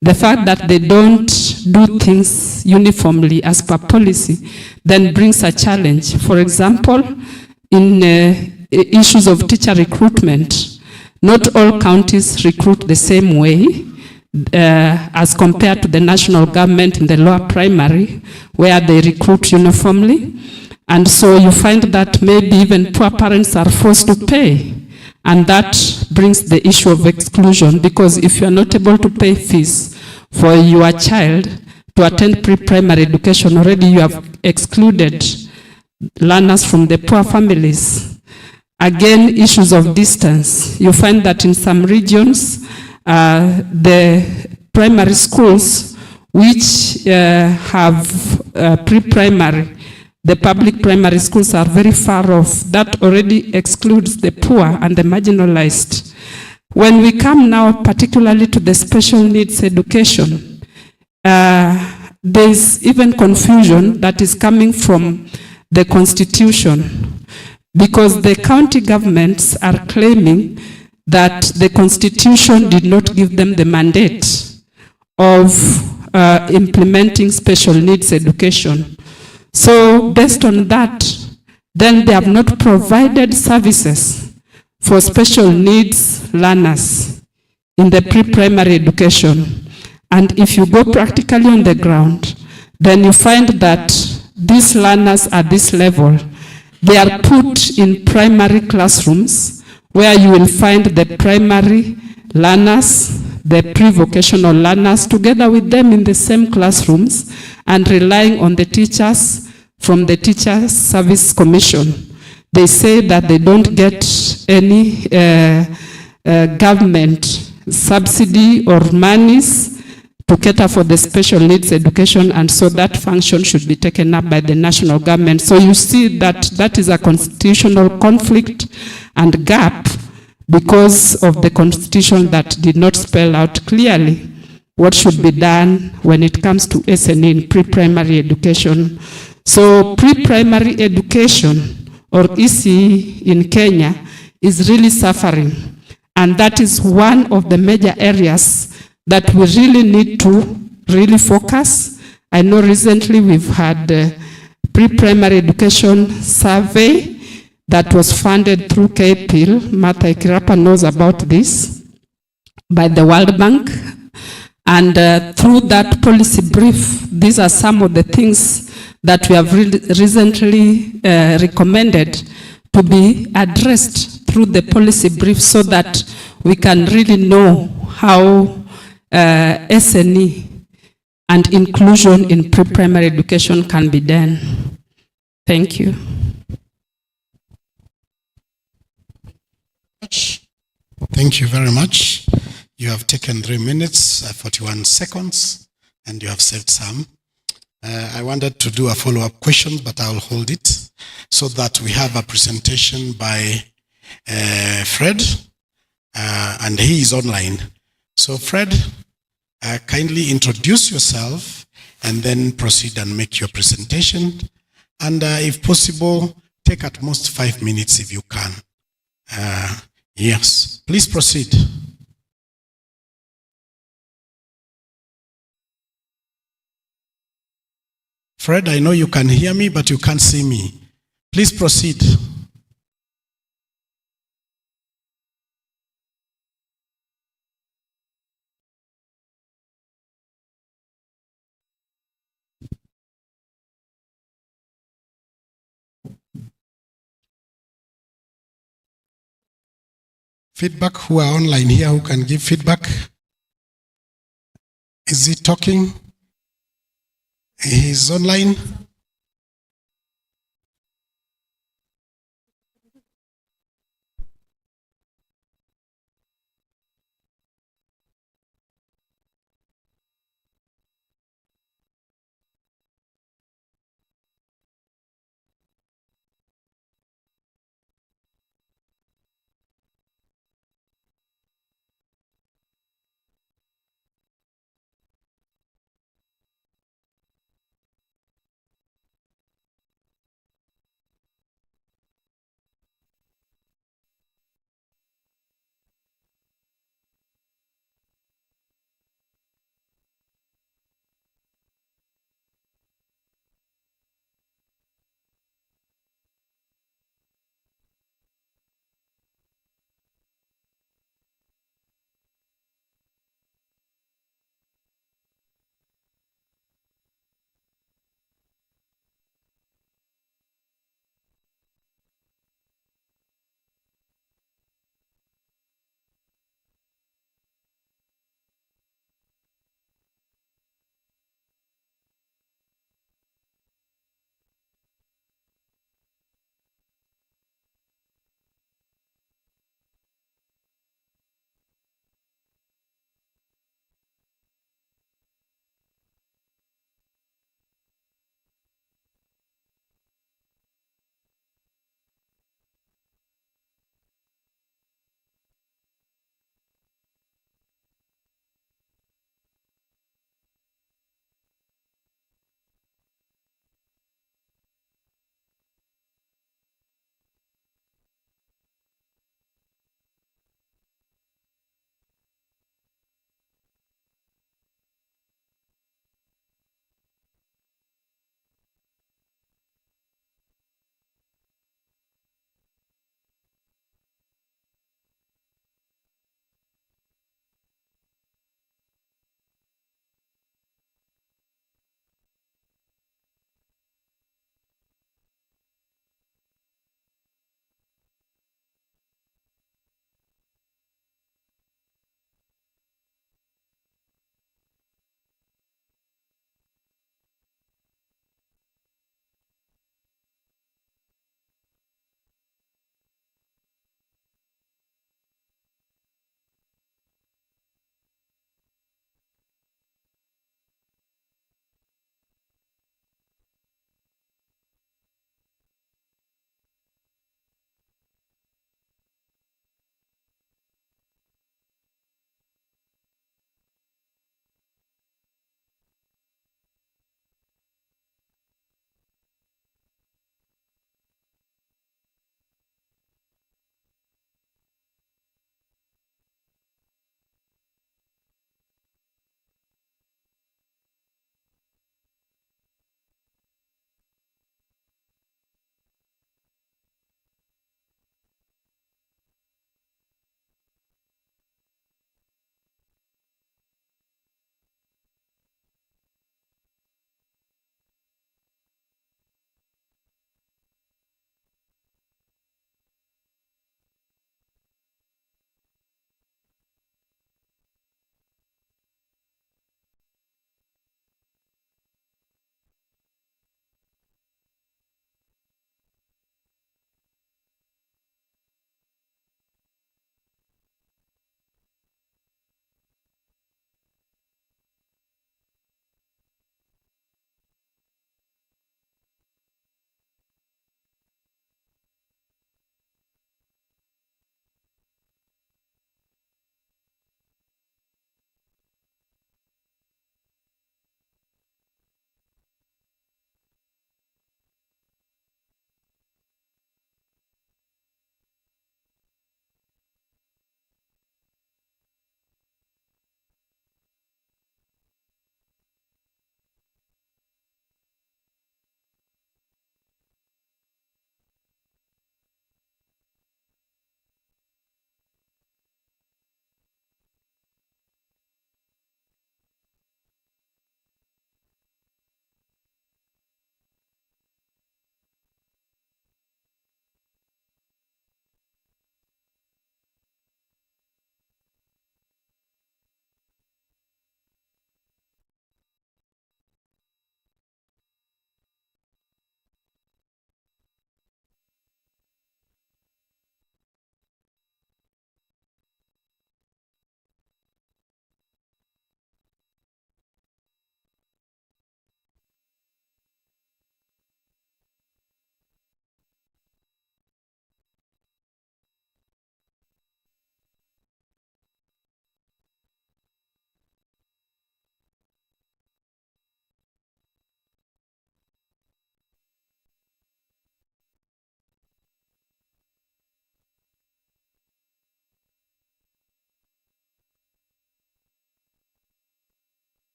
[SPEAKER 4] the fact that they don't do things uniformly as per policy, then brings a challenge. For example, in issues of teacher recruitment, not all counties recruit the same way as compared to the national government in the lower primary, where they recruit uniformly. And so you find that maybe even poor parents are forced to pay. And that brings the issue of exclusion, because if you are not able to pay fees for your child to attend pre-primary education, already you have excluded learners from the poor families. Again, issues of distance. You find that in some regions, the primary schools which have pre-primary, the public primary schools are very far off. That already excludes the poor and the marginalized. When we come now particularly to the special needs education, there's even confusion that is coming from the Constitution, because the county governments are claiming that the Constitution did not give them the mandate of implementing special needs education. So based on that, then they have not provided services for special needs learners in the pre-primary education. And if you go practically on the ground, then you find that these learners at this level, they are put in primary classrooms where you will find the primary learners, the pre-vocational learners, together with them in the same classrooms and relying on the teachers from the Teachers Service Commission. They say that they don't get any government subsidy or monies to cater for the special needs education, and so that function should be taken up by the national government. So you see that that is a constitutional conflict and gap because of the constitution that did not spell out clearly what should be done when it comes to SNE in pre-primary education. So pre-primary education, or ECE in Kenya, is really suffering, and that is one of the major areas that we really need to really focus. I know recently we've had a pre-primary education survey that was funded through KPIL. Martha Ikirapa knows about this, by the World Bank. And through that policy brief, these are some of the things that we have recently recommended to be addressed through the policy brief so that we can really know how SNE and inclusion in pre-primary education can be done. Thank you.
[SPEAKER 7] Thank you very much. You have taken 3 minutes, 41 seconds, and you have saved some. I wanted to do a follow-up question, but I'll hold it so that we have a presentation by Fred, and he is online. So Fred, kindly introduce yourself and then proceed and make your presentation. And if possible, take at most 5 minutes if you can. Yes, please proceed. Fred, I know you can hear me, but you can't see me. Please proceed. Feedback, who are online here, who can give feedback? Is he talking? He's online.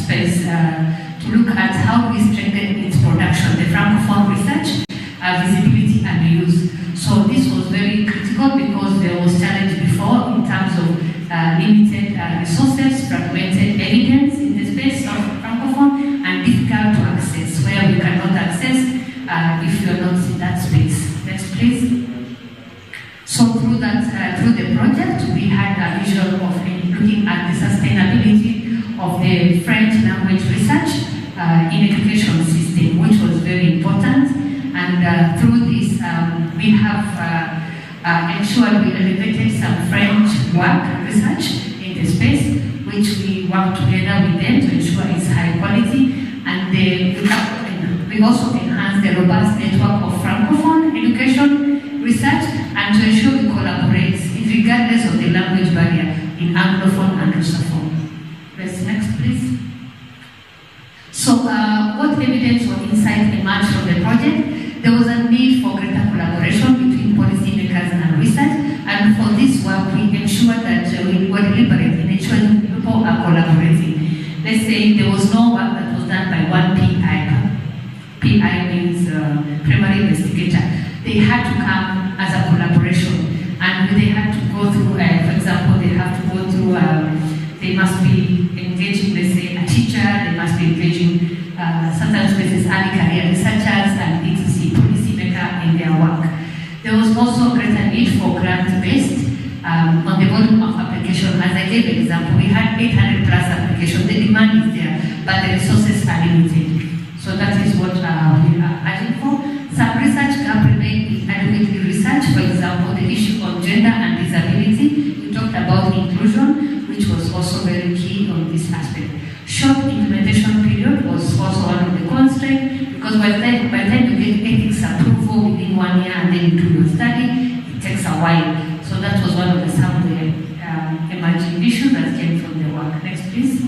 [SPEAKER 10] space to look at how we strengthen its production, the Francophone research, visibility and use. So this was very critical because there was challenge before in terms of limited resources, fragmented evidence in the space of Francophone, and difficult to access, where we cannot access if you're not in that space. Next, please. So through the project, we had a vision of looking at the sustainability of the French language research in education system, which was very important. And through this, we have ensured we elevated some French work research in the space, which we work together with them to ensure it's high quality. And we also enhance the robust network of Francophone education research and to ensure we collaborate regardless of the language barrier in Anglophone and Russophone. Next, please. So what evidence or insight emerged from the project? There was a need for greater collaboration between policymakers and research, and for this work we ensured that we were deliberate in ensuring people are collaborating. Let's say there was no work that was done by one PI. PI means primary investigator. They had to come as a collaboration, and they had to go through, for example, they have to go through, they must be engaging, let's say, a teacher, they must be engaging sometimes places early career researchers and etc. policymaker in their work. There was also greater need for grant-based on the volume of application. As I gave an example, we had 800 plus applications. The demand is there, but the resources are limited. So that is what we are asking for. Some research gap remain inadequately researched. For example, the issue of gender and disability. We talked about inclusion, which was also very key on this aspect. Short implementation period was also one of the constraints, because by the time you get ethics approval within 1 year and then you do your study, it takes a while. So that was one of some of the emerging issues that came from the work. Next, please.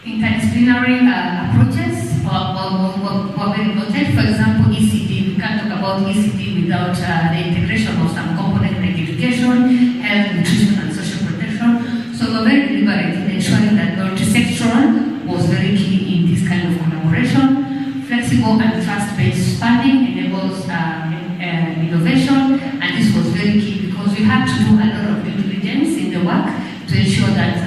[SPEAKER 10] Interdisciplinary approaches were very noted. For example, ECD. We can't talk about ECD without the integration of some components like education, health, nutrition, and social protection. So we're very deliberate in ensuring that multi-sectoral was very key in this kind of collaboration. Flexible and trust-based funding enables innovation, and this was very key because we had to do a lot of due diligence in the work to ensure that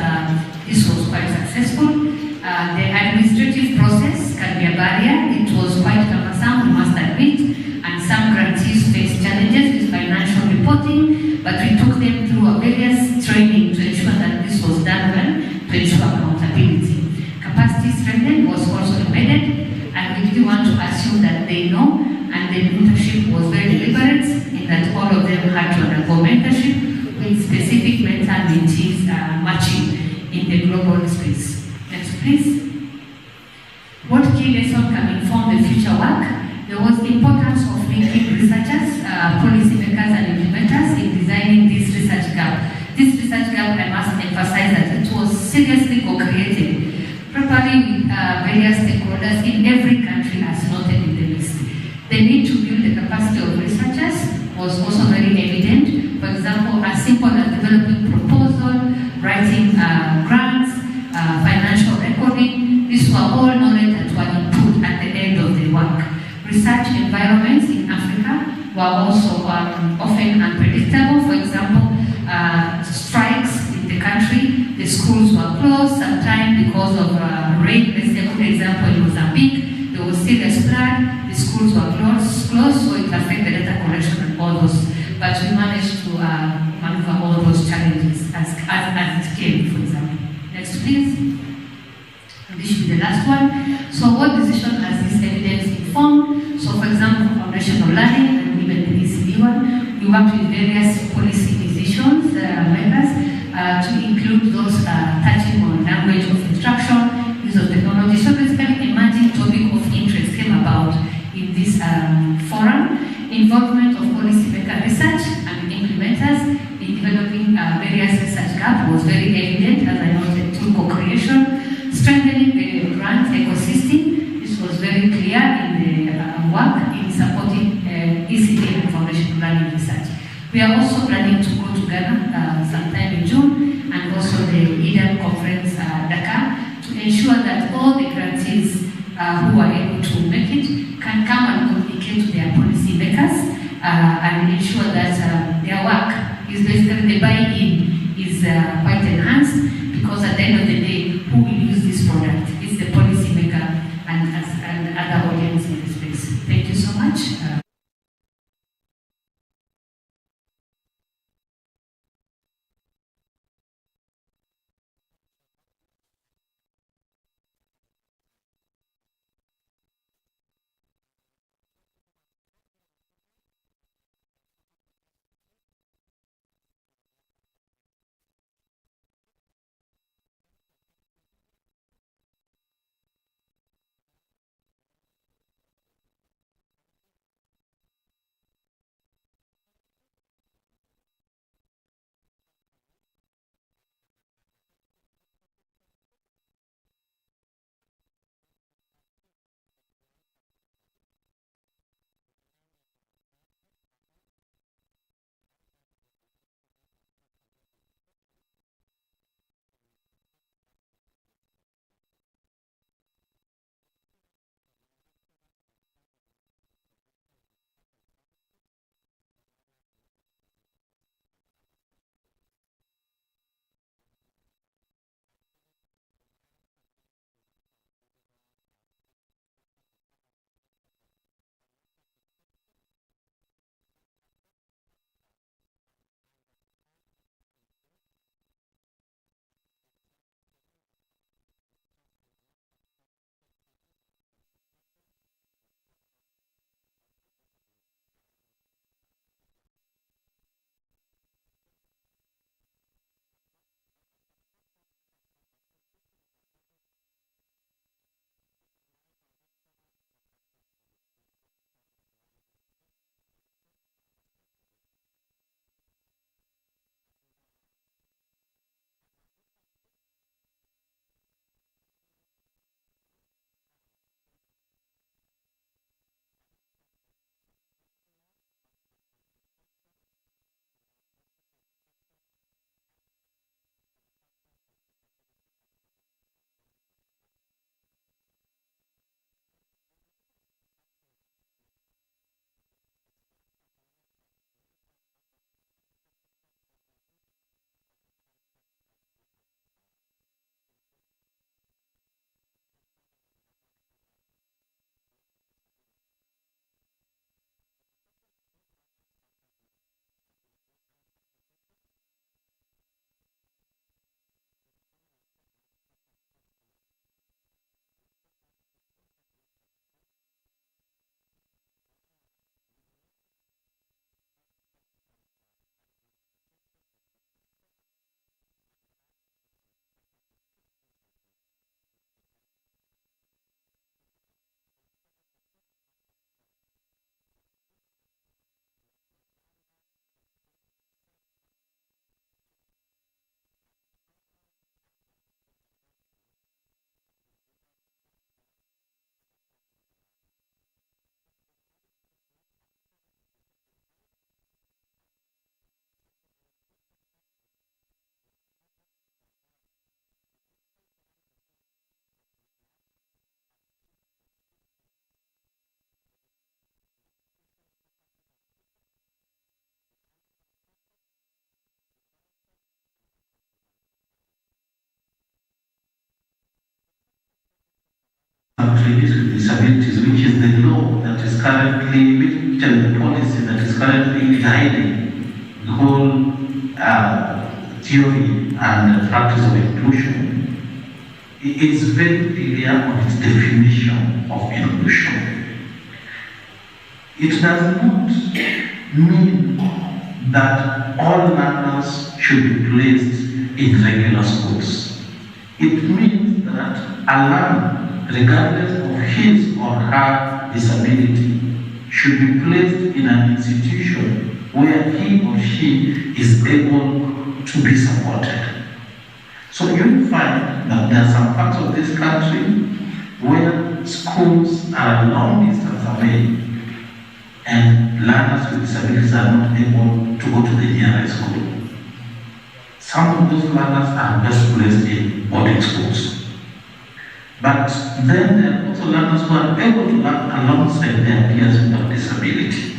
[SPEAKER 10] this was quite successful. The administrative process can be a barrier. It was quite cumbersome, we must admit, and some grantees faced challenges with financial reporting, but we took them through various training to ensure that this was done well, to ensure accountability. Capacity strengthening was also embedded, and we didn't want to assume that they know, and the mentorship was very deliberate in that all of them had to undergo mentorship with specific mentor-mentees matching in the global space. Next, please. What key lesson can inform the future work? There was the importance of linking researchers, policymakers, and implementers in designing this research gap. This research gap, I must emphasize that it was seriously co-created, properly with various stakeholders in every country as noted in the list. The need to build the capacity of researchers was also very evident. For example, as simple as developing proposal, writing grants, financial recording, these were all knowledge that were input at the end of the work. Research environments in Africa were also often unpredictable. For example, strikes in the country, the schools were closed sometimes because of rain. Let's say a good example in Mozambique, there was serious flood, the schools were closed, so it affected data collection and all those. But we managed to maneuver all those challenges as it came, for example. Next, please. This should be the last one. So what decision has this evidence informed? So for example, foundational learning and even the ECD one, we worked with various policy decisions, members, to include those touching on language of instruction, use of technology. So basically, emerging topic of interest came about in this forum. Involvement of policymaker research and implementers in developing various research gaps was very evident, as I noted, through co-creation, strengthening the grant ecosystem. This was very clear in the work in supporting ECD and foundation learning research. We are also planning to go to Ghana sometime in June, and also the EDAM conference, Dakar, to ensure that all the grantees who are able to make it can come and communicate to their policy makers and ensure that their work is basically the buy-in is quite enhanced, because at the end of the day, who will use this product is the policy maker and other audience in this space. Thank you so much.
[SPEAKER 8] Countries with disabilities, which is the law that is currently, which is the policy that is currently guiding the whole theory and practice of inclusion. It is very clear on its definition of inclusion. It does not mean that all learners should be placed in regular schools. It means that a learner, regardless of his or her disability, should be placed in an institution where he or she is able to be supported. So you find that there are some parts of this country where schools are long distance away and learners with disabilities are not able to go to the nearest school. Some of those learners are best placed in boarding schools. But then there are also learners who are able to learn alongside their peers without disability.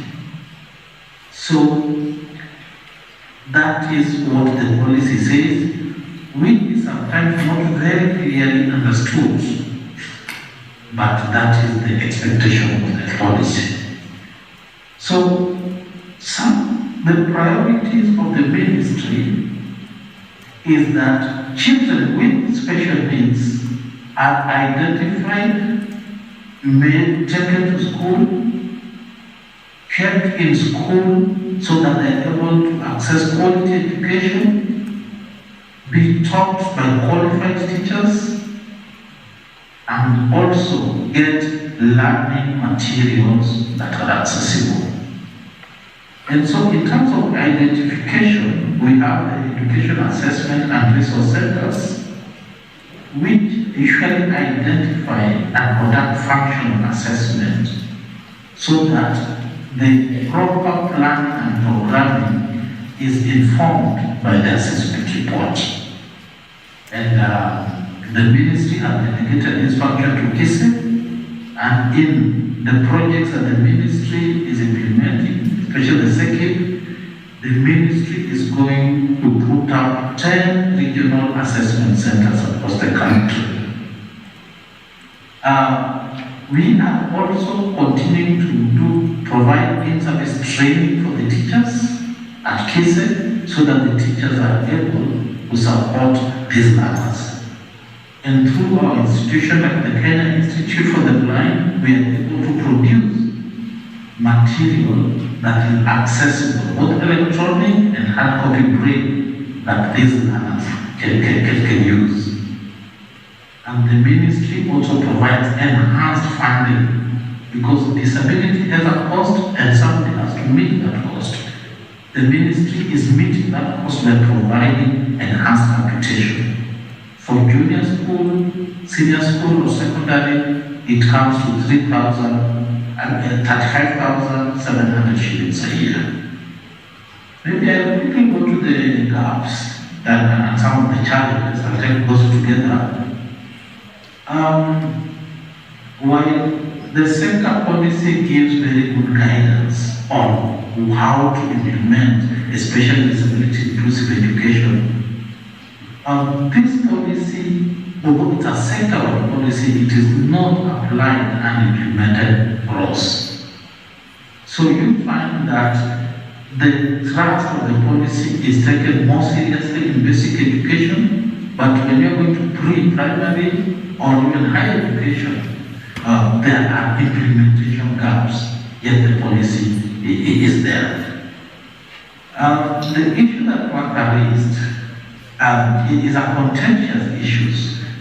[SPEAKER 8] So that is what the policy says, which is sometimes not very clearly understood, but that is the expectation of the policy. So the priorities of the ministry is that children with special needs are identified, made, taken to school, kept in school so that they are able to access quality education, be taught by qualified teachers, and also get learning materials that are accessible. And so in terms of identification, we have the education assessment and resource centers, which usually identify and conduct functional assessment so that the proper planning and programming is informed by the assessment report. And the ministry has delegated this function to KISE, and in the projects that the ministry is implementing, especially the SECIP, the ministry is going to put up 10 regional assessment centers across the country. We are also continuing to provide in-service training for the teachers at KISE so that the teachers are able to support these learners. And through our institution like the Kenya Institute for the Blind, we are able to produce material that is accessible, both electronic and hard copy print, that these learners can use. And the ministry also provides enhanced funding because disability has a cost and somebody has to meet that cost. The ministry is meeting that cost by providing enhanced computation. For junior school, senior school or secondary, it comes to 35,700 shillings a year. Maybe I quickly go to the gaps and some of the challenges. I'll take those together. While the sector policy gives very good guidance on how to implement special disability inclusive education, this policy, although it's a sectoral policy, it is not applied and implemented across. So you find that the thrust of the policy is taken more seriously in basic education, but when you're going to pre-primary or even higher education, there are implementation gaps, yet the policy is there. The issue that Martha raised is a contentious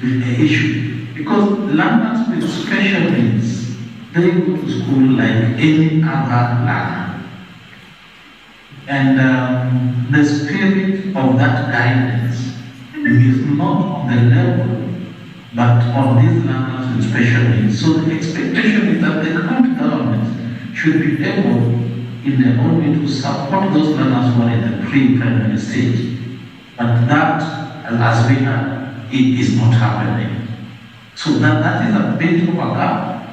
[SPEAKER 8] issue because learners with special needs, they go to school like any other learner. And the spirit of that guidance is not on the level but on these learners with special needs. So the expectation is that the current government should be able, in their own way, to support those learners who are in the pre-primary stage. But that, as we heard, it is not happening. So that is a bit of a gap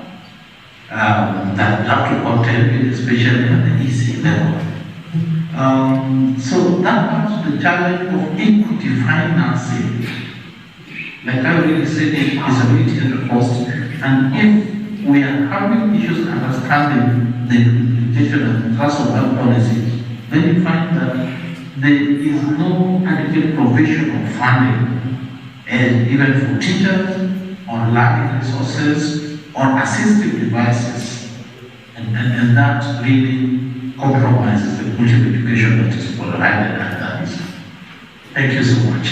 [SPEAKER 8] that we have to contend with, especially at the EC level. So that comes to the challenge of equity financing. Like I already said, disability at a cost. And if we are having issues understanding the implementation and the thrust of that policy, then you find that there is no adequate provision of funding, even for teachers, or learning resources, or assistive devices. And that really compromises the quality of education that is provided at that. Thank you so much.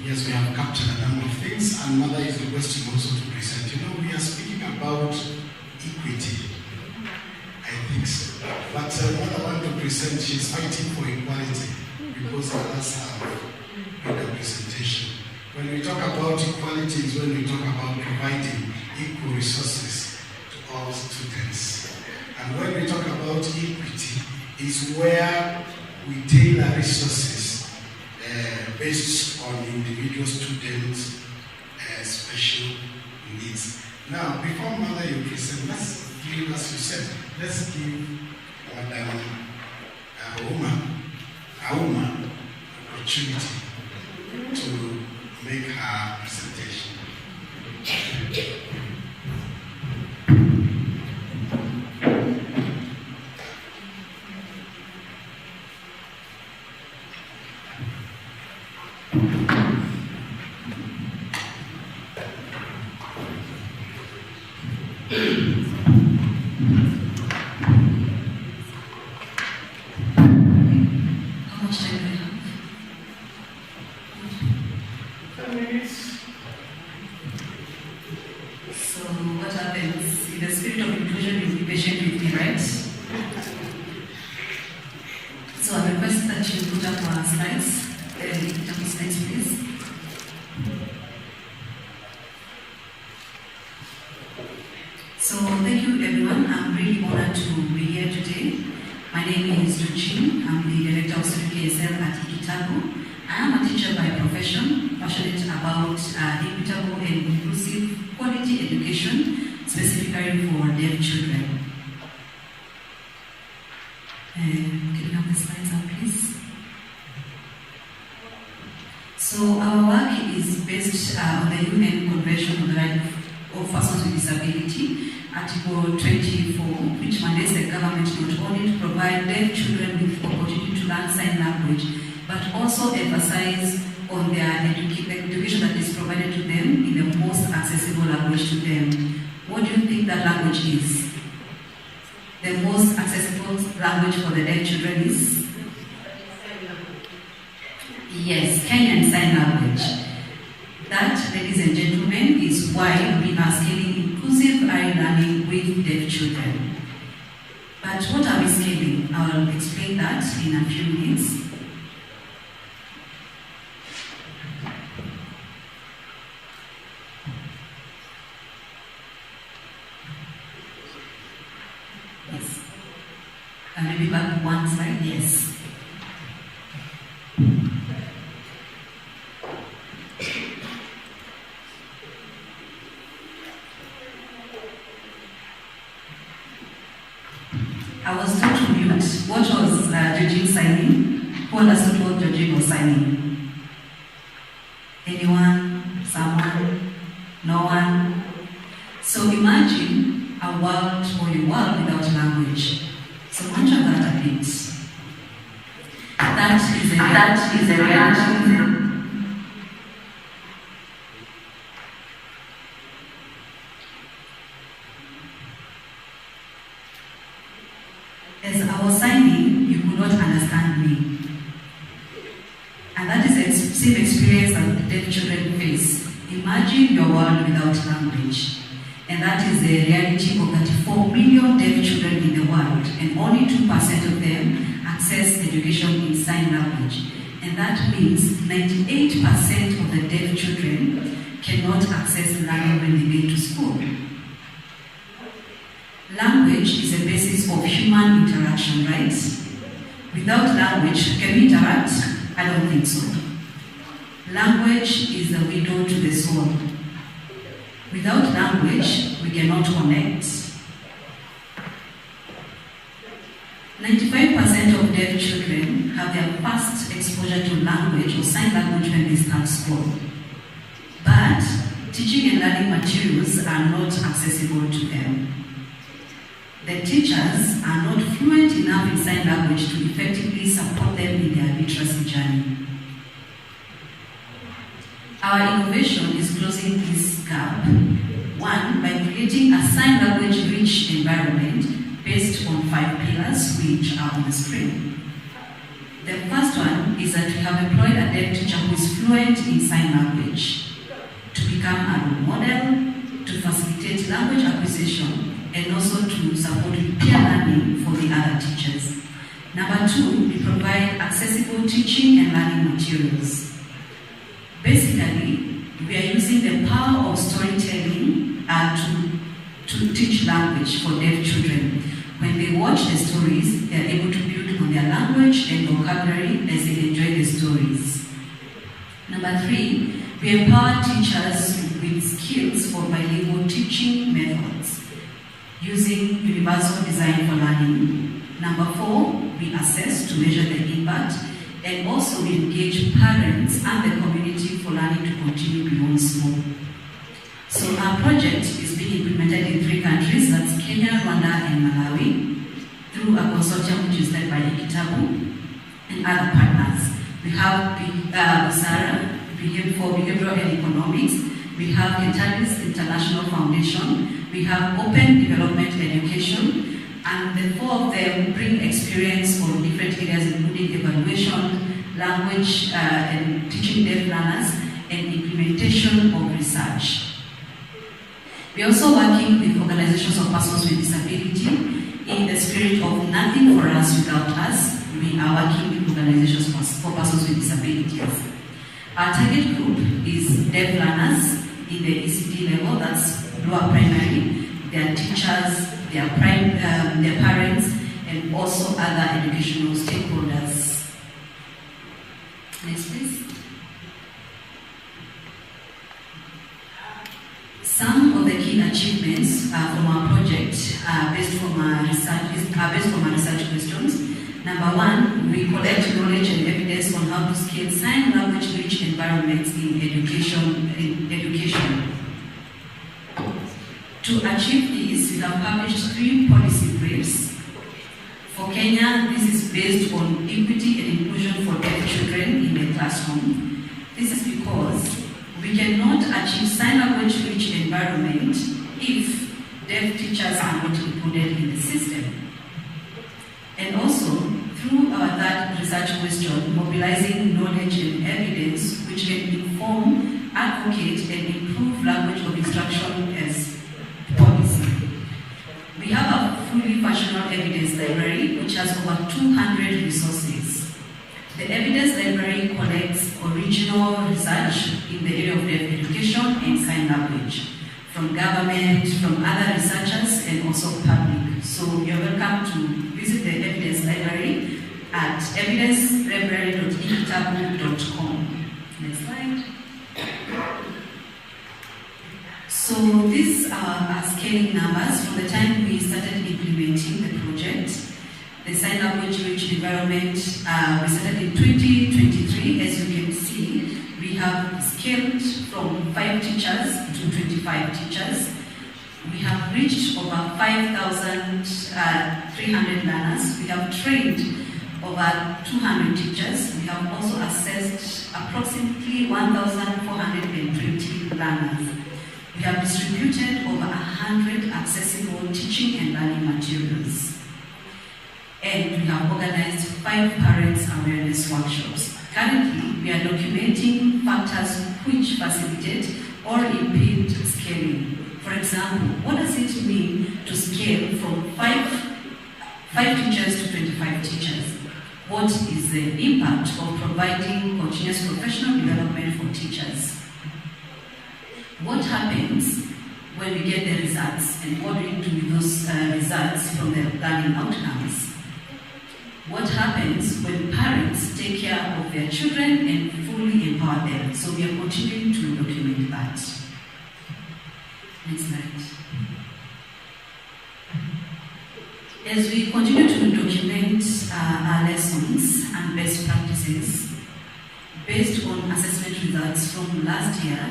[SPEAKER 7] Yes, we have captured a number of things, and Mother is requesting also to present. You know, we are speaking about equity, I think so. But Mother wants to present, she's fighting for equality because others have made a presentation. When we talk about equality is when we talk about providing equal resources to all students. And when we talk about equity is where we tailor resources based on individual students' special needs. Now, before Mother you present, let's give, as you said, let's give Madam Auma opportunity to make her presentation.
[SPEAKER 10] How much time do I have? 10 minutes. So what happens? In the spirit of inclusion, you'll be patient with me, right? So I request that you put up our slides. Put up the slides, please. So thank you everyone. I'm really honored to be here today. My name is Luchin. I'm the Director of KSL at Ikitago. I am a teacher by profession, passionate about equitable and inclusive quality education, specifically for deaf children. Can you have the slides up, please? So our work is based on the UN Convention on the Right of Persons with Disability, Article 24, which mandates the government not only to provide deaf children with opportunity to learn sign language, but also emphasize on their education that is provided to them in the most accessible language to them. What do you think that language is? The most accessible language for the deaf children is? Yes, Kenyan Sign Language. That, ladies and gentlemen, is why we are scaling inclusive learning with deaf children. But what are we scaling? I'll explain that in a few minutes. Yes. Maybe back one slide, yes. I was told to mute. What was Georgine signing? Who understood what Georgine was signing? Anyone? Someone? No one? So imagine a world or a world without language. So mention that a bit. That is a reality. As I was signing, you could not understand me. And that is the same experience that deaf children face. Imagine your world without language. And that is the reality of 34 million deaf children in the world, and only 2% of them access education in sign language. And that means 98% of the deaf children cannot access learning when they get to school. Language is a basis of human interaction, right? Without language, can we interact? I don't think so. Language is the window to the soul. Without language, we cannot connect. 95% of deaf children have their first exposure to language or sign language when they start school. But teaching and learning materials are not accessible to them. The teachers are not fluent enough in sign language to effectively support them in their literacy journey. Our innovation is closing this gap. One, by creating a sign language-rich environment based on 5 pillars which are on the screen. The first one is that we have employed a deaf teacher who is fluent in sign language to become a role model, to facilitate language acquisition, and also to support peer learning for the other teachers. Number 2, we provide accessible teaching and learning materials. Basically, basically, we are using the power of storytelling to teach language for deaf children. When they watch the stories, they are able to build on their language and vocabulary as they enjoy the stories. Number 3, we empower teachers with skills for bilingual teaching methods using universal design for learning. Number 4, we assess to measure the impact, and also we engage parents and the community for learning to continue beyond school. So our project is being implemented in 3 countries, that's Kenya, Rwanda, and Malawi, through a consortium which is led by Ikitabu and other partners. We have Busara for Behavioral and Economics, we have Kentalis International Foundation, we have Open Development Education, and the 4 of them bring experience on different areas including evaluation, language and teaching deaf learners, and implementation of research. We are also working with organizations of persons with disability in the spirit of nothing for us without us. We are working with organizations for persons with disabilities. Our target group is deaf learners in the ECD level, that's lower primary, their teachers, their parents, and also other educational stakeholders. Next, please. Some of the key achievements from our project are based from our research questions. Number 1, we collect knowledge and evidence on how to scale sign language-rich environments in education. To achieve this, we have published 3 policy briefs. For Kenya, this is based on equity and inclusion for deaf children in the classroom. This is because we cannot achieve sign language-rich environment if deaf teachers are not included in the system. And also, through our 3rd research question, mobilizing knowledge and evidence which can inform, advocate, and improve language of instruction as policy. We have a fully functional evidence library which has over 200 resources. The evidence library collects original research in the area of deaf education and sign language from government, from other researchers, and also public. So you're welcome to visit the evidence library at evidencelibrary.ikitabu.com. Next slide. So these are our scaling numbers from the time we started implementing the project. The sign language-rich environment, we started in 2023. As you can see, we have scaled from 5 teachers to 25 teachers. We have reached over 5,300 learners. We have trained over 200 teachers. We have also assessed approximately 1,420 learners. We have distributed over 100 accessible teaching and learning materials. And we have organized 5 parents awareness workshops. Currently, we are documenting factors which facilitate or impede scaling. For example, what does it mean to scale from 5 teachers to 25 teachers? What is the impact of providing continuous professional development for teachers? What happens when we get the results, and what do we do with those results from the learning outcomes? What happens when parents take care of their children and fully empower them? So we are continuing to document that. Next slide. As we continue to document our lessons and best practices, based on assessment results from last year,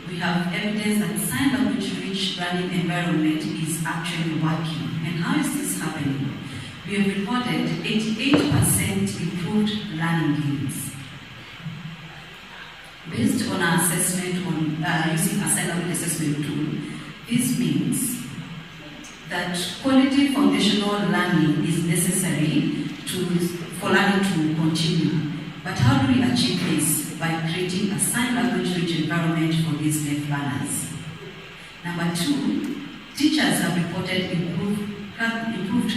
[SPEAKER 10] we have evidence that sign language-rich learning environment is actually working. And how is this happening? We have reported 88% improved learning gains. Based on our assessment on using a sign language assessment tool, this means that quality foundational learning is necessary for learning to continue. But how do we achieve this? By creating a sign language-rich environment for these deaf learners. Number 2, teachers have reported improved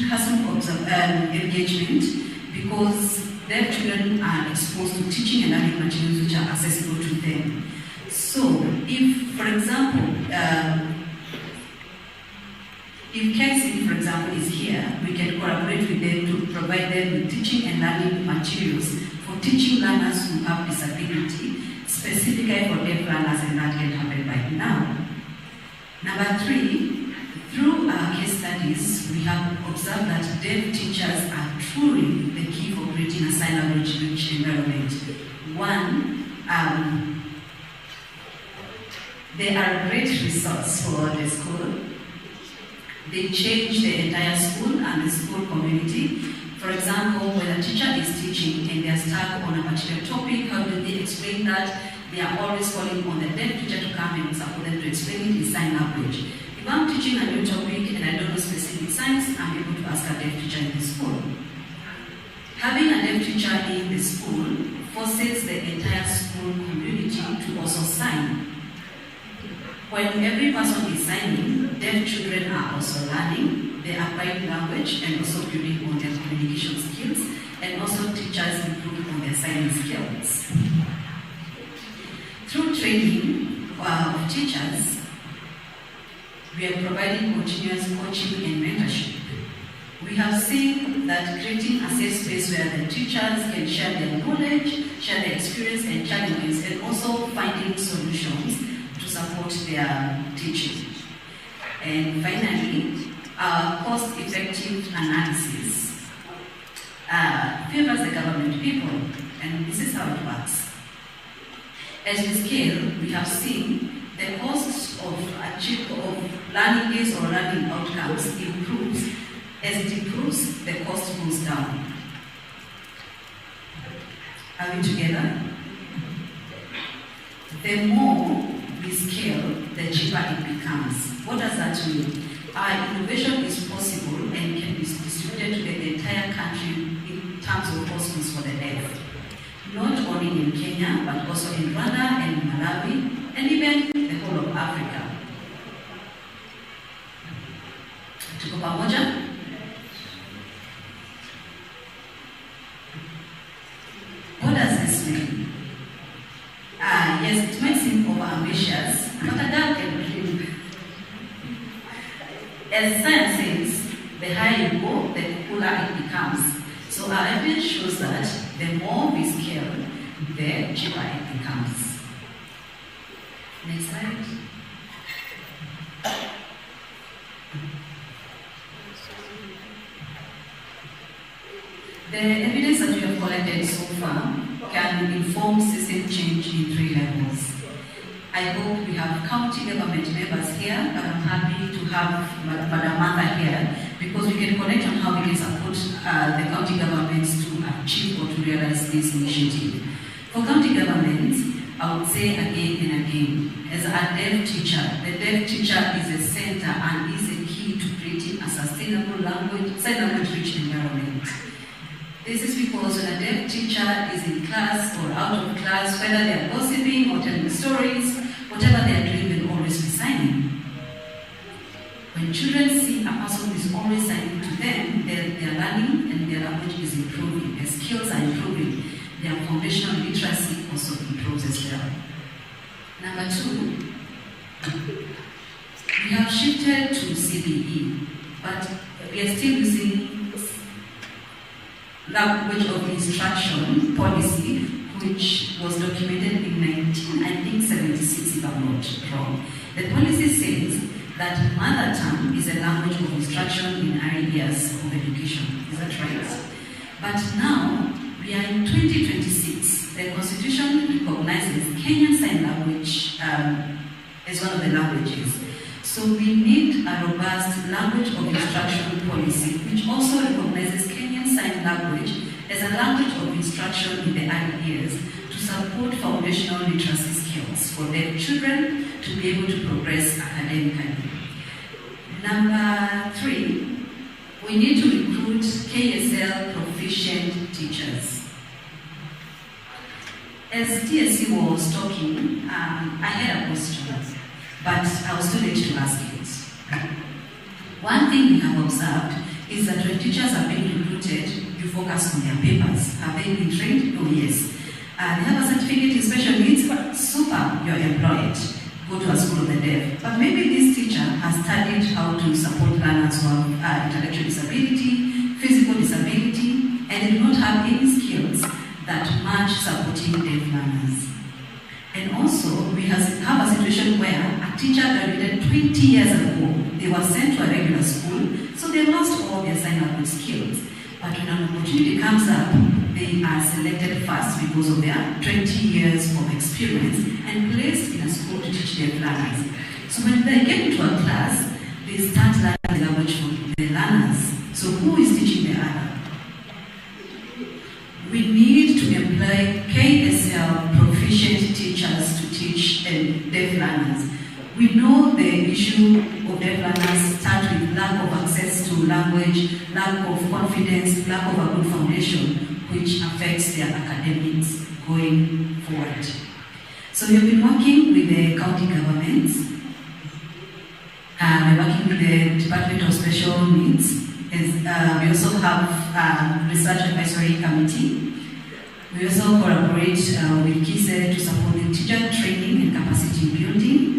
[SPEAKER 10] classroom engagement because their children are exposed to teaching and learning materials which are accessible to them. So, if, for example, if KC, for example, is here, we can collaborate with them to provide them with teaching and learning materials for teaching learners who have disability, specifically for deaf learners, and that can happen right now. Number 3, through our case studies, we have observed that deaf teachers are truly the key for creating a sign language rich environment. 1, they are a great resource for the school. They change the entire school and the school community. For example, when a teacher is teaching and they are stuck on a particular topic, how do they explain that? They are always calling on the deaf teacher to come and support them to explain it in sign language. If I'm teaching a new topic and I don't know specific signs, I'm able to ask a deaf teacher in the school. Having a deaf teacher in the school forces the entire school community to also sign. When every person is signing, deaf children are also learning. They are acquiring language and also building on their communication skills, and also teachers improve on their signing skills. Through training of teachers, we are providing continuous coaching and mentorship. We have seen that creating a safe space where the teachers can share their knowledge, share their experience and challenges, and also finding solutions to support their teaching. And finally, our cost-effective analysis favors the government people, and this is how it works. As we scale, we have seen the cost of learning aids or learning outcomes improves. As it improves, the cost goes down. Are we together? The more we scale, the cheaper it becomes. What does that mean? Our innovation is possible and can be distributed to the entire country in terms of hospitals for the deaf. Not only in Kenya, but also in Rwanda and Malawi, and even the whole of Africa. Tuko pamoja? What does this mean? Yes, it might seem over-ambitious, but a dog can dream. As science says, the higher you go, the cooler it becomes. So our evidence shows that the more we scale, the cheaper it becomes. Next slide. The evidence that we have collected so far can inform system change in 3 levels. I hope we have county government members here, but I'm happy to have Madam Martha here because we can connect on how we can support the county governments to achieve or to realize this initiative. For county governments, I would say again and again, as a deaf teacher, the deaf teacher is a center and is a key to creating a sustainable sign language rich environment. This is because when a deaf teacher is in class or out of class, whether they are gossiping or telling stories, whatever they are doing, they'll always be signing. When children see a person who is always signing to them, they're learning and their language is improving, their skills are improving, their foundational literacy also improves as well. Number 2, we have shifted to CBE, but we are still using language of instruction policy, which was documented in 1976, if I'm not wrong. The policy says that mother tongue is a language of instruction in areas of education. Is that right? But now, we are in 2026. The Constitution recognizes Kenyan Sign Language as one of the languages. So we need a robust language of instruction policy, which also recognizes Kenyan Sign Language as a language of instruction in the early years to support foundational literacy skills for their children to be able to progress academically. Number 3, we need to recruit KSL proficient teachers. As TSC was talking, I had a question, but I was too late to ask it. One thing we have observed is that when teachers are being recruited, you focus on their papers. Have they been trained? Oh yes. They have a certificate in special needs? super, you're employed, go to a school of the deaf. But maybe this teacher has studied how to support learners who have intellectual disability, physical disability, and they do not have any skills that match supporting deaf learners. And also, we have a situation where a teacher graduated 20 years ago. They were sent to a regular school, so they lost all their sign language skills. But when an opportunity comes up, they are selected first because of their 20 years of experience and placed in a school to teach their learners. So when they get into a class, they start learning the language from the learners. So who is teaching the other? We need to employ KSL proficient teachers to teach deaf learners. We know the issue of deaf learners starts with lack of access to language, lack of confidence, lack of a good foundation, which affects their academics going forward. So we've been working with the county governments. We're working with the Department of Special Needs. We also have a research advisory committee. We also collaborate with KISE to support the teacher training and capacity building,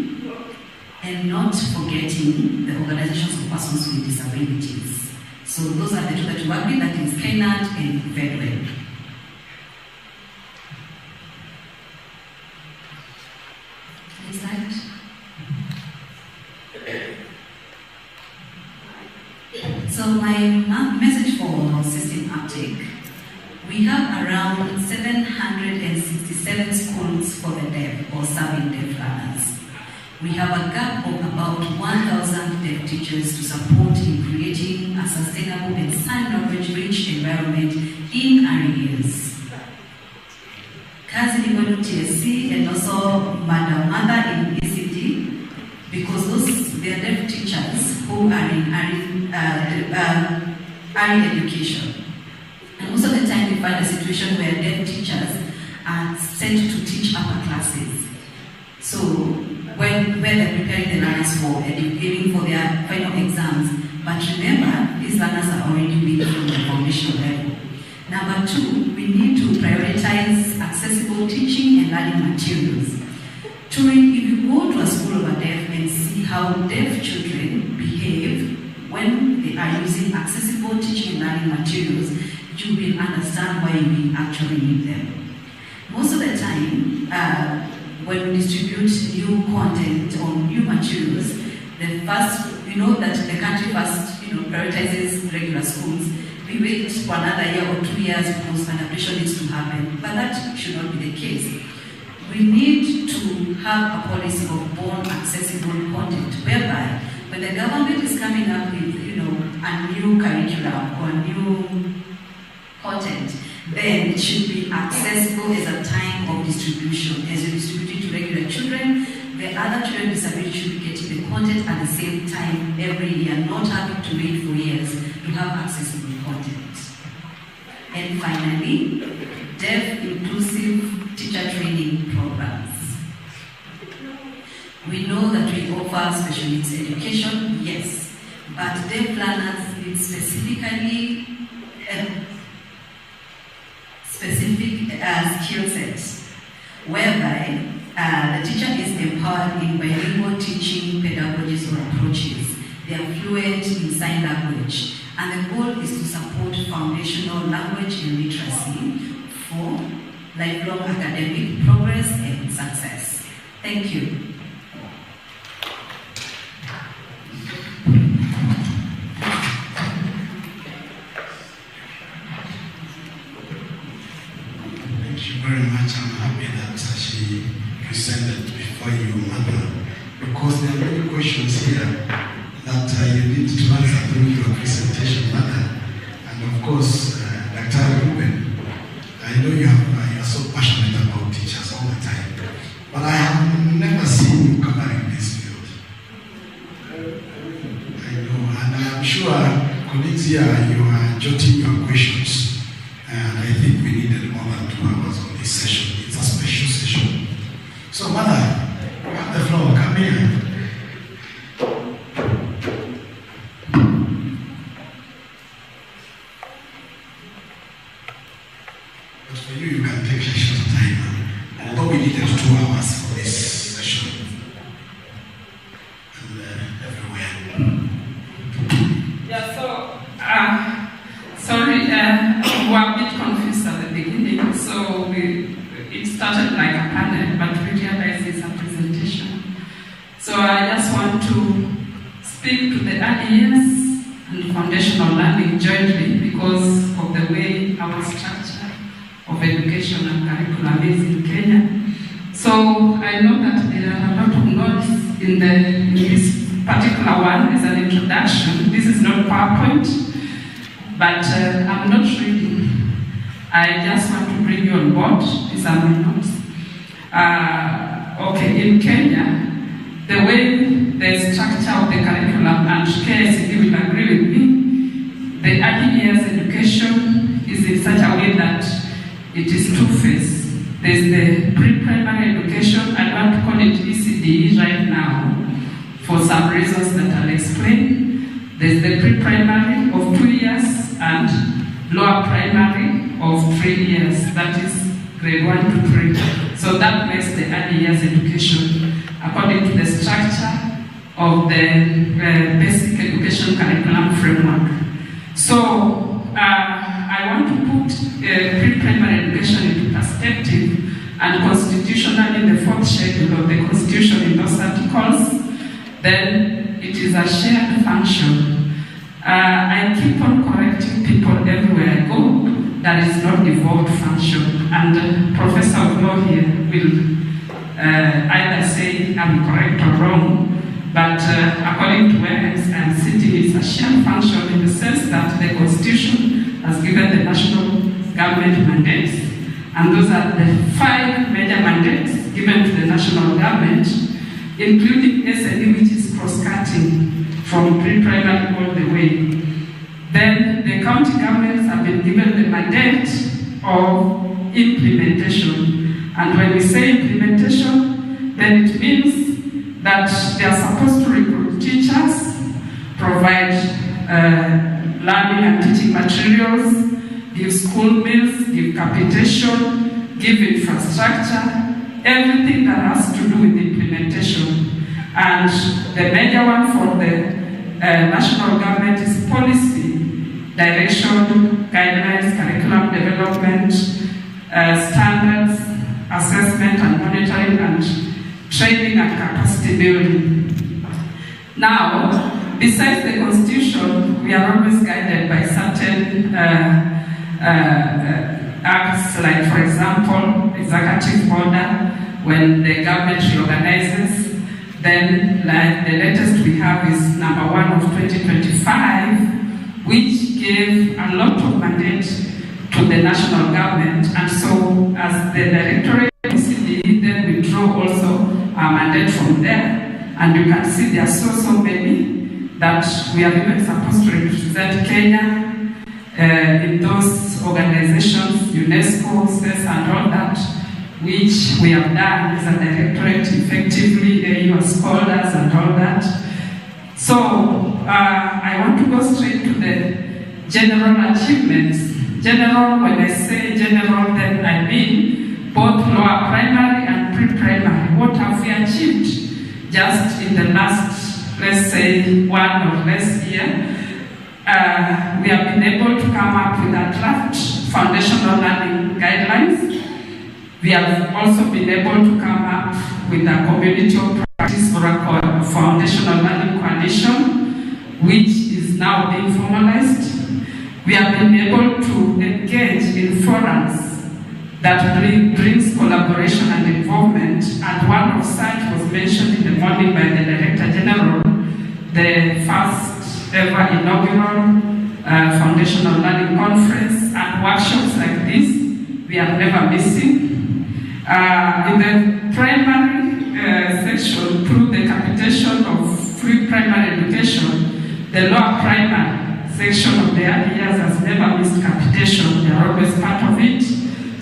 [SPEAKER 10] and not forgetting the organizations of persons with disabilities. So those are the two that we work with, that is KNAT and Fedwell. Next slide. So my message for system uptake, we have around 767 schools for the deaf or serving deaf learners. We have a gap of about 1,000 deaf teachers to support in creating a sustainable and sign language-rich environment in areas. Kazi ni kwenu TSC and also Madam Mother in ECD, because they are deaf teachers who are in early education. And most of the time we find a situation where deaf teachers are sent to teach upper classes. So when they're preparing the learners for aiming for their final exams, but remember, these learners are already weak from the foundational level. Number two, we need to prioritize accessible teaching and learning materials. If you go to a school of a deaf and see how deaf children behave when they are using accessible teaching and learning materials, you will understand why we actually need them. Most of the time, when we distribute new content or new materials, the first, that the country first, prioritizes regular schools. We wait for another year or 2 years because adaptation needs to happen, but that should not be the case. We need to have a policy of born accessible content, whereby when the government is coming up with, a new curriculum or new content, then it should be accessible as a time of distribution. As you distribute it to regular children, the other children with disability should be getting the content at the same time every year, not having to wait for years to have accessible content. And finally, deaf inclusive teacher training programs. We know that we offer special needs education, yes, but deaf learners need specific skill sets, whereby the teacher is empowered in bilingual teaching pedagogies or approaches. They are fluent in sign language, and the goal is to support foundational language and literacy for lifelong academic progress and success. Thank you.
[SPEAKER 11] Thank you very much. I'm happy that she presented before you, Mother, because there are many questions here that you need to answer through your presentation, Mother. And of course, Dr. Ruben, I know you are so passionate about teachers all the time, but I have never seen you covering this field. I know, and I'm sure colleagues here, you are jotting your questions, and I think we needed more than 2 hours on this session. It's a special session. So, Mother, you have the floor. Come here. But for you, you can take a short time. I thought we needed 2 hours for this session. And everywhere.
[SPEAKER 4] Yeah, sorry, we were a bit confused at the beginning, so it started like a panel, but we realized it's a presentation. So I just want to speak to the early years and foundational learning jointly because of the way our structure of education and curriculum is in Kenya. So I know that there are a lot of notes in this particular one as an introduction. This is not PowerPoint, but I'm not reading. I just want to bring you on board. These are my notes. Okay, in Kenya, the way the structure of the curriculum, and KICD will agree with me, the early years education is in such a way that it is two-phase. There's the pre-primary education. I want to call it ECD right now for some reasons that I'll explain. There's the pre-primary of 2 years and lower primary of 3 years. That is grade 1 to 3. So that makes the early years education according to the structure of the basic education curriculum framework. So I want to put pre-primary education into perspective, and constitutionally in the 4th schedule of the Constitution in those articles, then it is a shared function. I keep on correcting people everywhere I go that is not devolved function, and Professor of Law here will either say I'm correct or wrong, but according to where I'm sitting, it's a shared function in the sense that the Constitution has given the national government mandates, and those are the 5 major mandates given to the national government, including SNE, which is cross-cutting from pre-primary all the way. Then the county governments have been given the mandate of implementation. And when we say implementation, then it means that they are supposed to recruit teachers, provide learning and teaching materials, give school meals, give capitation, give infrastructure, everything that has to do with implementation. And the major one for the national government is policy, direction, guidelines, curriculum development, standards, assessment and monitoring, and training and capacity building. Now, besides the Constitution, we are always guided by certain acts, like, for example, executive order, when the government reorganizes. Then, like the latest we have is number 1 of 2025, which gave a lot of mandate to the national government. And so, as the Directorate of ECD, then we draw also a mandate from there. And you can see there are so many that we are even supposed to represent Kenya in those organizations, UNESCO, CES, and all that, which we have done as a directorate effectively, AU scholars and all that. So I want to go straight to the general achievements. General, when I say general, then I mean both lower primary and pre-primary. What have we achieved just in the last, let's say, 1 or less year? We have been able to come up with a draft foundational learning guidelines. We have also been able to come up with a community of practice for a foundational learning coalition, which is now being formalized. We have been able to engage in forums that brings collaboration and involvement, and one of such was mentioned in the morning by the Director General, the first ever inaugural foundational learning conference, and workshops like this we are never missing. In the primary section, through the capitation of free primary education, the lower primary section of the early years has never missed capitation. They are always part of it.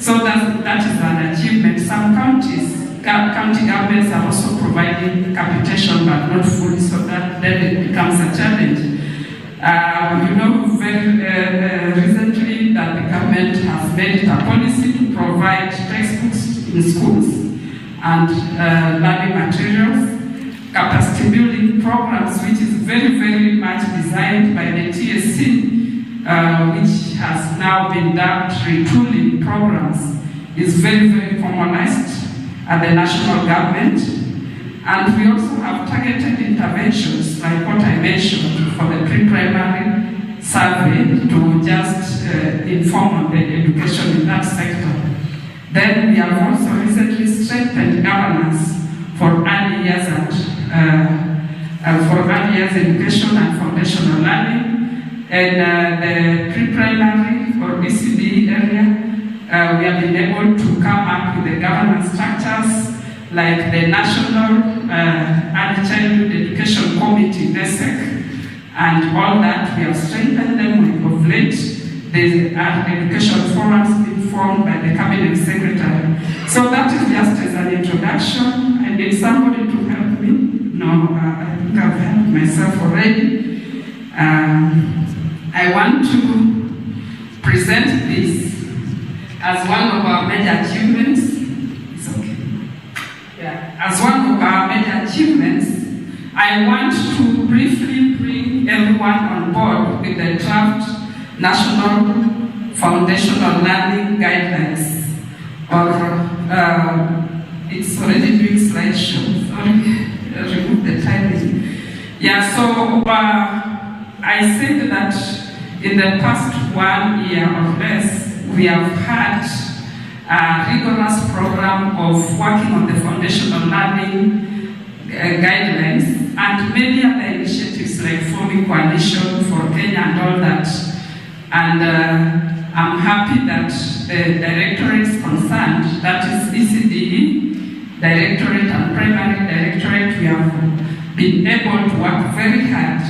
[SPEAKER 4] So that is an achievement. Some county governments are also providing capitation, but not fully, so that then it becomes a challenge. You know very recently that the government has made it a policy to provide textbooks in in schools, and learning materials, capacity building programs, which is very, very much designed by the TSC, which has now been dubbed retooling programs, is very, very formalized at the national government. And we also have targeted interventions, like what I mentioned, for the pre-primary survey to just inform on the education in that sector. Then we have also recently strengthened governance for early years education and foundational learning. And the pre-primary or ECD area, we have been able to come up with the governance structures like the National Early Childhood Education Committee, NESEC, and all that. We have strengthened them of late. The education forums being formed by the Cabinet Secretary. So that is just as an introduction. I need somebody to help me. No, I think I've helped myself already. I want to present this as one of our major achievements. It's okay. Yeah. As one of our major achievements, I want to briefly bring everyone on board with the draft National Foundational Learning Guidelines, or it's already doing slideshow. Sorry, remove the timing. Yeah, so I said that in the past 1 year or less, we have had a rigorous program of working on the foundational learning guidelines, and many other initiatives like forming coalition for Kenya and all that. And I'm happy that the directorates concerned, that is ECDE, Directorate and Primary Directorate, we have been able to work very hard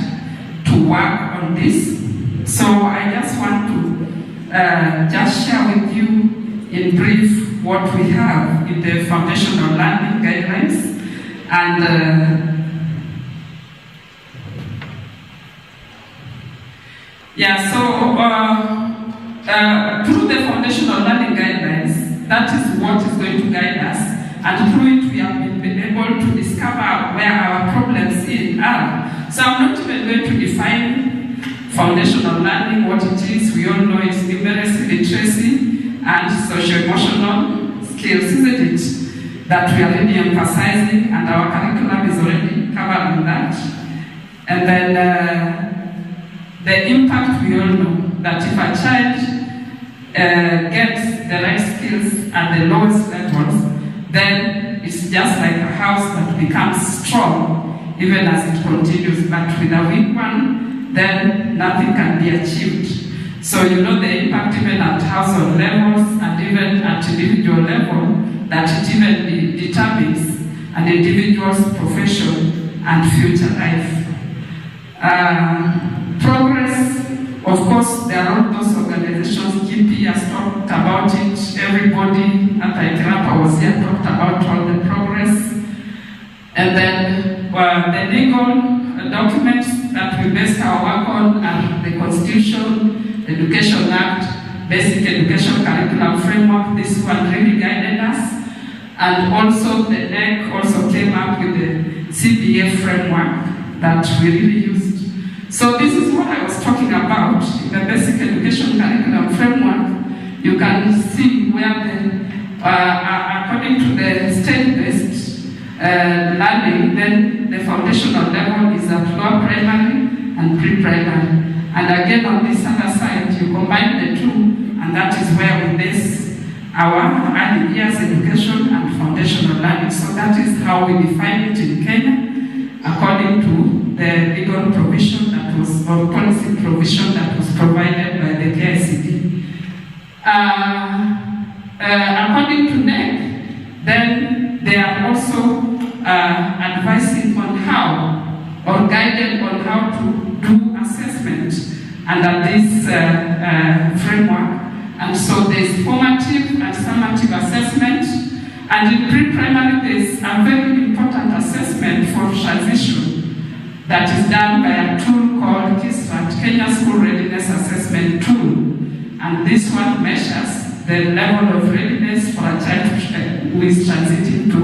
[SPEAKER 4] to work on this. So I just want to just share with you in brief what we have in the foundational learning guidelines. And through the foundational learning guidelines, that is what is going to guide us. And through it, we have been able to discover where our problems are. So I'm not even going to define foundational learning, what it is. We all know it's numeracy, literacy, and social-emotional skills, isn't it? That we are already emphasizing, and our curriculum is already covering that. And then the impact, we all know that if a child gets the right skills at the lowest levels, then it's just like a house that becomes strong even as it continues. But with a weak one, then nothing can be achieved. So you know the impact even at household levels and even at individual level, that it even determines an individual's profession and future life. Progress, of course, there are all those organizations. GP has talked about it. Everybody at ICRAPA was here talked about all the progress. And then the legal documents that we based our work on are the Constitution, Education Act, Basic Education Curriculum Framework. This one really guided us. And also the NEC also came up with the CBA framework that we really used. So this is what I was talking about. In the Basic Education Curriculum Framework, you can see where according to the state-based learning, then the foundational level is at lower primary and pre-primary. And again, on this other side, you combine the two, and that is where we base our early years education and foundational learning. So that is how we define it in Kenya, according to the legal provision that was, or policy provision that was provided by the KICD. According to NEC, then they are also advising on how, or guided on how to do assessment under this framework. And so there's formative and summative assessment. And in pre-primary, there's a very important assessment for transition that is done by a tool called KISRAT, Kenya School Readiness Assessment Tool. And this one measures the level of readiness for a child is transiting to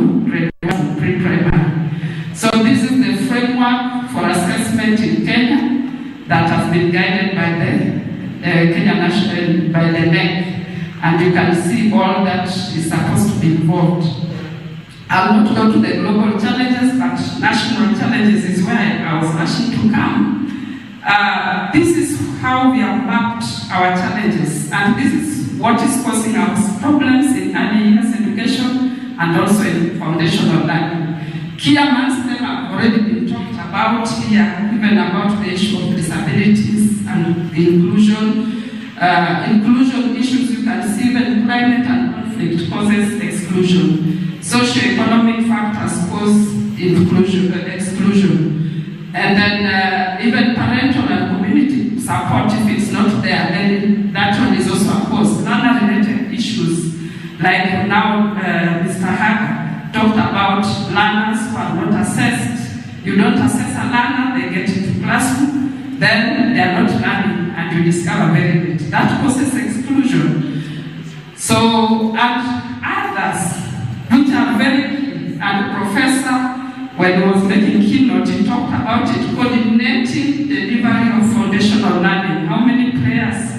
[SPEAKER 4] pre-primary. So this is the framework for assessment in Kenya that has been guided by the Kenya National, by the NEC, and you can see all that is supposed to be involved. I'll not go to the global challenges, but national challenges is where I was asked to come. This is how we have mapped our challenges, and this is what is causing us problems in early years education and also in foundational learning. Key amongst them have already been talked about here, even about the issue of disabilities and the inclusion. Inclusion issues, you can see even climate and conflict causes exclusion. Socio-economic factors cause exclusion. And then even parental and community support, if it's not there, then that one is also a cause. Learner-related issues, like now Mr. Haga talked about learners who are not assessed. You don't assess a learner, they get into classroom, then they are not learning, and you discover very late. That causes exclusion. So, and others, which are very key, and the professor, when he was making keynote, he talked about it, coordinating delivery of foundational learning. How many players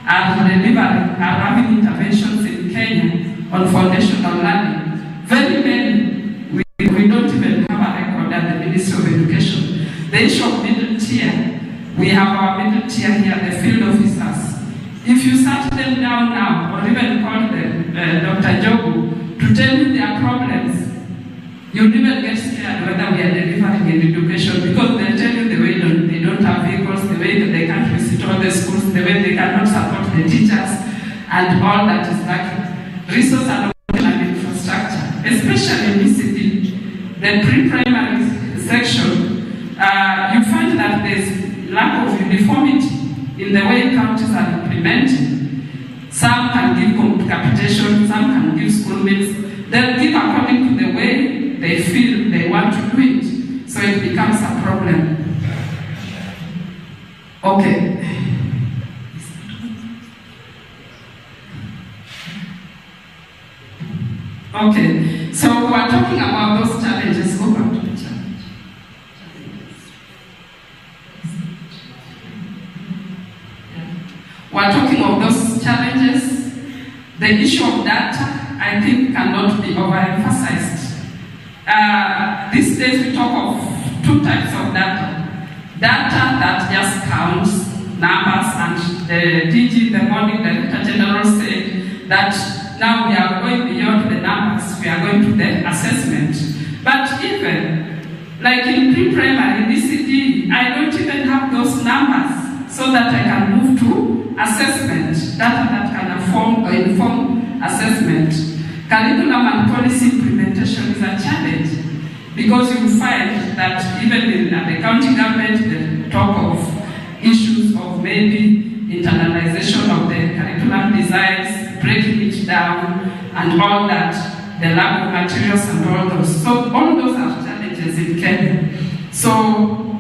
[SPEAKER 4] are having interventions in Kenya on foundational learning? Very many. We don't even have a record at the Ministry of Education. The issue of middle tier, we have our middle tier here, the field officers. If you sat them down now, or even call them, Dr. Jobu, to tell you their problems, you'll even get scared whether we are delivering in education, because they'll tell you the way they don't have vehicles, the way that they can't visit all the schools, the way they cannot support the teachers, and all that is lacking. Resource allocation and infrastructure, especially in ECD, the pre-primary section, you find that there's lack of uniformity in the way counties are implementing. Some can give capitation, some can give school meals. They'll give according to the way they feel they want to do it. So it becomes a problem. Okay. Okay, so we're talking about those challenges. Go back to the challenge. We're talking of those challenges. The issue of data, I think, cannot be overemphasized. These days we talk of two types of data. Data that just counts numbers, and the DG in the morning, the Director General said that now we are going beyond the numbers, we are going to the assessment. But even, like in pre-primary, in ECD, I don't even have those numbers so that I can move to assessment, data that can inform assessment. Curriculum and policy implementation is a challenge, because you find that even in the county government, they talk of issues of maybe internalization of the curriculum designs, breaking it down, and all that, the lack of materials and all those. So all those are challenges in Kenya. So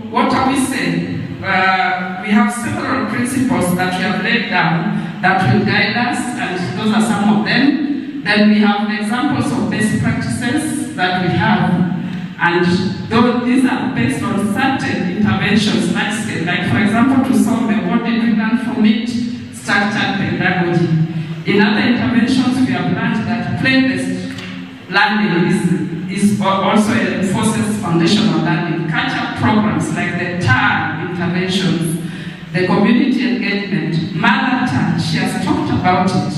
[SPEAKER 4] what are we saying? We have several principles that we have laid down that will guide us, and those are some of them. Then we have examples of best practices that we have, and these are based on certain interventions, like for example, to solve the what did we learn from it, structured pedagogy. In other interventions, we have learned that play-based learning is also enforces foundational learning. Catch-up programs like the TAG interventions, the community engagement, mother tongue, she has talked about it,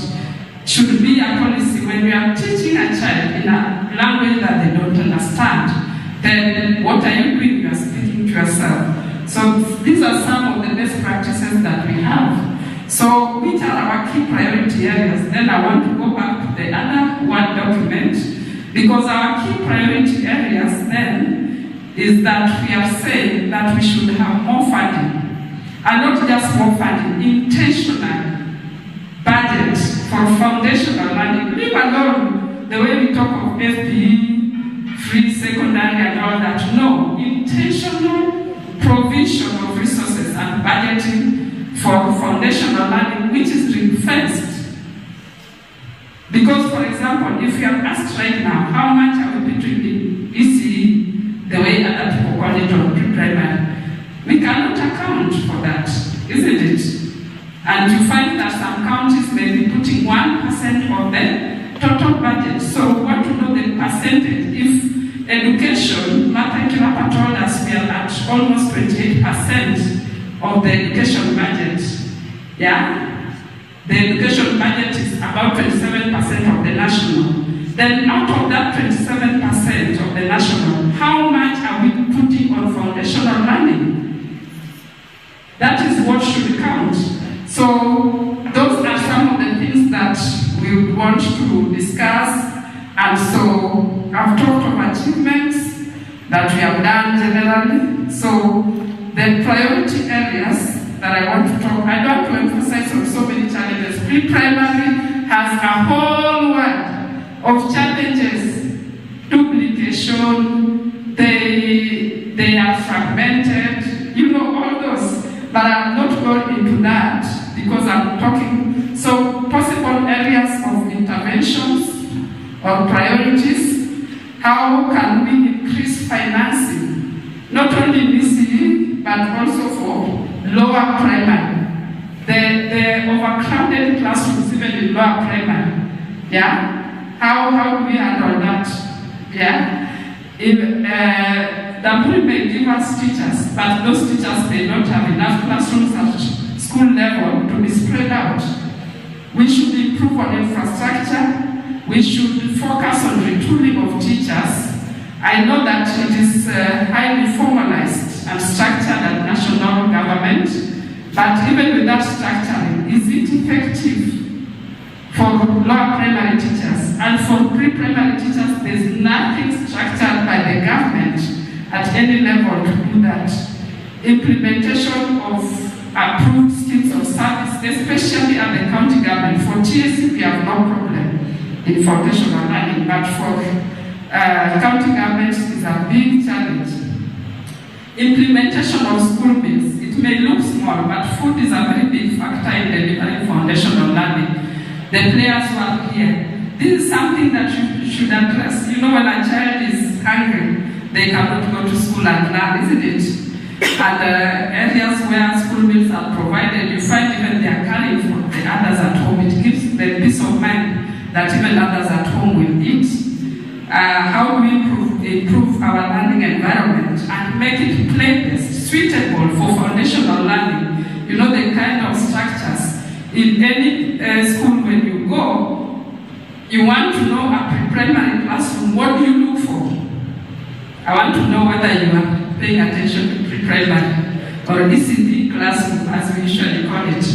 [SPEAKER 4] should be a policy. When we are teaching a child in a language that they don't understand, then what are you doing? You are speaking to yourself. So these are some of the best practices that we have. So which are our key priority areas? Then I want to go back to the other Word document, because our key priority areas then is that we are saying that we should have more funding, and not just more funding, intentional budget for foundational learning. Leave alone the way we talk of FPE, free secondary and all that. No, intentional provision of resources and budgeting for foundational learning, which is ring-fenced. Because, for for example, if you are asked right now, how much are we putting in ECE the way other people call it on pre-primary? We cannot account for that, isn't it? And you find that some counties may be putting 1% of the total budget. So we want to know the percentage. If education, Martha Kirapa told us we are at almost 28% of the education budget. Yeah? The education budget is about 27% of the national. Then out of that 27% of the national, how much are we putting on foundational learning? That is what should count. So those are some of the things that we want to discuss. And so I've talked of achievements that we have done generally. So the priority areas that I want to talk, I don't want to emphasize on so many challenges. Pre-primary has a whole world of challenges. Duplication, they are fragmented, you know, all those. But I'm not going into that because I'm talking, so possible areas of interventions or priorities. How can we increase financing, not only in ECE, but also for lower primary? The overcrowded classrooms, even in lower primary. Yeah? How do we handle that? Yeah? If Damburi may give us teachers, but those teachers may not have enough classrooms at school level to be spread out. We should improve on infrastructure. We should focus on retooling of teachers. I know that it is highly formalized and structured at national government, but even with that structuring, is it effective for lower primary teachers? And for pre-primary teachers, there's nothing structured by the government at any level to do that. Implementation of approved schemes of service, especially at the county government. For TSC, we have no problem in foundational learning, but for county governments is a big challenge. Implementation of school meals. It may look small, but food is a very big factor in delivering foundational learning. The players who are here, this is something that you should address. You know, when a child is hungry, they cannot go to school and learn, isn't it? And areas where school meals are provided, you find even they are caring for the others at home. It gives them peace of mind that even others at home will eat. How do we improve our learning environment and make it play-based, suitable for foundational learning? You know, the kind of structures. In any school when you go, you want to know a pre-primary classroom, what do you look for? I want to know whether you are paying attention to pre-primary or ECD classroom, as we usually call it.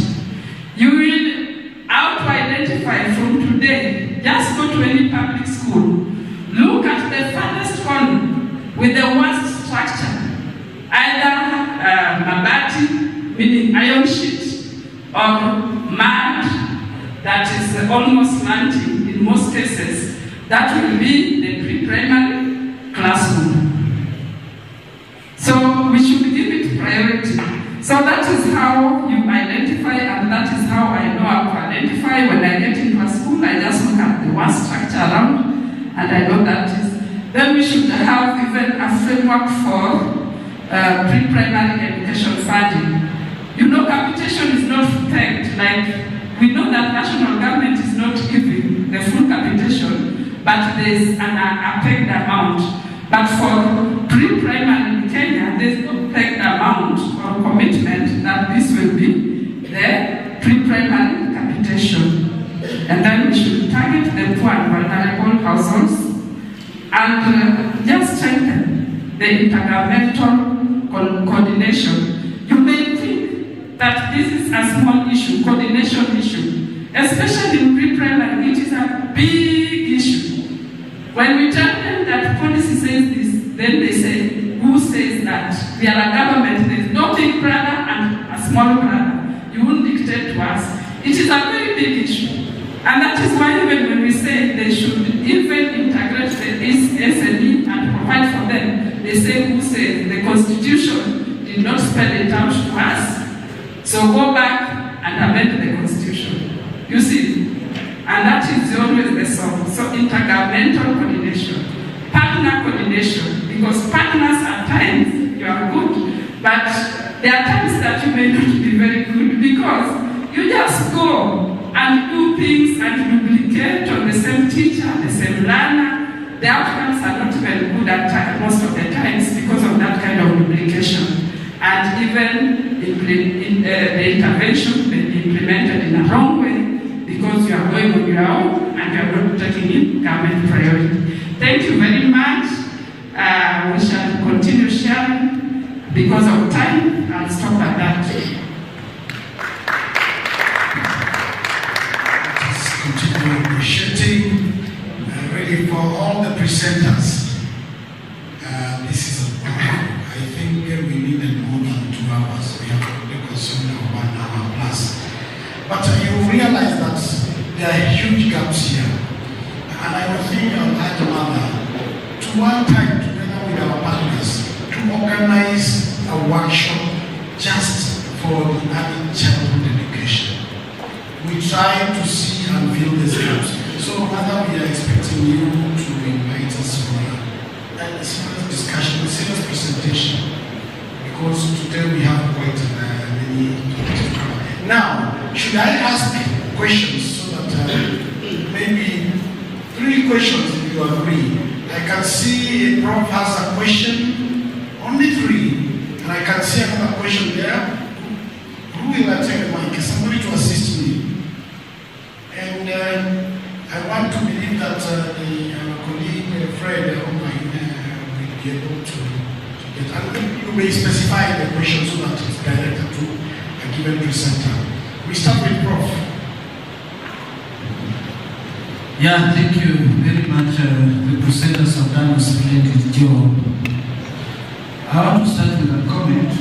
[SPEAKER 4] You will auto-identify from today. Just go to any public school. Look at the farthest one with the worst structure. Either mabati, meaning iron sheet, or mud that is almost slanting in most cases. That will be the pre-primary classroom. So we should give it priority. So that is how you identify, and that is how I know how to identify. When I get into a school, I just look at the worst structure around, and I know that is. Then we should have even a framework for pre-primary education funding. You know, capitation is not pegged. Like, we know that national government is not giving the full capitation, but there's a pegged amount. But for pre-primary in Kenya, there's no pegged amount or commitment that this will be the pre-primary capitation. And then we should target the poor and vulnerable households and just strengthen the intergovernmental coordination. You may think that this is a small issue, coordination issue, especially in pre-primary. It is a big issue. When we tell them that policy says this, then they say, who says that? We are a government, there is no big brother and a small brother. You won't dictate to us. It is a very big issue. And that is why even when we say they should even integrate the SNE and provide for them, they say, who says? The Constitution did not spell it out to us. So go back and amend the Constitution. You see? And that is always the sort. partners at times, you are good, but there are times that you may not be very good because you just go and do things and duplicate on the same teacher, the same learner. The outcomes are not very good at most of the times because of that kind of duplication. And even the intervention may be implemented in a wrong way because you are going on your own and you are not taking in government priority. Thank you very much. We shall continue sharing. Because of time, I'll stop at that.
[SPEAKER 11] Let's continue appreciating really for all the presenters. This is a powerful. I think we needed more than 2 hours. We have already consumed 1 hour plus. But you realize that there are huge gaps here. And I would think I'll add another to one time together with our partners to organize a workshop just for the early childhood education. We try to see and fill these gaps. So rather we are expecting you to invite us for a serious discussion, a serious presentation, because today we have quite many topics to cover. Now, should I ask questions so that maybe 3 questions if you agree? I can see a prof has a question, only 3. And I can see another question there. Who will I take the mic? Somebody to assist me. And I want to believe that the colleague, Fred, will be able to get. And you may specify the question so that it's directed to a given presenter. We start with Prof.
[SPEAKER 18] Yeah, thank you very much. The presenters have done a splendid job. I want to start with a comment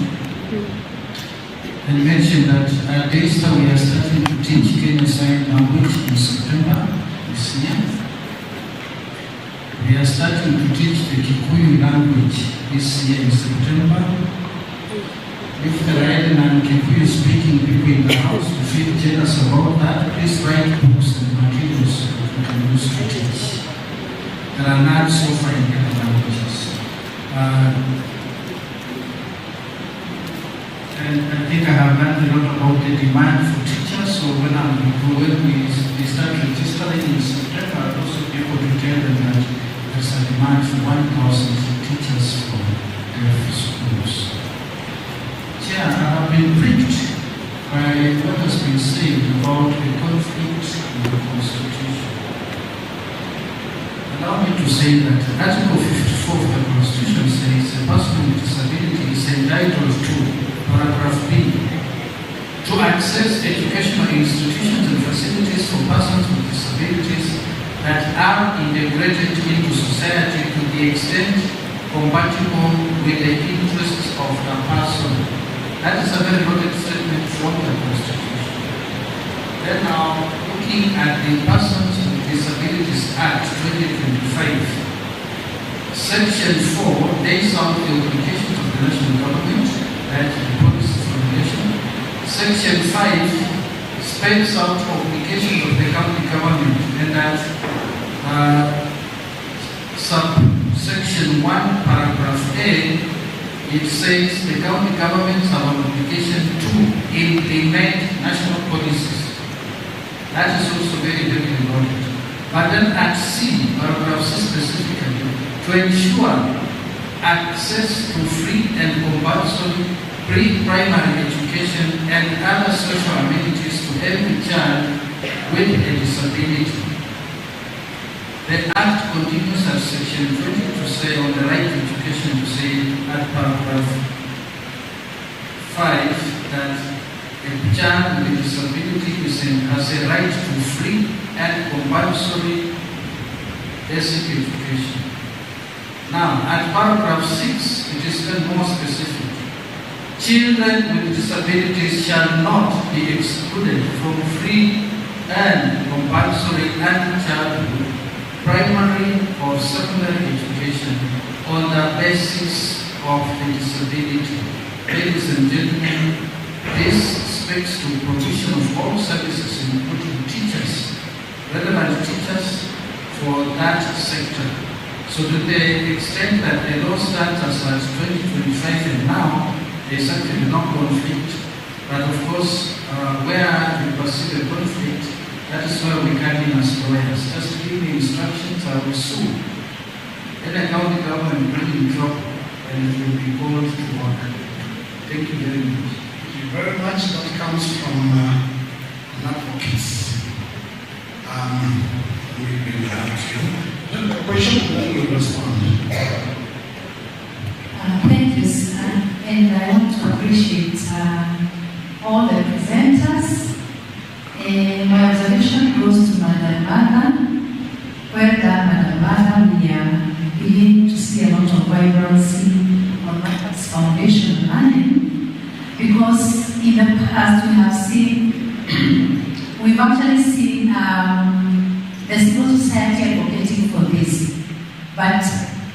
[SPEAKER 18] and mention that at Daystar we are starting to teach Kenya Sign Language in September this year. We are starting to teach the Kikuyu language this year in September. If there are any non-Kikuyu speaking people in the house to feel jealous about that, please write books and materials that we can use to teach. There are none so far in other languages. And I think I have learned a lot about the demand for teachers, so when we start registering in September, I'll also be able to tell them that there's a demand for 1,000 teachers for deaf schools. Chair, I have been pricked by what has been said about the conflict in the Constitution. Allow me to say that Article 54 of the Constitution says a person with disability is entitled to Paragraph B, to access educational institutions and facilities for persons with disabilities that are integrated into society to the extent compatible with the interests of the person. That is a very loaded statement from the Constitution. Then now, looking at the Persons with Disabilities Act 2025, Section 4 lays out the obligations of the national government, that the policy formulation. Section 5 spells out obligations of the county government, and that subsection 1, paragraph A, it says the county governments have an obligation to implement national policies. That is also very, very important. But then at C, paragraph C specifically, to ensure access to free and compulsory pre-primary education and other social amenities to every child with a disability. The Act continues at section 20 to say on the right to education to say at paragraph 5 that a child with a disability has a right to free and compulsory basic education. Now, at paragraph 6, it is then more specific. Children with disabilities shall not be excluded from free and compulsory early childhood, primary or secondary education on the basis of the disability. Ladies and gentlemen, this speaks to provision of all services, including teachers, relevant teachers for that sector. So to the extent that the law starts as 2025 and now, there's actually no conflict. But of course, where we perceive a conflict, that is why we come in as lawyers. Just give me instructions, I will sue. Then I county government bring in trouble and it will be called to order. Thank you very much.
[SPEAKER 11] Thank you very much. That comes from an advocate. We will ask you. The question, then we will respond.
[SPEAKER 10] Thank you, sir. And I want to appreciate all the presenters. My observation goes to Madam Bada, where Madam Bada, we are beginning to see a lot of vibrancy on Matters Foundation learning, because in the past we have seen, we've actually seen the civil society advocating for this, but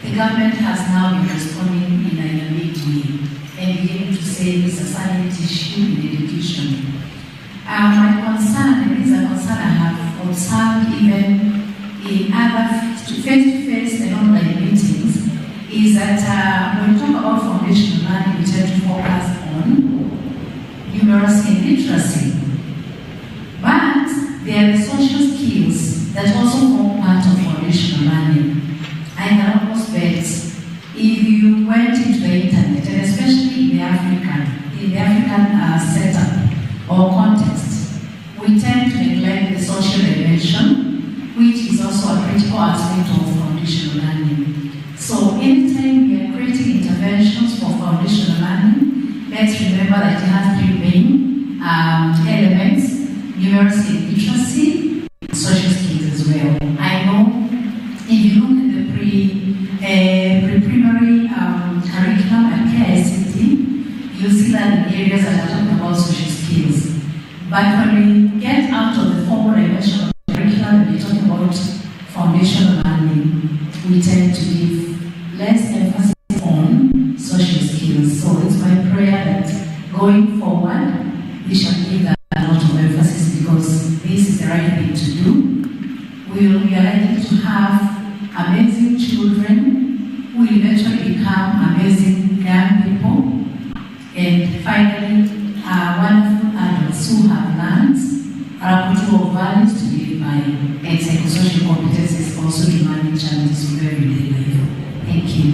[SPEAKER 10] the government has now been responding in a big way and beginning to say it's a silent issue in education. My concern, and it's a concern I have observed even in other face-to-face and online meetings, is that when we talk about foundational learning, we tend to focus on numeracy and literacy. But there are the social skills that also form part of foundational learning. I can almost bet if you went into the internet, and especially in the African setup or context, we tend to neglect the social dimension, which is also a critical aspect of foundational learning. So anytime we are creating interventions for foundational learning, let's remember that it has three main elements: numeracy and literacy, and social skills as well. I know if you look at the pre-primary curriculum at KICT, you'll see that in areas that are talking about social skills. But when we get out of the formal dimension of the curriculum and we're talking about foundational learning, we tend to give less emphasis on social skills. So it's my prayer that going forward, we shall give that a lot of emphasis, because this is the right thing to do. We are likely to have amazing children who will eventually become amazing young people, and finally, wonderful adults who have learned our cultural values to live by, and psychosocial competencies also to manage challenges of everyday life. Thank you.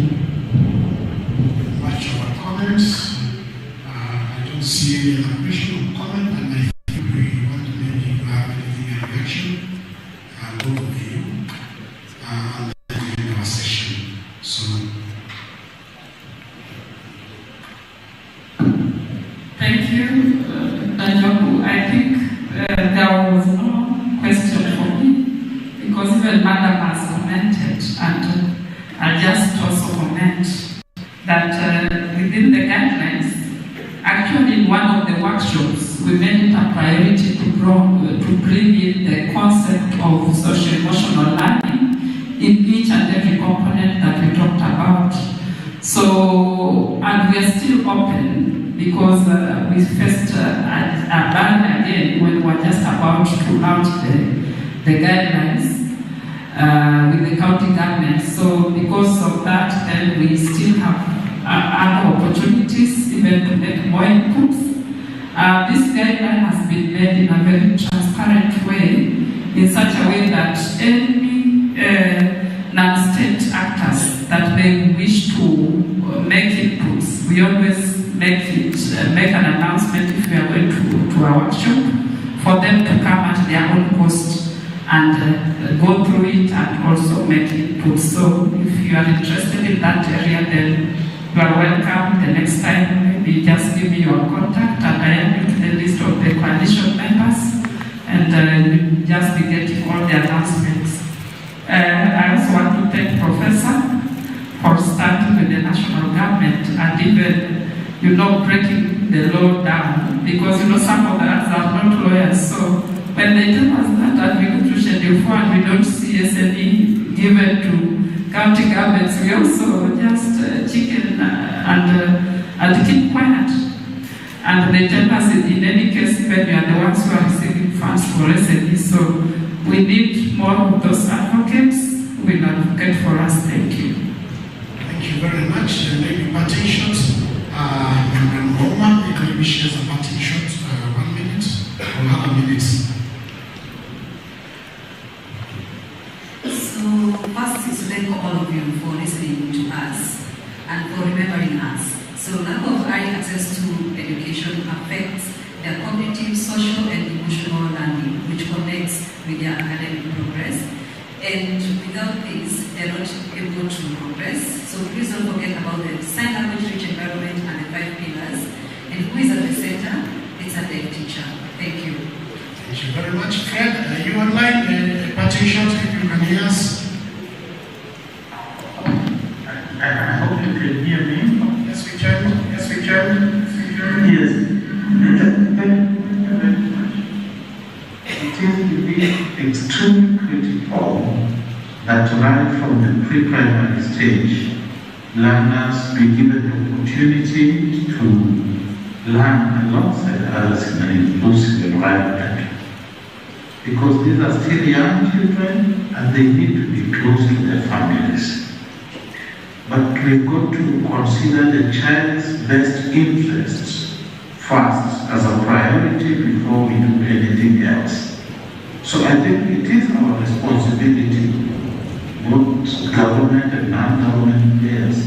[SPEAKER 11] Much of our comments. I don't see any other question or comment, and I think we want to maybe have anything in reaction. Both of you. And then in our session. So.
[SPEAKER 4] Thank you, Dajoku. I think there was no question for me, because even Madam has commented, and I'll just also comment that within the guidelines, actually in one of the workshops, we made it a priority to bring in the concept of social-emotional learning in each and every component that we talked about. So, and we are still open, because we faced a ban again when we were just about to launch the guidelines with the county government. So because of that, then we still have other opportunities even to make more inputs. This guideline has been made in a very transparent way, in such a way that any non-state actors that may wish to make inputs, we always make an announcement if we are going to our workshop, for them to come at their own cost and go through it and also make inputs. So if you are interested in that area, then you are welcome. The next time, maybe just give me your contact and I add you to the list of the coalition members, and you'll just be getting all the announcements. I also want to thank Professor for starting with the national government and even, breaking the law down, because, some of us are not lawyers. So when they tell us that we go to Schedule 4 and we don't see SNE given to county governments, we also just chicken and keep quiet. And they tell us in any case, when we are the ones who are receiving funds for SNE. So we need more of those advocates who will advocate for us. Thank you.
[SPEAKER 11] Partitions, and Roman, maybe shares a partition, 1 minute or half a minute.
[SPEAKER 10] So, first is to thank all of you for listening to us and for remembering us. So, lack of early access to education affects their cognitive, social, and emotional learning, which connects with their academic progress. And without this, they're not able to progress. So please don't forget about the sign language rich environment and the 5 pillars. And who is at the center? It's a deaf teacher. Thank you.
[SPEAKER 11] Thank you very much. Fred, are you online? Partitions, if you can hear us.
[SPEAKER 8] I hope you can hear me.
[SPEAKER 11] Yes, we can. Yes, we can.
[SPEAKER 8] Yes. Thank you very much. It is indeed extremely critical that right from the pre-primary stage, learners be given the opportunity to learn alongside others in an inclusive environment. Because these are still young children and they need to be close to their families. But we've got to consider the child's best interests first as a priority before we do anything else. So I think it is our responsibility, both government and non-government players,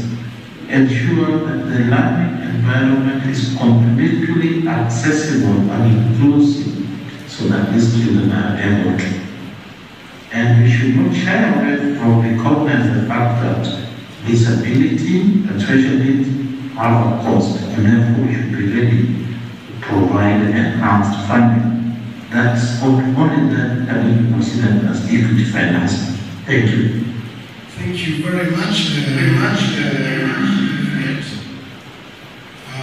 [SPEAKER 8] ensure that the learning environment is completely accessible and inclusive so that these children are able to. And we should not shy away from recognizing the fact that disability and special needs have a cost, and therefore we should be ready to provide enhanced funding. That's only that can be considered as equity financing. Thank you.
[SPEAKER 11] Thank you very much. I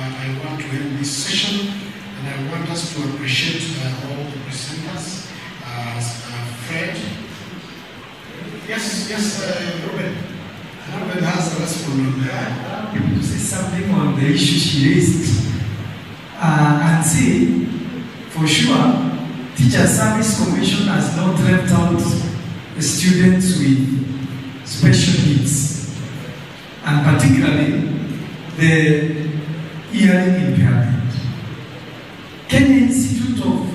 [SPEAKER 11] want to end this session, and I want us to appreciate all the presenters. Fred. Yes, Ruben. Ruben has a response
[SPEAKER 12] to say something on the issue she raised, and say, for sure, Teacher Service Commission has not left out the students with special needs, and particularly the hearing impairment. Kenya Institute of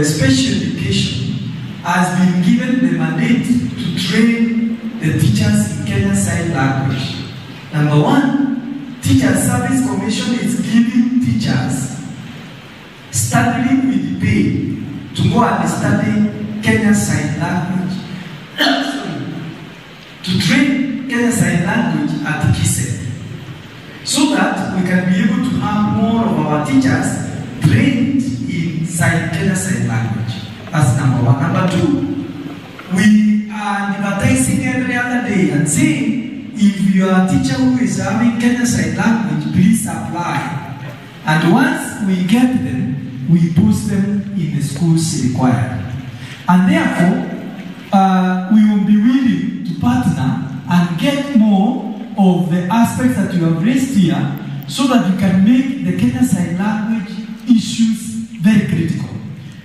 [SPEAKER 12] Special Education has been given the mandate to train the teachers in Kenyan Sign Language. Number one, Teacher Service Commission is giving teachers studying with pay to go and study Kenyan Sign Language, to train Kenyan Sign Language at KISET, so that we can be able to have more of our teachers trained in Kenyan Sign Language. That's number one. Number two, we are advertising every other day and saying, if you are a teacher who is having Kenyan Sign Language, please apply. And once we get them, we post them in the schools required. And therefore, we will be willing to partner and get more of the aspects that you have raised here, so that you can make the Kenyan Sign Language issues very critical.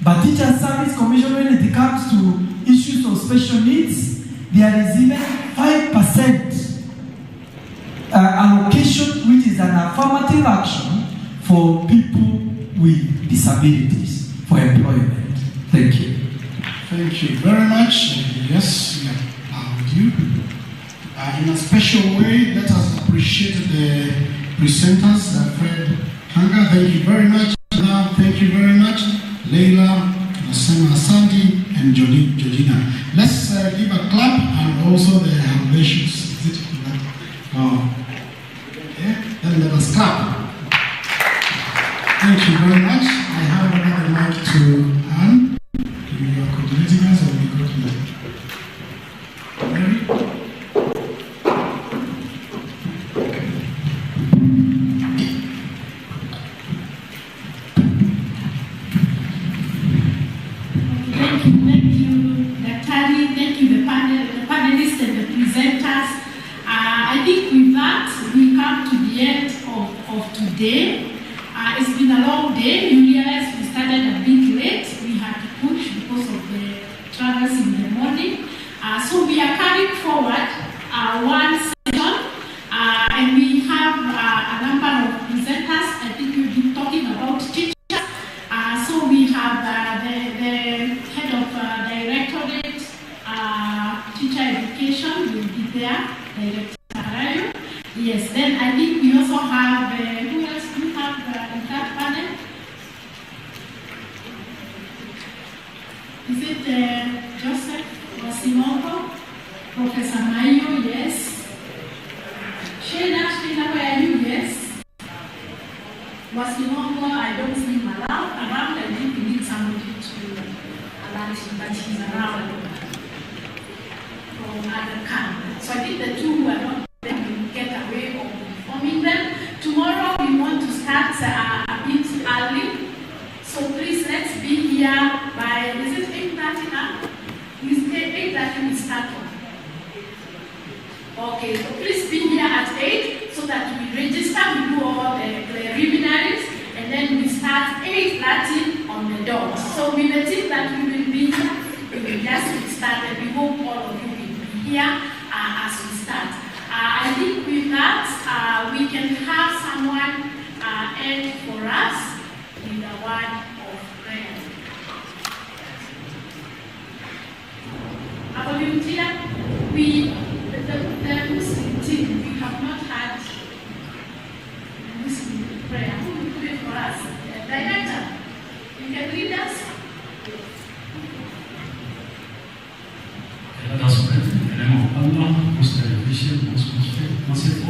[SPEAKER 12] But Teacher Service Commission, when it comes to issues of special needs, there is even 5% allocation, which is an affirmative action for people with disabilities for employment. Thank you.
[SPEAKER 11] Thank you very much. Yes, we are with you. In a special way, let us appreciate the presenters. Fred Hanga, thank you very much. Thank you very much. Leila, Nasema Asante, and Georgina. Let's give a clap and also the ovations. Is it that? Okay, then let us clap. Thank you very much. I have another mic to Anne. You are coordinating us, or we go to the Mary?
[SPEAKER 27] Thank you, Daktari. Thank you, the panelists and the presenters. I think with that, we come to the end of today. It's been a long day. You realize we started a bit late. We had to push because of the travels in the morning. So we are carrying forward one session, and we have teacher education will be there, Director Arayo. Yes, then I think we also have, who else do we have in that panel? Is it Joseph Wasimoko? Professor Mayo, yes. Sheda, where are you? Yes. Wasimoko, I don't see him around. I think we need somebody to alert him, but he's around from other camp. So I think the two who are not there will get away of informing them. Tomorrow we want to start a bit early. So please let's be here by, is it 8:30 now? Is it 8:30 we start on? Okay, so please be here at 8 so that we register, we do all the preliminaries, and then we start 8:30 on the dot. So with the team that we will be here, we will just get started. We hope all of you will be here as we start. I think with that, we can have someone end for us with a word of prayer. A volunteer, the Muslim team, we have not had Muslim prayer. Who will pray for us? Director, you can lead us.
[SPEAKER 18] Let us pray in the name of Allah, most beneficent, most merciful.